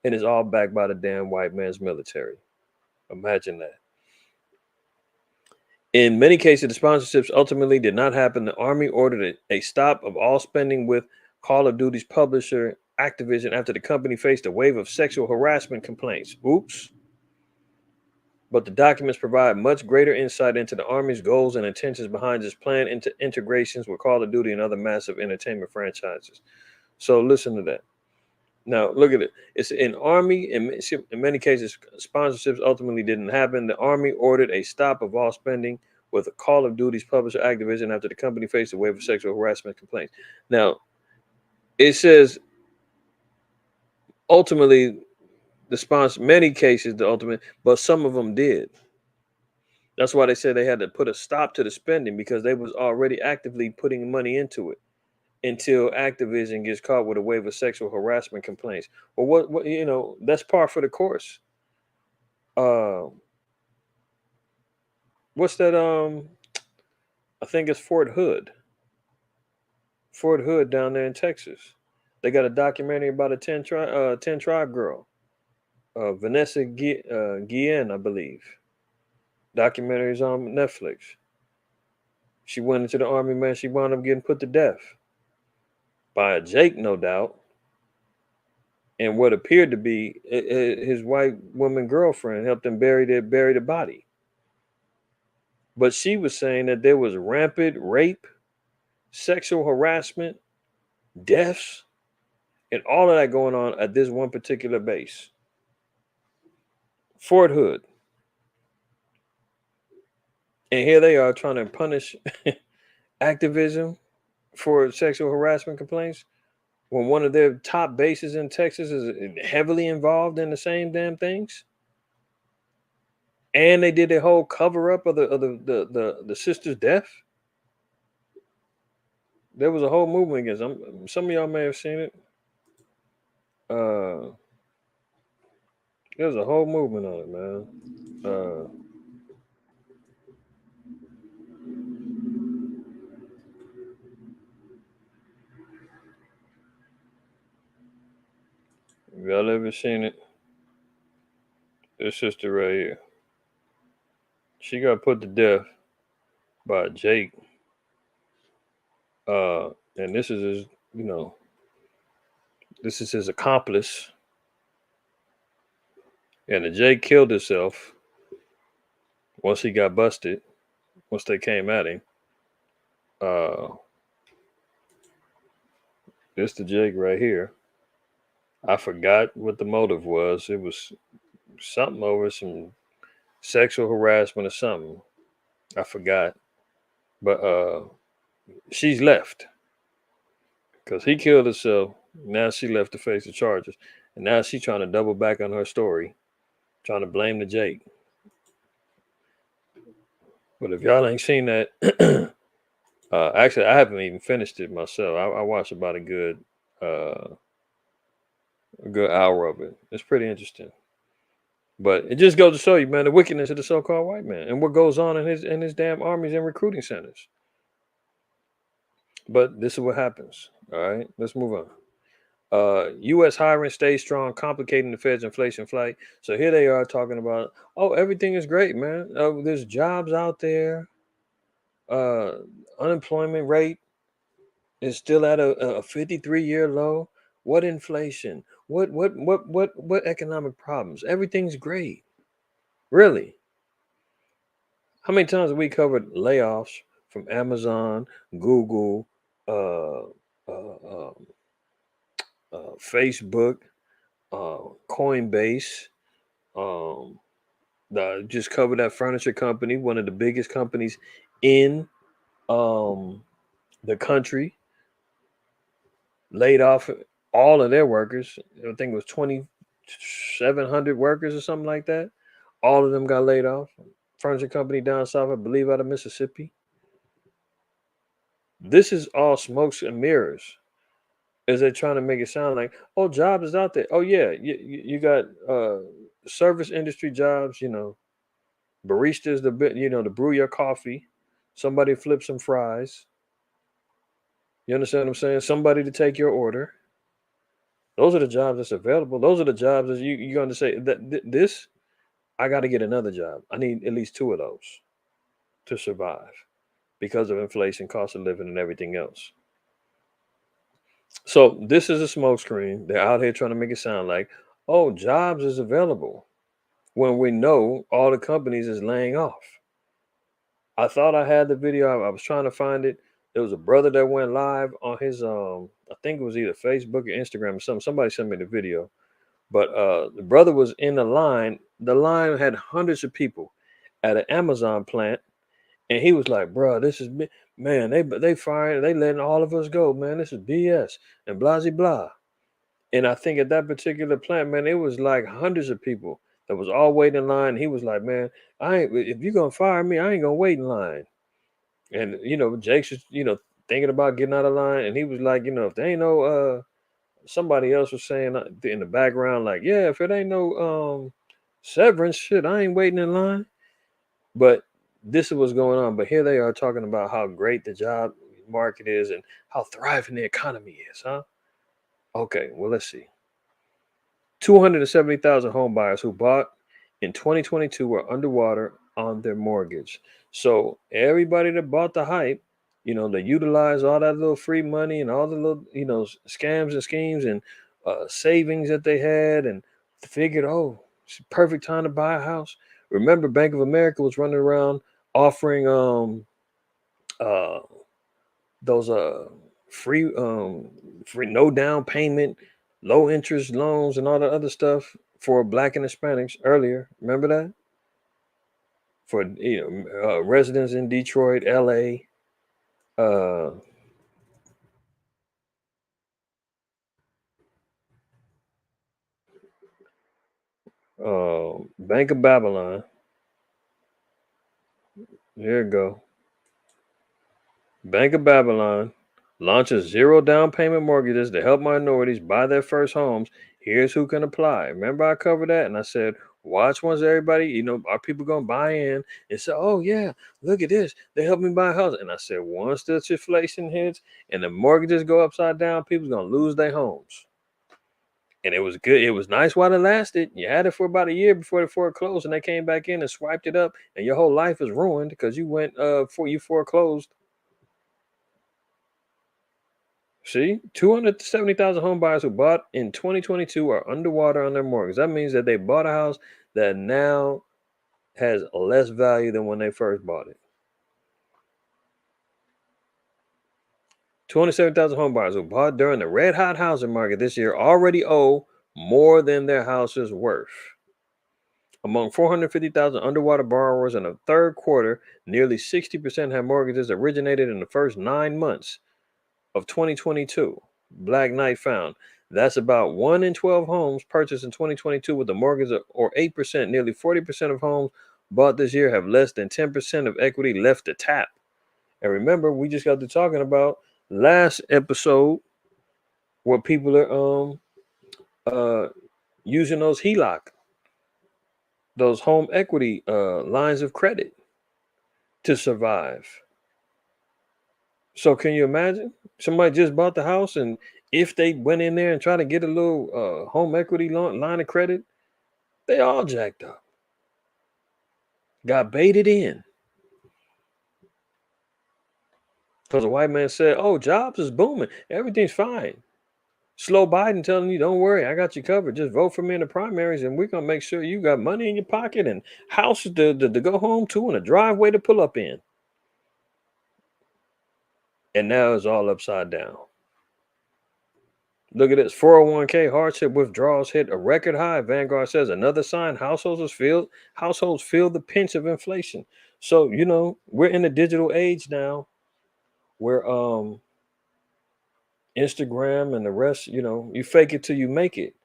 And it's all backed by the damn white man's military. Imagine that. In many cases, the sponsorships ultimately did not happen. The Army ordered a stop of all spending with Call of Duty's publisher Activision after the company faced a wave of sexual harassment complaints. Oops. But the documents provide much greater insight into the Army's goals and intentions behind its planned integrations with Call of Duty and other massive entertainment franchises. So listen to that. Now, look at it. It's in Army. In many cases, sponsorships ultimately didn't happen. The Army ordered a stop of all spending with the Call of Duty's publisher Activision after the company faced a wave of sexual harassment complaints. Now, it says ultimately the sponsor, many cases, the ultimate, but some of them did. That's why they said they had to put a stop to the spending because they was already actively putting money into it until Activision gets caught with a wave of sexual harassment complaints. Well, what that's par for the course. Uh, what's that? I think it's Fort Hood down there in Texas. They got a documentary about a 10 tribe girl, Vanessa Guillen, I believe. Documentaries on Netflix. She went into the army, man. She wound up getting put to death by a Jake, no doubt, and what appeared to be his white woman girlfriend helped him bury the body. But she was saying that there was rampant rape, sexual harassment, deaths, and all of that going on at this one particular base, Fort Hood. And here they are trying to punish activism for sexual harassment complaints when one of their top bases in Texas is heavily involved in the same damn things. And they did a whole cover up of the sister's death. There was a whole movement against them. Some of y'all may have seen it. There was a whole movement on it, man. If y'all ever seen it, this sister right here, she got put to death by Jake. And this is his, this is his accomplice. And the Jake killed himself once he got busted, once they came at him. This the Jake right here. I forgot what the motive was. It was something over some sexual harassment or something. I forgot. But she's left because he killed himself. Now she left to face the charges. And now she's trying to double back on her story, trying to blame the Jake. But if y'all ain't seen that, actually, I haven't even finished it myself. I watched about a good hour of it. It's pretty interesting. But it just goes to show you, man, the wickedness of the so-called white man and what goes on in his damn armies and recruiting centers. But this is what happens. All right, let's move on. U.S. hiring stays strong, complicating the Fed's inflation flight. So here they are talking about, oh, everything is great, man. There's jobs out there. Unemployment rate is still at a 53-year low. What inflation? What economic problems? Everything's great. Really? How many times have we covered layoffs from Amazon, Google, uh, uh, um, Facebook, Coinbase? Just covered that furniture company, one of the biggest companies in the country, laid off all of their workers. I think it was 2,700 workers or something like that. All of them got laid off. Furniture company down south, I believe, out of Mississippi. This is all smokes and mirrors. Is they trying to make it sound like, oh, jobs is out there. Oh yeah, you got service industry jobs. Baristas, to brew your coffee. Somebody flip some fries. You understand what I'm saying? Somebody to take your order. Those are the jobs that's available. Those are the jobs that you're going to say that this. I got to get another job. I need at least two of those to survive because of inflation, cost of living, and everything else. So this is a smokescreen. They're out here trying to make it sound like, oh, jobs is available when we know all the companies is laying off. I thought I had the video. I was trying to find it. There was a brother that went live on his I think it was either Facebook or Instagram or something. Somebody sent me the video. But the brother was in the line. The line had hundreds of people at an Amazon plant, and he was like, "Bro, this is man. They firing. They letting all of us go, man. This is BS and blah blah blah." And I think at that particular plant, man, it was like hundreds of people that was all waiting in line. He was like, "Man, I ain't. If you're gonna fire me, I ain't gonna wait in line." And Jake's just thinking about getting out of line, and he was like, if there ain't no somebody else was saying in the background, like, yeah, if it ain't no severance, shit, I ain't waiting in line. But this is what's going on. But here they are talking about how great the job market is and how thriving the economy is, huh? Okay, well, let's see. 270,000 home buyers who bought in 2022 were underwater on their mortgage. So everybody that bought the hype, they utilized all that little free money and all the little, scams and schemes and savings that they had and figured, oh, it's a perfect time to buy a house. Remember, Bank of America was running around offering uh, those free no down payment, low interest loans and all the other stuff for Black and Hispanics earlier. Remember that? For residents in Detroit, LA. uh Bank of Babylon. Here you go. Bank of Babylon launches zero down payment mortgages to help minorities buy their first homes. Here's who can apply. Remember, I covered that and I said, watch once everybody, are people going to buy in and say, oh, yeah, look at this. They helped me buy a house. And I said, once the inflation hits and the mortgages go upside down, people's going to lose their homes. And it was good. It was nice while it lasted. You had it for about a year before the foreclosed, and they came back in and swiped it up, and your whole life is ruined because you went for you foreclosed. See, 270,000 home buyers who bought in 2022 are underwater on their mortgage. That means that they bought a house that now has less value than when they first bought it. 270,000 home buyers who bought during the red hot housing market this year already owe more than their house is worth. Among 450,000 underwater borrowers in the third quarter, nearly 60% had mortgages originated in the first 9 months of 2022. Black Knight found that's about 1 in 12 homes purchased in 2022 with a mortgage or 8%. Nearly 40% of homes bought this year have less than 10% of equity left to tap. And remember, we just got to talking about last episode where people are using those HELOC, those home equity lines of credit to survive. So can you imagine somebody just bought the house and if they went in there and tried to get a little home equity line of credit, they all jacked up, got baited in because the white man said, "Oh, jobs is booming, everything's fine." Slow Biden telling you, "Don't worry, I got you covered. Just vote for me in the primaries, and we're gonna make sure you got money in your pocket and houses to go home to and a driveway to pull up in." And now it's all upside down. Look at this. 401k hardship withdrawals hit a record high. Vanguard says another sign households feel the pinch of inflation. So, we're in the digital age now where Instagram and the rest, you know, you fake it till you make it.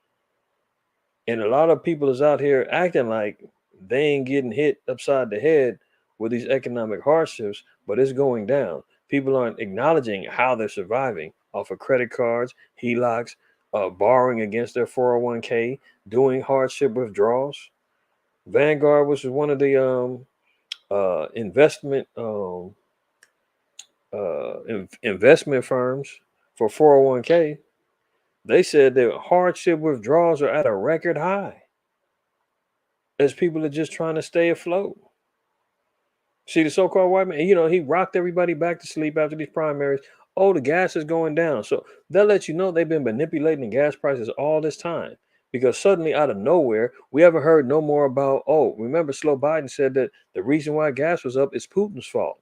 And a lot of people is out here acting like they ain't getting hit upside the head with these economic hardships, but it's going down. People aren't acknowledging how they're surviving off of credit cards, HELOCs, borrowing against their 401k, doing hardship withdrawals. Vanguard, which is one of the investment investment firms for 401k, they said that hardship withdrawals are at a record high as people are just trying to stay afloat. See, the so-called white man, you know, he rocked everybody back to sleep after these primaries. Oh, the gas is going down. So that lets you know they've been manipulating gas prices all this time. Because suddenly out of nowhere, we haven't heard no more about, oh, remember Slow Biden said that the reason why gas was up is Putin's fault.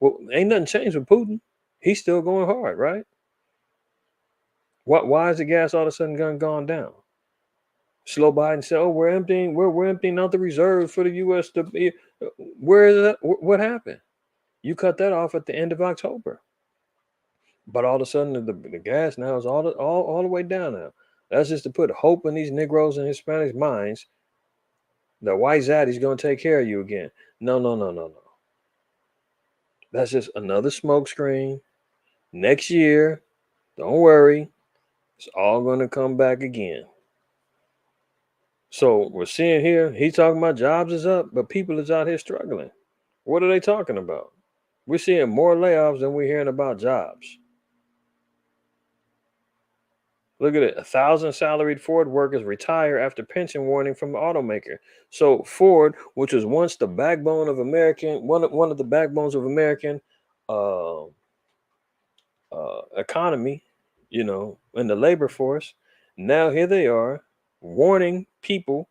Well, ain't nothing changed with Putin. He's still going hard, right? Why is the gas all of a sudden gone down? Slow Biden said, "Oh, we're emptying out the reserves for the U.S. to be." Where is that? What happened? You cut that off at the end of October, but all of a sudden the gas now is all the way down now. That's just to put hope in these Negroes and Hispanics' minds that white zaddy's going to take care of you again. No, no, no, no, no. That's just another smoke screen. Next year, don't worry, it's all going to come back again. So we're seeing here, he's talking about jobs is up, but people is out here struggling. What are they talking about? We're seeing more layoffs than we're hearing about jobs. Look at it. 1,000 salaried Ford workers retire after pension warning from the automaker. So Ford, which was once the backbone of American, one of the backbones of American uh, economy, you know, in the labor force, now here they are warning people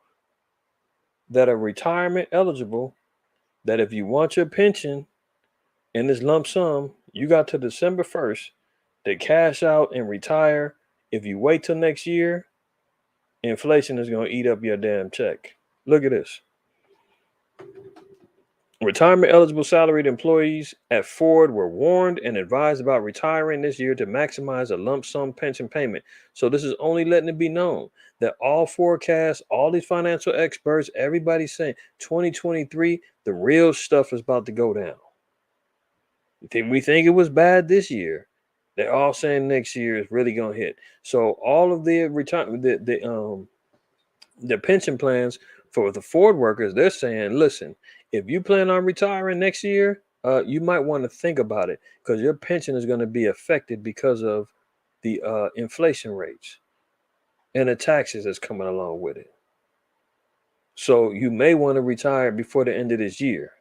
that are retirement eligible that if you want your pension in this lump sum, you got to December 1st to cash out and retire. If you wait till next year, inflation is going to eat up your damn check. Look at this. Retirement eligible salaried employees at Ford were warned and advised about retiring this year to maximize a lump sum pension payment. So this is only letting it be known that all forecasts, all these financial experts, everybody's saying 2023, the real stuff is about to go down. We think it was bad this year. They're all saying next year is really gonna hit. So all of the retirement, the pension plans for the Ford workers, they're saying, listen, if you plan on retiring next year, you might want to think about it because your pension is going to be affected because of the inflation rates and the taxes that's coming along with it. So you may want to retire before the end of this year.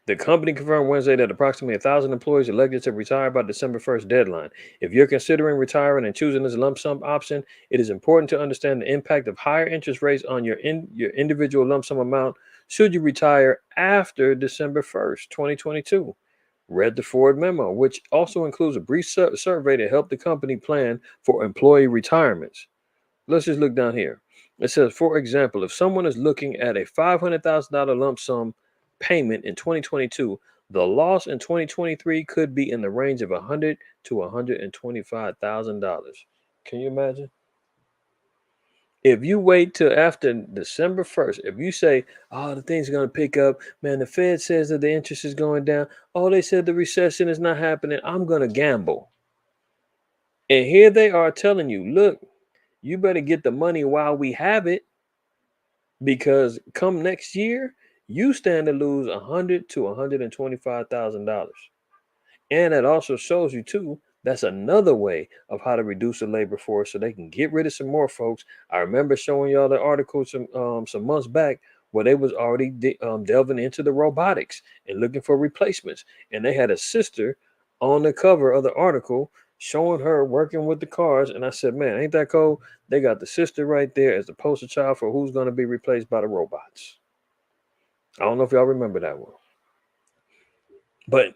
The company confirmed Wednesday that approximately 1,000 employees elected to retire by December 1st deadline. If you're considering retiring and choosing this lump sum option, it is important to understand the impact of higher interest rates on your individual lump sum amount should you retire after December 1st, 2022. Read the Ford memo, which also includes a brief survey to help the company plan for employee retirements. Let's just look down here. It says, for example, if someone is looking at a $500,000 lump sum payment in 2022, the loss in 2023 could be in the range of $100,000 to $125,000. Can you imagine? If you wait till after December 1st, if you say, oh, the thing's going to pick up, man, the Fed says that the interest is going down. Oh, they said the recession is not happening. I'm going to gamble. And here they are telling you, look, you better get the money while we have it. Because come next year, you stand to lose $100,000 to $125,000. And that also shows you too, that's another way of how to reduce the labor force so they can get rid of some more folks. I remember showing y'all the article some months back where they was already delving into the robotics and looking for replacements. And they had a sister on the cover of the article showing her working with the cars. And I said, man, ain't that cool? They got the sister right there as the poster child for who's going to be replaced by the robots. I don't know if y'all remember that one. But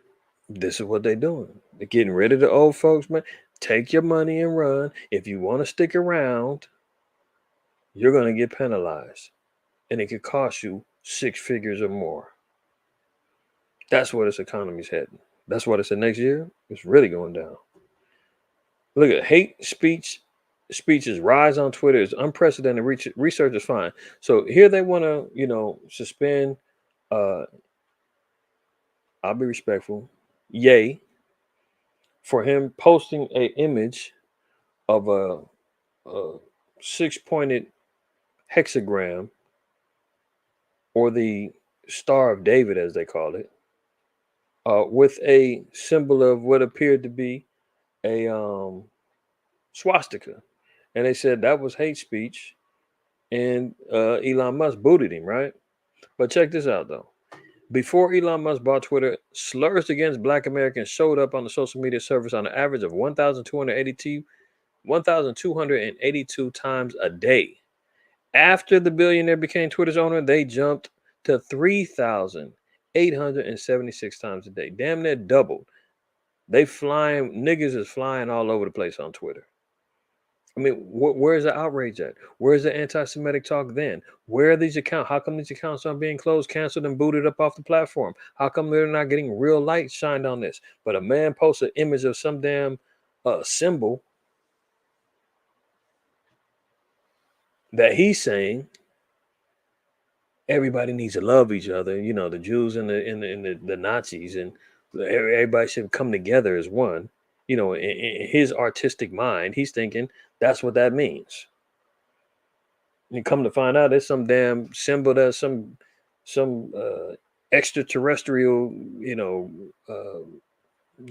this is what they're doing. They're getting rid of the old folks, man. Take your money and run. If you want to stick around, you're going to get penalized. And it could cost you 6 figures or more. That's where this economy's heading. That's what it said next year. It's really going down. Look at hate speeches rise on Twitter is unprecedented. Research is fine. So here they want to, suspend. Uh, I'll be respectful. Yay for him posting a image of a 6-pointed hexagram, or the Star of David, as they call it, with a symbol of what appeared to be a swastika, and they said that was hate speech, and Elon Musk booted him, right? But check this out, though. Before Elon Musk bought Twitter, slurs against Black Americans showed up on the social media service on an average of 1,282 times a day. After the billionaire became Twitter's owner, they jumped to 3,876 times a day. Damn near doubled. Niggas is flying all over the place on Twitter. I mean, where's the outrage at? Where's the anti-Semitic talk then? Where are these accounts? How come these accounts aren't being closed, canceled, and booted up off the platform? How come they're not getting real light shined on this? But a man posts an image of some damn symbol that he's saying everybody needs to love each other. The Jews and the Nazis, and everybody should come together as one. In his artistic mind, he's thinking that's what that means. And come to find out, it's some damn symbol that some extraterrestrial,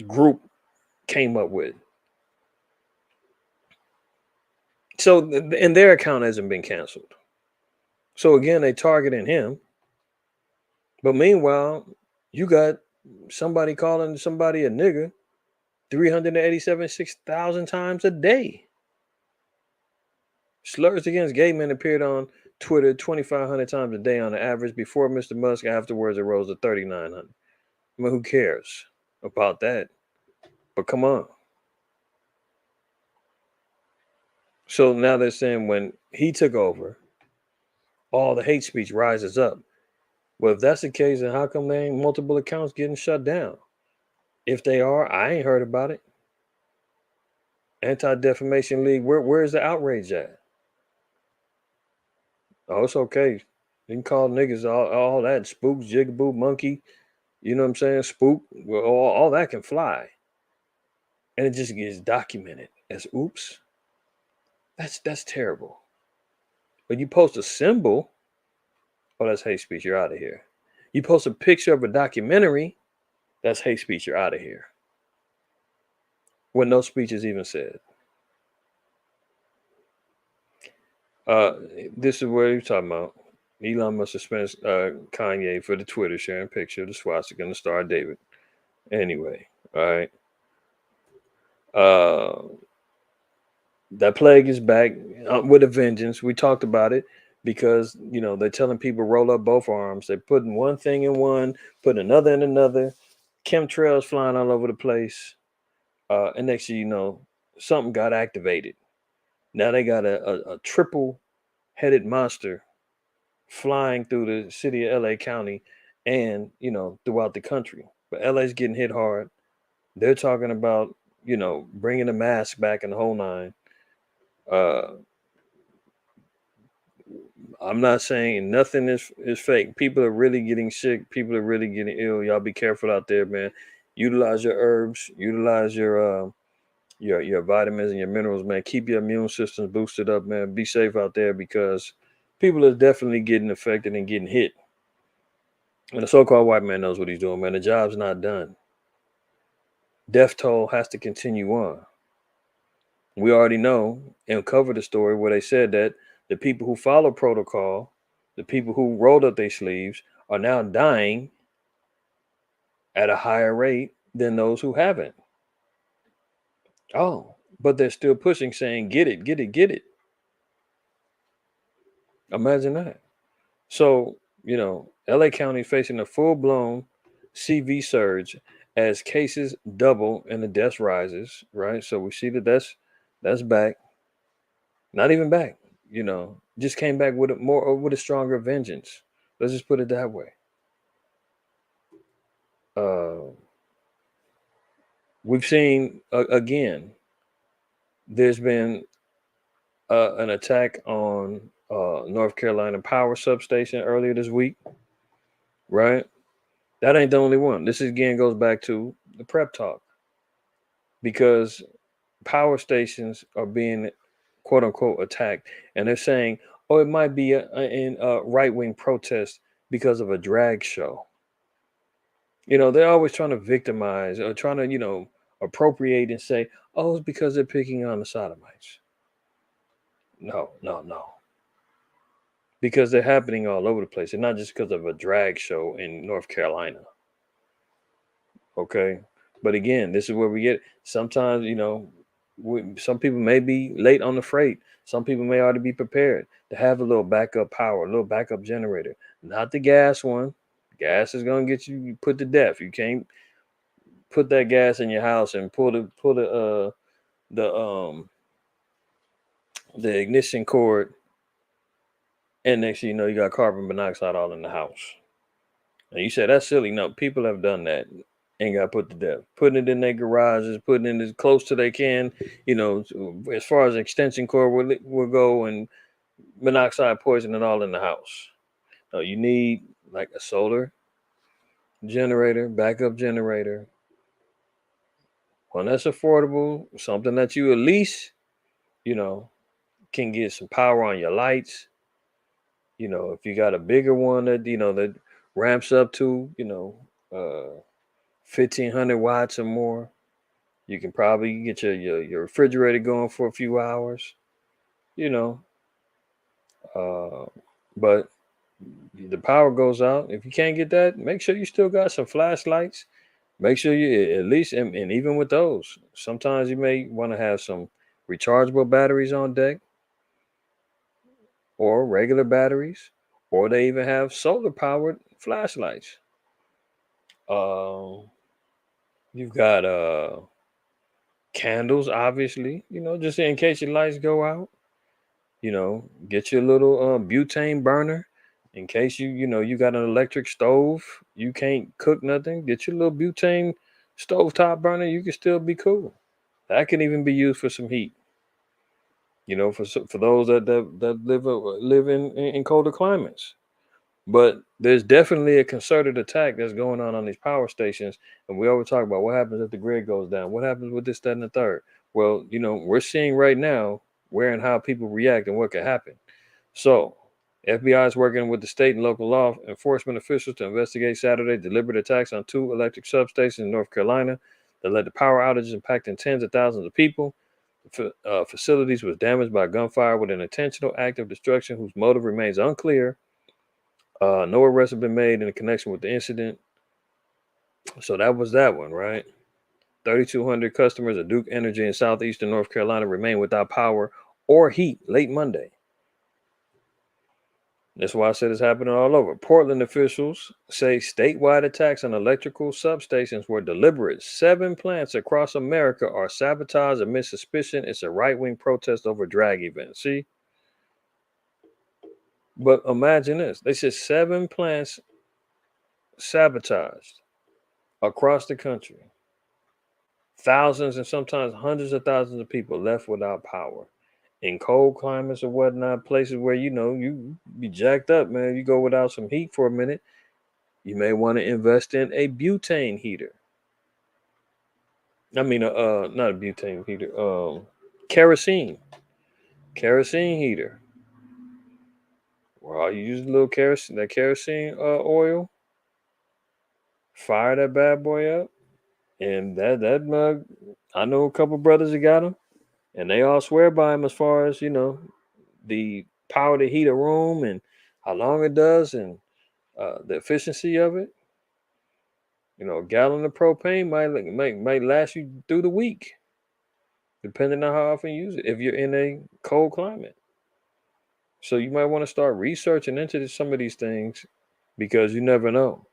group came up with. So, and their account hasn't been canceled. So again, they targeting him. But meanwhile, you got somebody calling somebody a nigger 386,000 times a day. Slurs against gay men appeared on Twitter 2,500 times a day on the average before Mr. Musk. Afterwards, it rose to 3,900. I mean, who cares about that? But come on. So now they're saying when he took over, all the hate speech rises up. Well, if that's the case, then how come there ain't multiple accounts getting shut down? If they are, I ain't heard about it. Anti-Defamation League, where's the outrage at? Oh, it's okay. You can call niggas all that spooks, jigaboo, monkey. You know what I'm saying? Spook. Well, all that can fly. And it just gets documented as oops. That's terrible. But you post a symbol, oh, that's hate speech. You're out of here. You post a picture of a documentary, that's hate speech. You're out of here. When no speech is even said. This is what you're talking about. Elon Musk suspends Kanye for the Twitter sharing picture of the swastika and the Star of David. Anyway, all right. That plague is back with a vengeance. We talked about it because they're telling people roll up both arms. They're putting one thing in one, putting another in another. Chemtrails flying all over the place, and next thing you know, something got activated. Now they got a triple-headed monster flying through the city of LA County and throughout the country. But LA's getting hit hard. They're talking about bringing the mask back and the whole nine. I'm not saying nothing is fake. People are really getting sick. People are really getting ill. Y'all be careful out there, man. Utilize your herbs. Utilize your vitamins and your minerals, man. Keep your immune systems boosted up, man. Be safe out there because people are definitely getting affected and getting hit. And the so-called white man knows what he's doing, man. The job's not done. Death toll has to continue on. We already know and covered the story where they said that the people who follow protocol, the people who rolled up their sleeves, are now dying at a higher rate than those who haven't. Oh, but they're still pushing, saying, get it, get it, get it. Imagine that. So, LA County facing a full-blown CV surge as cases double and the deaths rises, right? So we see that's back. Not even back, just came back with with a stronger vengeance. Let's just put it that way. We've seen again. There's been an attack on North Carolina power substation earlier this week, right? That ain't the only one. This again goes back to the prep talk because power stations are being quote unquote attacked, and they're saying, "Oh, it might be in a right wing protest because of a drag show." They're always trying to victimize or trying to appropriate and say, "Oh, it's because they're picking on the sodomites." No, no, no. Because they're happening all over the place and not just because of a drag show in North Carolina. Okay. But again, this is where we get sometimes, some people may be late on the freight. Some people may already be prepared to have a little backup power, a little backup generator, not the gas one. Gas is going to get you put to death. You can't put that gas in your house and the the ignition cord, and next thing you know, you got carbon monoxide all in the house. And you said that's silly. No, people have done that and got put to death. Putting it in their garages, putting it as close to they can, as far as extension cord will go, and monoxide poisoning all in the house. No, you need like a solar generator, backup generator, one that's affordable, something that you at least, you know, can get some power on your lights. If you got a bigger one that ramps up to, 1,500 watts or more, you can probably get your refrigerator going for a few hours, you know. Uh, but the power goes out. If you can't get that, make sure you still got some flashlights. Make sure you at least, and even with those, sometimes you may want to have some rechargeable batteries on deck or regular batteries, or they even have solar powered flashlights. Uh, you've got candles, obviously, just in case your lights go out. Get your little butane burner in case you got an electric stove. You can't cook nothing. Get your little butane stovetop burner. You can still be cool. That can even be used for some heat. For those that live in colder climates. But there's definitely a concerted attack that's going on these power stations, and we always talk about what happens if the grid goes down. What happens with this, that, and the third? Well, we're seeing right now where and how people react and what could happen. So, FBI is working with the state and local law enforcement officials to investigate Saturday deliberate attacks on two electric substations in North Carolina that led to power outages impacting tens of thousands of people. The facilities was damaged by gunfire with an intentional act of destruction whose motive remains unclear. No arrests have been made in connection with the incident. So that was that one, right? 3,200 customers of Duke Energy in southeastern North Carolina remain without power or heat late Monday. That's why I said it's happening all over. Portland officials say statewide attacks on electrical substations were deliberate. 7 plants across America are sabotaged amid suspicion it's a right-wing protest over drag events. See? But imagine this. They said 7 plants sabotaged across the country. Thousands and sometimes hundreds of thousands of people left without power in cold climates or whatnot, places where you be jacked up, man. You go without some heat for a minute. You may want to invest in a butane heater. I mean, not a butane heater. Kerosene, kerosene heater. Well, you use a little kerosene, that kerosene oil. Fire that bad boy up, and that mug. I know a couple brothers that got them, and they all swear by them as far as the power to heat a room and how long it does and the efficiency of it. A gallon of propane might last you through the week, depending on how often you use it. If you're in a cold climate, so you might want to start researching into some of these things because you never know.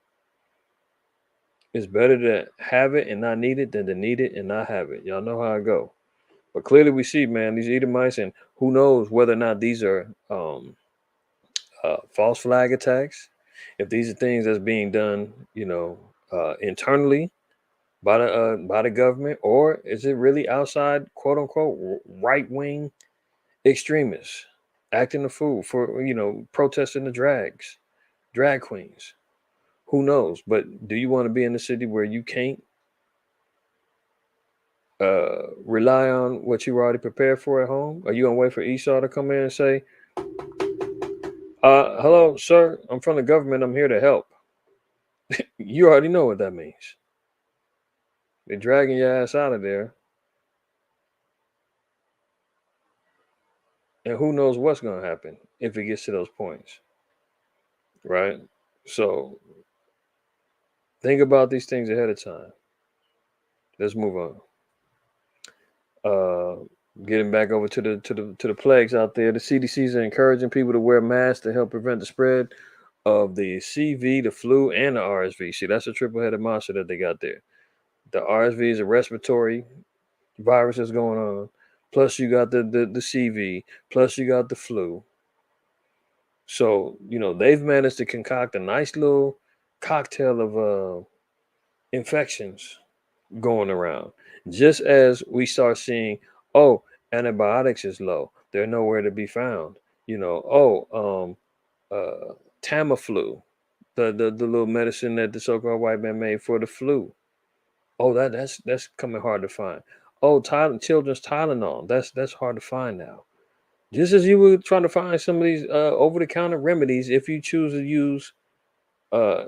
It's better to have it and not need it than to need it and not have it. Y'all know how it go. But clearly, we see, man, these Edomites, and who knows whether or not these are false flag attacks. If these are things that's being done, internally, by the government, or is it really outside quote unquote right wing extremists acting the fool for protesting the drag queens? Who knows? But do you want to be in a city where you can't rely on what you already prepared for at home? Are you gonna wait for Esau to come in and say, hello, sir, I'm from the government, I'm here to help? You already know what that means. They're dragging your ass out of there, and who knows what's gonna happen if it gets to those points, right? So think about these things ahead of time. Let's move on. Uh, Getting back over to the plagues out there. The CDC is encouraging people to wear masks to help prevent the spread of the CV, the flu, and the RSV. See, that's a triple-headed monster that they got there. The RSV is a respiratory virus that's going on. Plus, you got the CV. Plus, you got the flu. So, they've managed to concoct a nice little cocktail of infections going around. Just as we start seeing, oh, antibiotics is low, they're nowhere to be found. Tamiflu, the little medicine that the so-called white man made for the flu. Oh, that's coming hard to find. Oh, children's Tylenol, that's hard to find now. Just as you were trying to find some of these over-the-counter remedies, if you choose to use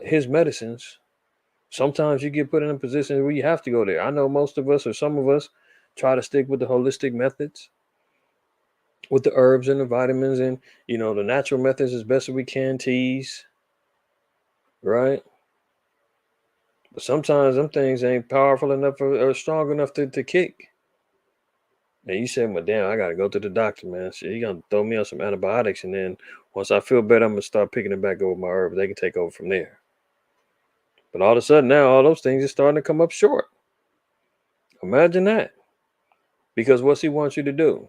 his medicines, sometimes you get put in a position where you have to go there. I know most of us, or some of us, try to stick with the holistic methods, with the herbs and the vitamins, and the natural methods as best as we can, teas, right? But sometimes them things ain't powerful enough or strong enough to kick. And you say, well, damn, I gotta go to the doctor, man. Shit, he gonna throw me on some antibiotics, and then once I feel better, I'm gonna start picking it back up with my herbs. They can take over from there. But all of a sudden now, all those things are starting to come up short. Imagine that. Because what's he want you to do?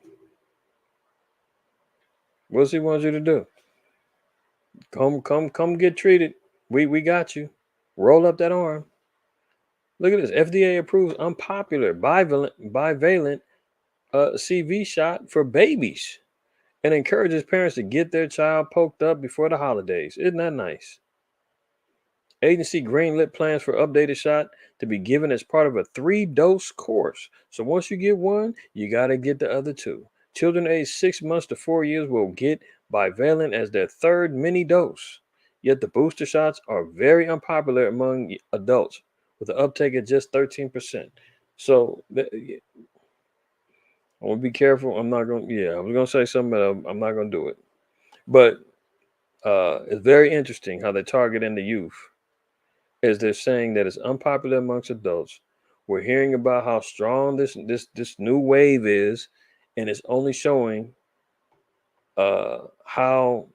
What's he want you to do? Come get treated. We got you. Roll up that arm. Look at this. FDA approves unpopular bivalent CV shot for babies and encourages parents to get their child poked up before the holidays. Isn't that nice? Agency greenlit plans for updated shot to be given as part of a 3-dose course. So once you get one, you got to get the other two. Children aged 6 months to 4 years will get bivalent as their third mini dose. Yet the booster shots are very unpopular among adults, with the uptake at just 13%. So I want to be careful. I'm not going to, I was going to say something, but I'm not going to do it. But it's very interesting how they target in the youth, as they're saying that it's unpopular amongst adults. We're hearing about how strong this new wave is, and it's only showing how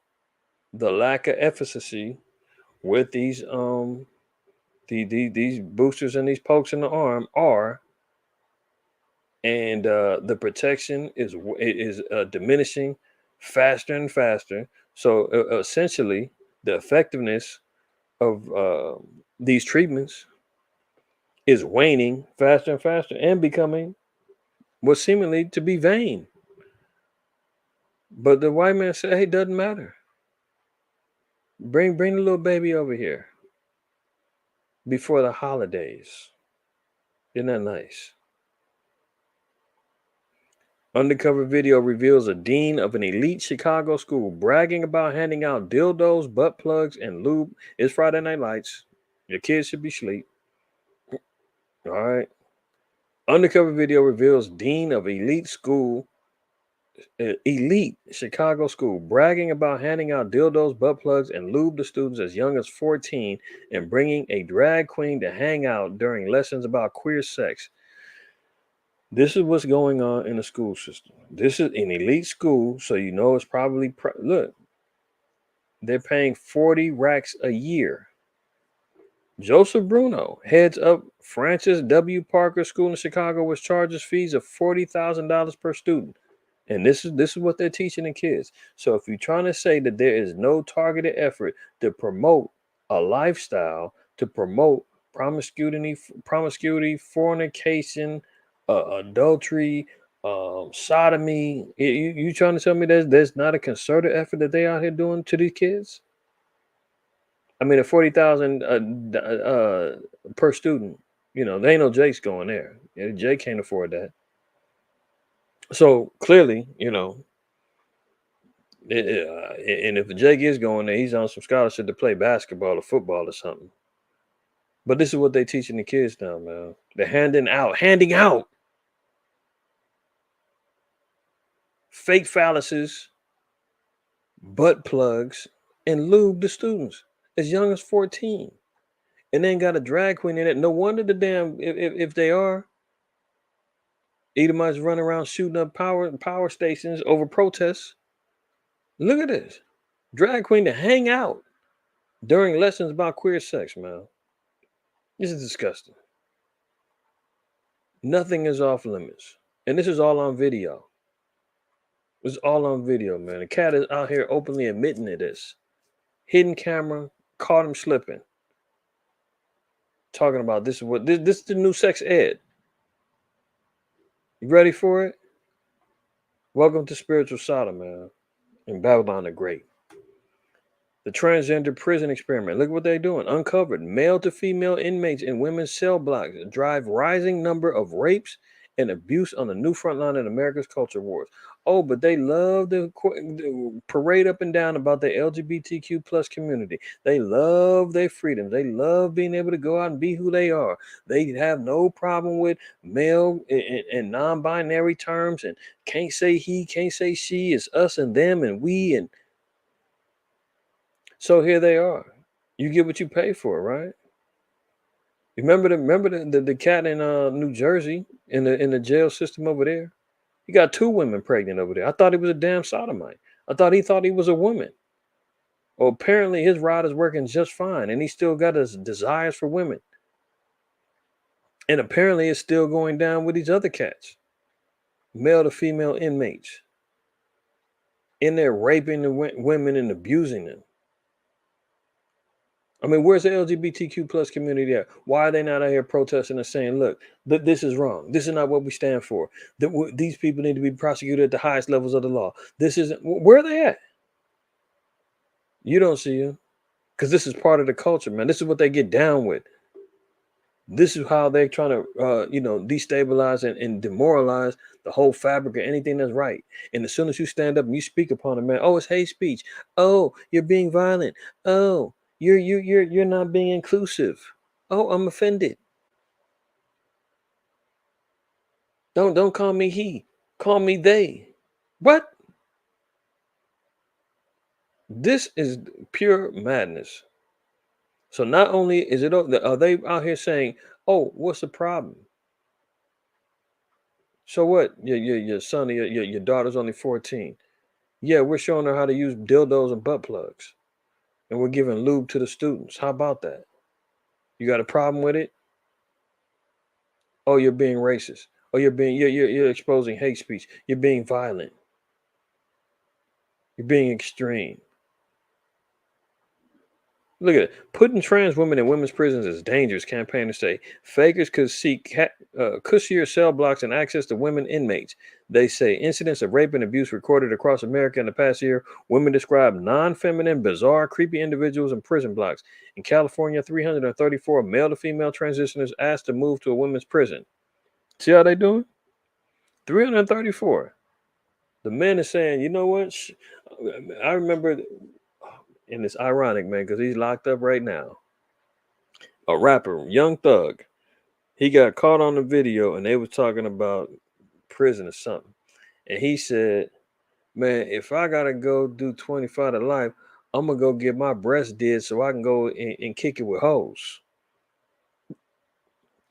the lack of efficacy with these these boosters and these pokes in the arm are, and the protection is diminishing faster and faster. So essentially, the effectiveness of these treatments is waning faster and faster and becoming what seemingly to be vain. But the white man said, hey, doesn't matter. Bring the little baby over here before the holidays. Isn't that nice? Undercover video reveals a dean of an elite Chicago school bragging about handing out dildos, butt plugs, and lube. It's Friday Night Lights. Your kids should be asleep. All right. Undercover video reveals dean of elite Chicago school bragging about handing out dildos, butt plugs, and lube to students as young as 14 and bringing a drag queen to hang out during lessons about queer sex. This is what's going on in the school system. This is an elite school, so it's probably look. They're paying 40 racks a year. Joseph Bruno heads up Francis W. Parker School in Chicago, which charges fees of $40,000 per student. And this is what they're teaching the kids. So if you're trying to say that there is no targeted effort to promote a lifestyle, to promote promiscuity, fornication, adultery, sodomy. You trying to tell me there's not a concerted effort that they out here doing to these kids? I mean, at 40,000 per student, there ain't no Jake's going there. Yeah, Jake can't afford that. So clearly, and if Jake is going there, he's on some scholarship to play basketball or football or something. But this is what they teaching the kids now, man. They're handing out fake phalluses, butt plugs, and lube to students as young as 14. And then got a drag queen in it. No wonder the damn if they are Edomites running around shooting up power stations over protests. Look at this. Drag queen to hang out during lessons about queer sex, man. This is disgusting. Nothing is off limits. And this is all on video. It's all on video, man. The cat is out here openly admitting to this. Hidden camera, caught him slipping. Talking about this is the new sex ed. You ready for it? Welcome to Spiritual Sodom, man. In Babylon the Great. The transgender prison experiment. Look what they're doing. Uncovered male to female inmates in women's cell blocks drive rising number of rapes and abuse on the new front line in America's culture wars. Oh, but they love the parade up and down about the LGBTQ plus community. They love their freedoms. They love being able to go out and be who they are. They have no problem with male and non-binary terms and can't say he, can't say she. It's us and them and we and so here they are. You get what you pay for, right? Remember the cat in New Jersey in the jail system over there? He got 2 women pregnant over there. I thought he was a damn sodomite. I thought he was a woman. Well, apparently his rod is working just fine, and he still got his desires for women. And apparently it's still going down with these other cats, male to female inmates, in there raping the women and abusing them. I mean, where's the LGBTQ plus community at? Why are they not out here protesting and saying, look, this is wrong. This is not what we stand for. These people need to be prosecuted at the highest levels of the law. This isn't, where are they at? You don't see them. Because this is part of the culture, man. This is what they get down with. This is how they're trying to, destabilize and demoralize the whole fabric of anything that's right. And as soon as you stand up and you speak upon it, man, oh, it's hate speech. Oh, you're being violent. Oh, you're not being inclusive. Oh, I'm offended. Don't call me he. Call me they. What? This is pure madness. So not only is it are they out here saying, "Oh, what's the problem?" So what? Your son, your daughter's only 14. Yeah, we're showing her how to use dildos and butt plugs, and we're giving lube to the students. How about that? You got a problem with it? Oh, you're being racist. Oh, you're exposing hate speech. You're being violent. You're being extreme. Look at it. Putting trans women in women's prisons is dangerous. Campaigners say fakers could seek cussier cell blocks and access to women inmates. They say incidents of rape and abuse recorded across America in the past year. Women describe non-feminine, bizarre, creepy individuals in prison blocks. In California, 334 male to female transitioners asked to move to a women's prison. See how they doing? 334. The men are saying, you know what? I remember. And it's ironic, man, because he's locked up right now. A rapper, Young Thug, he got caught on the video and they was talking about prison or something. And he said, man, if I gotta go do 25 to life, I'm gonna go get my breast did so I can go and kick it with hoes.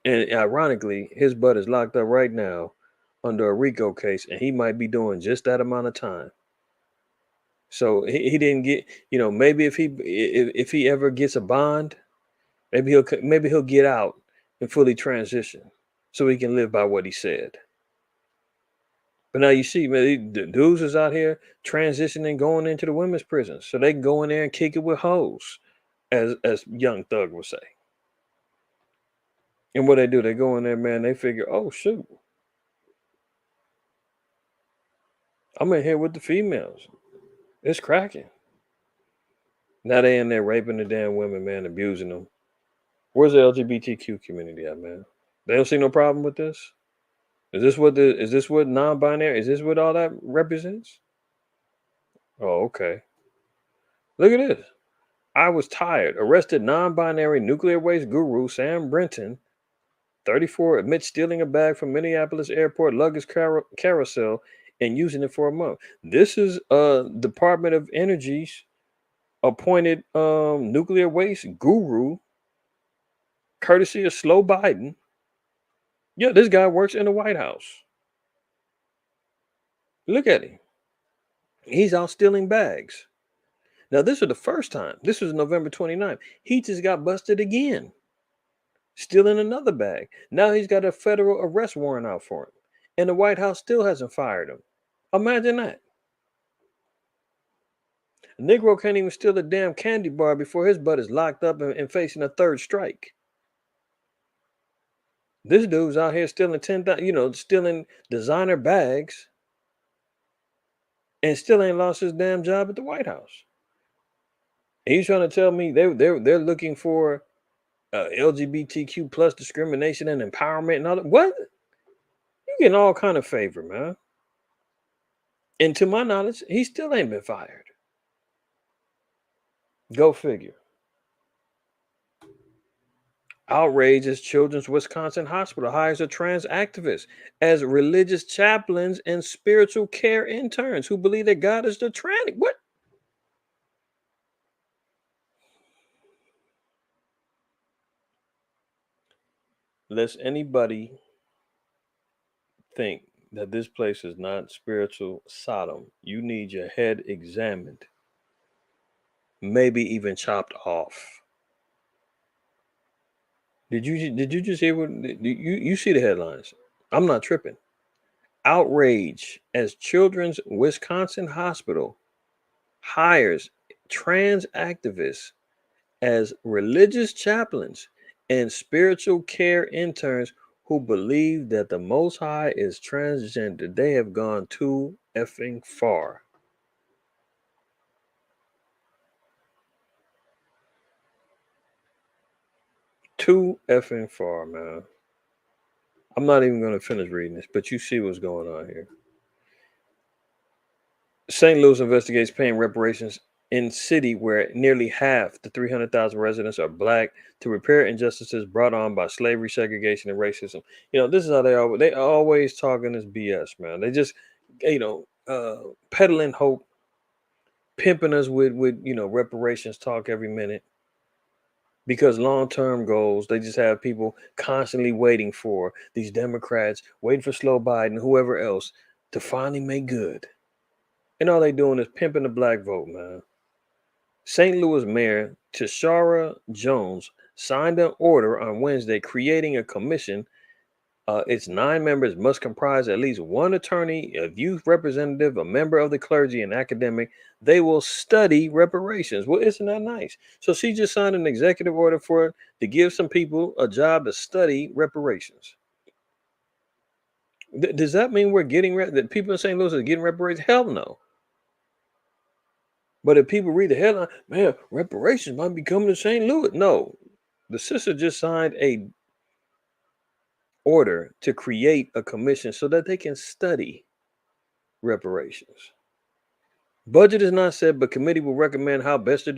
And ironically, his butt is locked up right now under a RICO case, and he might be doing just that amount of time. So he didn't get, maybe if he ever gets a bond, maybe he'll get out and fully transition so he can live by what he said. But now you see, man, the dudes is out here transitioning, going into the women's prisons, so they can go in there and kick it with hoes, as Young Thug would say. And what they do, they go in there, man. They figure, oh shoot, I'm in here with the females. It's cracking. Now they in there raping the damn women, man, abusing them. Where's the LGBTQ community at, man? They don't see no problem with this. Is this what non-binary? Is this what all that represents? Oh, okay. Look at this. I was tired. Arrested non-binary nuclear waste guru Sam Brenton, 34, admits stealing a bag from Minneapolis airport luggage carousel and using it for a month. This is Department of Energy's appointed nuclear waste guru, courtesy of Slow Biden. Yeah, this guy works in the White House. Look at him. He's out stealing bags. Now, this was the first time. This was November 29th. He just got busted again, stealing another bag. Now he's got a federal arrest warrant out for him. And the White House still hasn't fired him. Imagine that. A Negro can't even steal a damn candy bar before his butt is locked up and facing a third strike. This dude's out here stealing 10,000, stealing designer bags and still ain't lost his damn job at the White House. And he's trying to tell me they're looking for LGBTQ plus discrimination and empowerment and all that. What? You getting all kind of favor, man. And to my knowledge, he still ain't been fired. Go figure. Outrage as Children's Wisconsin Hospital hires a trans activist as religious chaplains and spiritual care interns who believe that God is the trans. What? Lest anybody think that this place is not spiritual Sodom, you need your head examined, maybe even chopped off. Did you just hear what you see the headlines? I'm not tripping. Outrage as Children's Wisconsin Hospital hires trans activists as religious chaplains and spiritual care interns who believe that the Most High is transgender. They have gone too effing far. Too effing far, man. I'm not even going to finish reading this, but you see what's going on here. St. Louis investigates paying reparations in city where nearly half the 300,000 residents are black to repair injustices brought on by slavery, segregation, and racism. This is how they always talking this BS, man. They just, peddling hope, pimping us with reparations talk every minute. Because long-term goals, they just have people constantly waiting for these Democrats, waiting for slow Biden, whoever else, to finally make good. And all they doing is pimping the black vote, man. St. Louis Mayor Tishara Jones signed an order on Wednesday creating a commission. Its 9 members must comprise at least one attorney, a youth representative, a member of the clergy, and academic. They will study reparations. Well, isn't that nice? So she just signed an executive order for it to give some people a job to study reparations. Does that mean we're getting that people in St. Louis are getting reparations? Hell no. But if people read the headline, man, reparations might be coming to St. Louis. No, the sister just signed a order to create a commission so that they can study reparations. Budget is not set, but committee will recommend how best to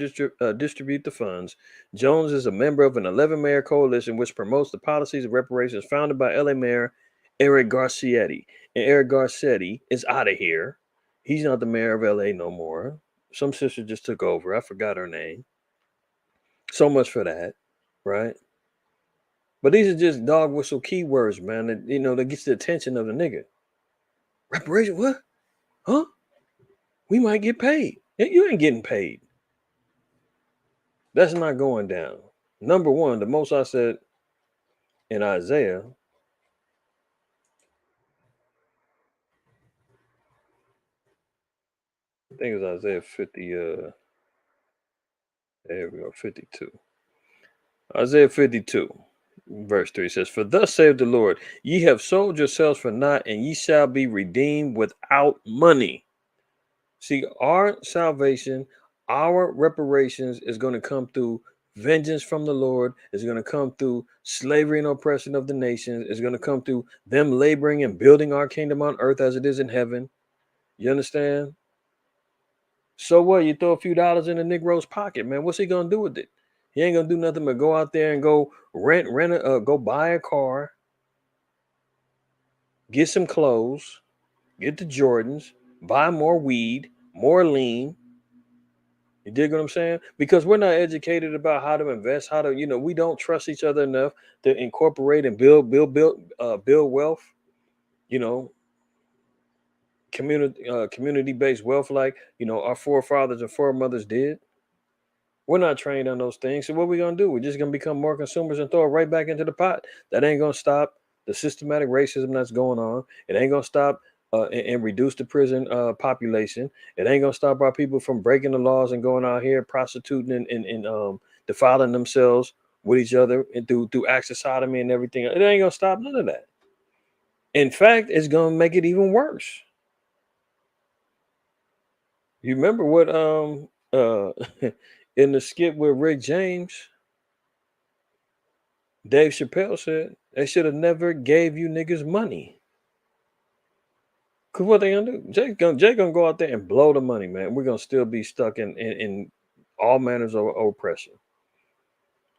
distribute the funds. Jones is a member of an 11-mayor coalition which promotes the policies of reparations founded by LA Mayor Eric Garcetti. And Eric Garcetti is out of here. He's not the mayor of LA no more. Some sister just took over. I forgot her name. So much for that, right? But these are just dog whistle keywords, man. That gets the attention of the nigga. Reparation? What? Huh? We might get paid. You ain't getting paid. That's not going down. Number one, the most I said in Isaiah. I think it was Isaiah 50. There we go, 52. Isaiah 52. Verse 3 says, "For thus saith the Lord, ye have sold yourselves for naught, and ye shall be redeemed without money." See, our salvation, our reparations is going to come through vengeance from the Lord. It's going to come through slavery and oppression of the nations. It's going to come through them laboring and building our kingdom on earth as it is in heaven. You understand? So what? You throw a few dollars in the Negro's pocket, man. What's he gonna do with it? He ain't gonna do nothing but go out there and go go buy a car, get some clothes, get the Jordans, buy more weed, more lean. You dig what I'm saying? Because we're not educated about how to invest, how to, we don't trust each other enough to incorporate and build wealth. You know, community based wealth, like our forefathers and foremothers did. We're not trained on those things. So what we gonna do? We're just gonna become more consumers and throw it right back into the pot. That ain't gonna stop the systematic racism that's going on. It ain't gonna stop and reduce the prison population. It ain't gonna stop our people from breaking the laws and going out here prostituting and defiling themselves with each other and through acts of sodomy and everything. It ain't gonna stop none of that. In fact, it's gonna make it even worse. You remember what in the skit with Rick James, Dave Chappelle said they should have never gave you niggas money. Cause what they gonna do? Jay gonna go out there and blow the money, man. We're gonna still be stuck in all manners of oppression.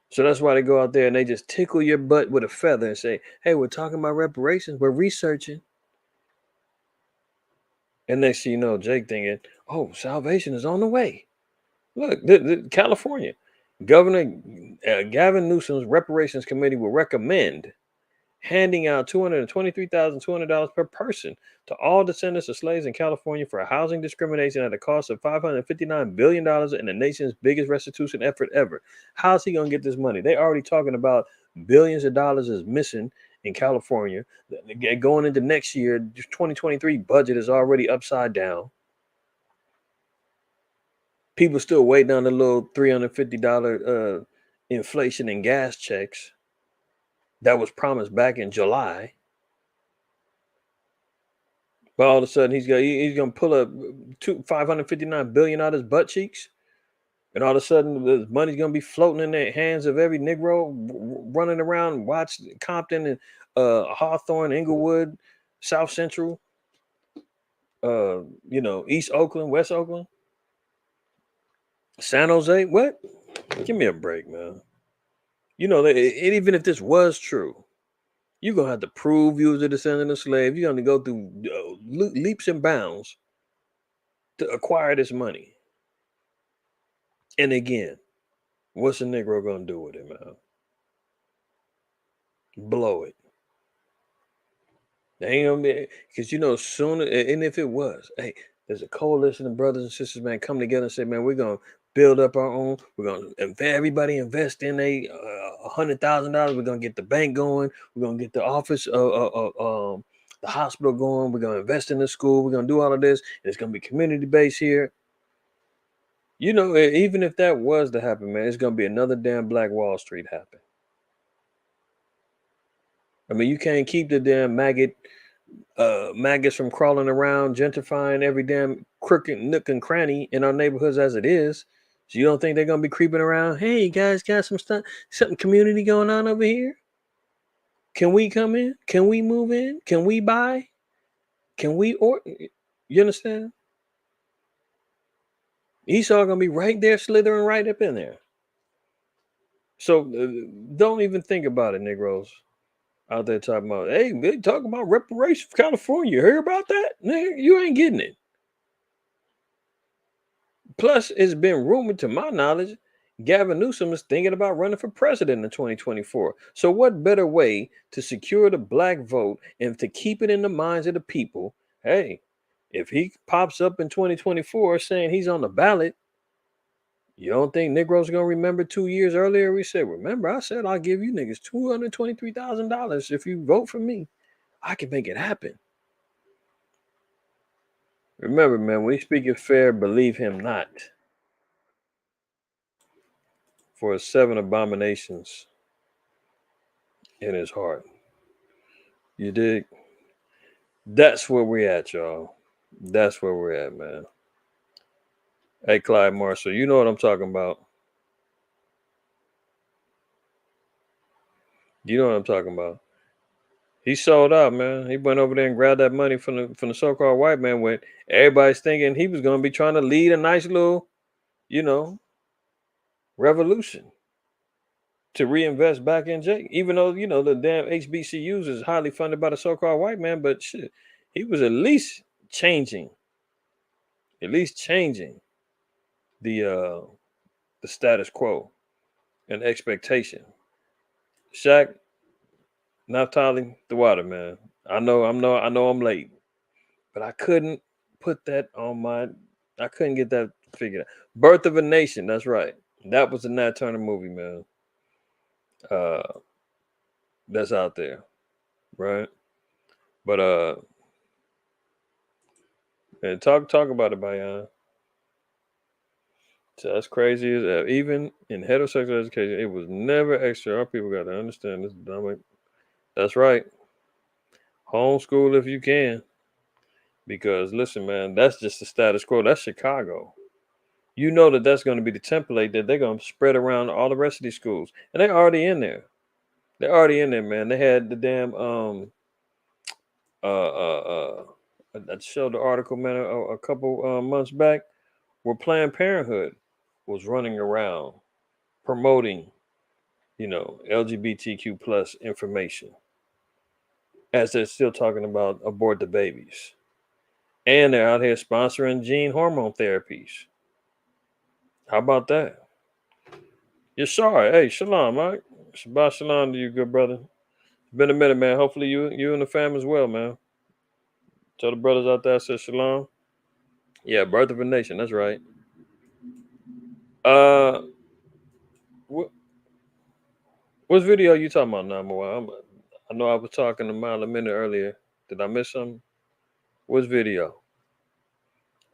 So that's why they go out there and they just tickle your butt with a feather and say, "Hey, we're talking about reparations. We're researching." And next thing you know, Jake thinking, "Oh, salvation is on the way." Look, California Governor Gavin Newsom's reparations committee will recommend handing out $223,200 per person to all descendants of slaves in California for housing discrimination at a cost of $559 billion in the nation's biggest restitution effort ever. How's he going to get this money? They already talking about billions of dollars is missing in California. Going into next year, 2023 budget is already upside down. People still waiting on the little $350 inflation and gas checks that was promised back in July. But all of a sudden, he's gonna pull up $559 billion out his butt cheeks, and all of a sudden, the money's gonna be floating in the hands of every Negro running around, watch Compton and Hawthorne, Inglewood, South Central, East Oakland, West Oakland, San Jose. What? Give me a break, man. Even if this was true, you're gonna have to prove you was a descendant of slave. You're gonna go through leaps and bounds to acquire this money. And again, what's a Negro gonna do with it, man? Blow it. They ain't gonna be because sooner. And if it was, hey, there's a coalition of brothers and sisters, man, come together and say, man, we're gonna build up our own. We're gonna everybody invest in $100,000. We're gonna get the bank going. We're gonna get the office, the hospital going. We're gonna invest in the school. We're gonna do all of this. And it's gonna be community based here. Even if that was to happen, man, it's gonna be another damn Black Wall Street happen. I mean, you can't keep the damn maggots from crawling around, gentrifying every damn crooked nook and cranny in our neighborhoods as it is. So you don't think they're gonna be creeping around? Hey, you guys got some stuff, something community going on over here? Can we come in? Can we move in? Can we buy? Can we order? You understand? Esau gonna be right there, slithering right up in there. So don't even think about it, Negroes out there talking about, hey, they talking about reparations for California. You hear about that? Nigga, you ain't getting it. Plus, it's been rumored to my knowledge, Gavin Newsom is thinking about running for president in 2024. So what better way to secure the black vote and to keep it in the minds of the people? Hey, if he pops up in 2024 saying he's on the ballot, you don't think Negroes gonna remember 2 years earlier? We said, remember, I said I'll give you niggas $223,000 if you vote for me. I can make it happen. Remember, man, when he speaketh fair, believe him not. For 7 abominations in his heart. You dig? That's where we're at, y'all. That's where we're at, man. Hey, Clyde Marshall, you know what I'm talking about. You know what I'm talking about. He sold out, man. He went over there and grabbed that money from the so-called white man. When everybody's thinking he was going to be trying to lead a nice little, you know, revolution to reinvest back in Jake. Even though the damn HBCUs is highly funded by the so-called white man, but shit, he was changing, at least changing the uh the status quo and expectation. Shaq, Naphtali, the water, man. I know I'm late, but I couldn't put that on my. I couldn't get that figured out. Birth of a Nation. That's right. That was a Nat Turner movie, man. Uh, that's out there, right? But man, talk about it, Bayan. So that's crazy as hell. Even in heterosexual education, it was never extra. Our people got to understand this. That's right. Homeschool if you can. Because listen, man, that's just the status quo. That's Chicago. You know that's going to be the template that they're going to spread around all the rest of these schools, and they're already in there. They're already in there, man. They had the damn I showed the article, man, a couple months back, where Planned Parenthood was running around promoting, LGBTQ plus information, as they're still talking about abort the babies, and they're out here sponsoring gene hormone therapies. How about that? Yashar, hey, shalom, Mike. Shabbat shalom to you, good brother. It's been a minute, man. Hopefully you and the fam as well, man. Tell the brothers out there I said shalom. Yeah, birth of a nation. That's right. Uh, what what video you talking about now, Moa? I know I was talking a mile a minute earlier. Did I miss something? What's video?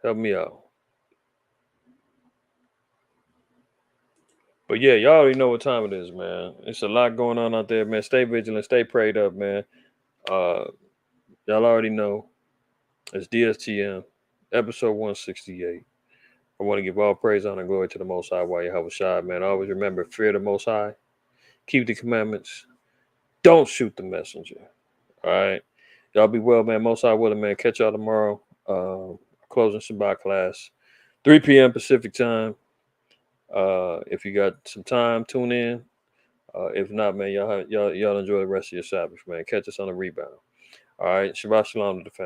Help me out. But yeah, y'all already know what time it is, man. It's a lot going on out there, man. Stay vigilant, stay prayed up, man. Uh, y'all already know it's DSTM, episode 168. I want to give all praise, honor, and glory to the Most High while you have a shot, man. Always remember, fear the Most High, keep the commandments, don't shoot the messenger. All right. Y'all be well, man. Most High willing, man. Catch y'all tomorrow. Closing Shabbat class, 3 p.m. Pacific time. If you got some time, tune in. If not, man, y'all enjoy the rest of your Sabbath, man. Catch us on the rebound. All right. Shabbat shalom to the family.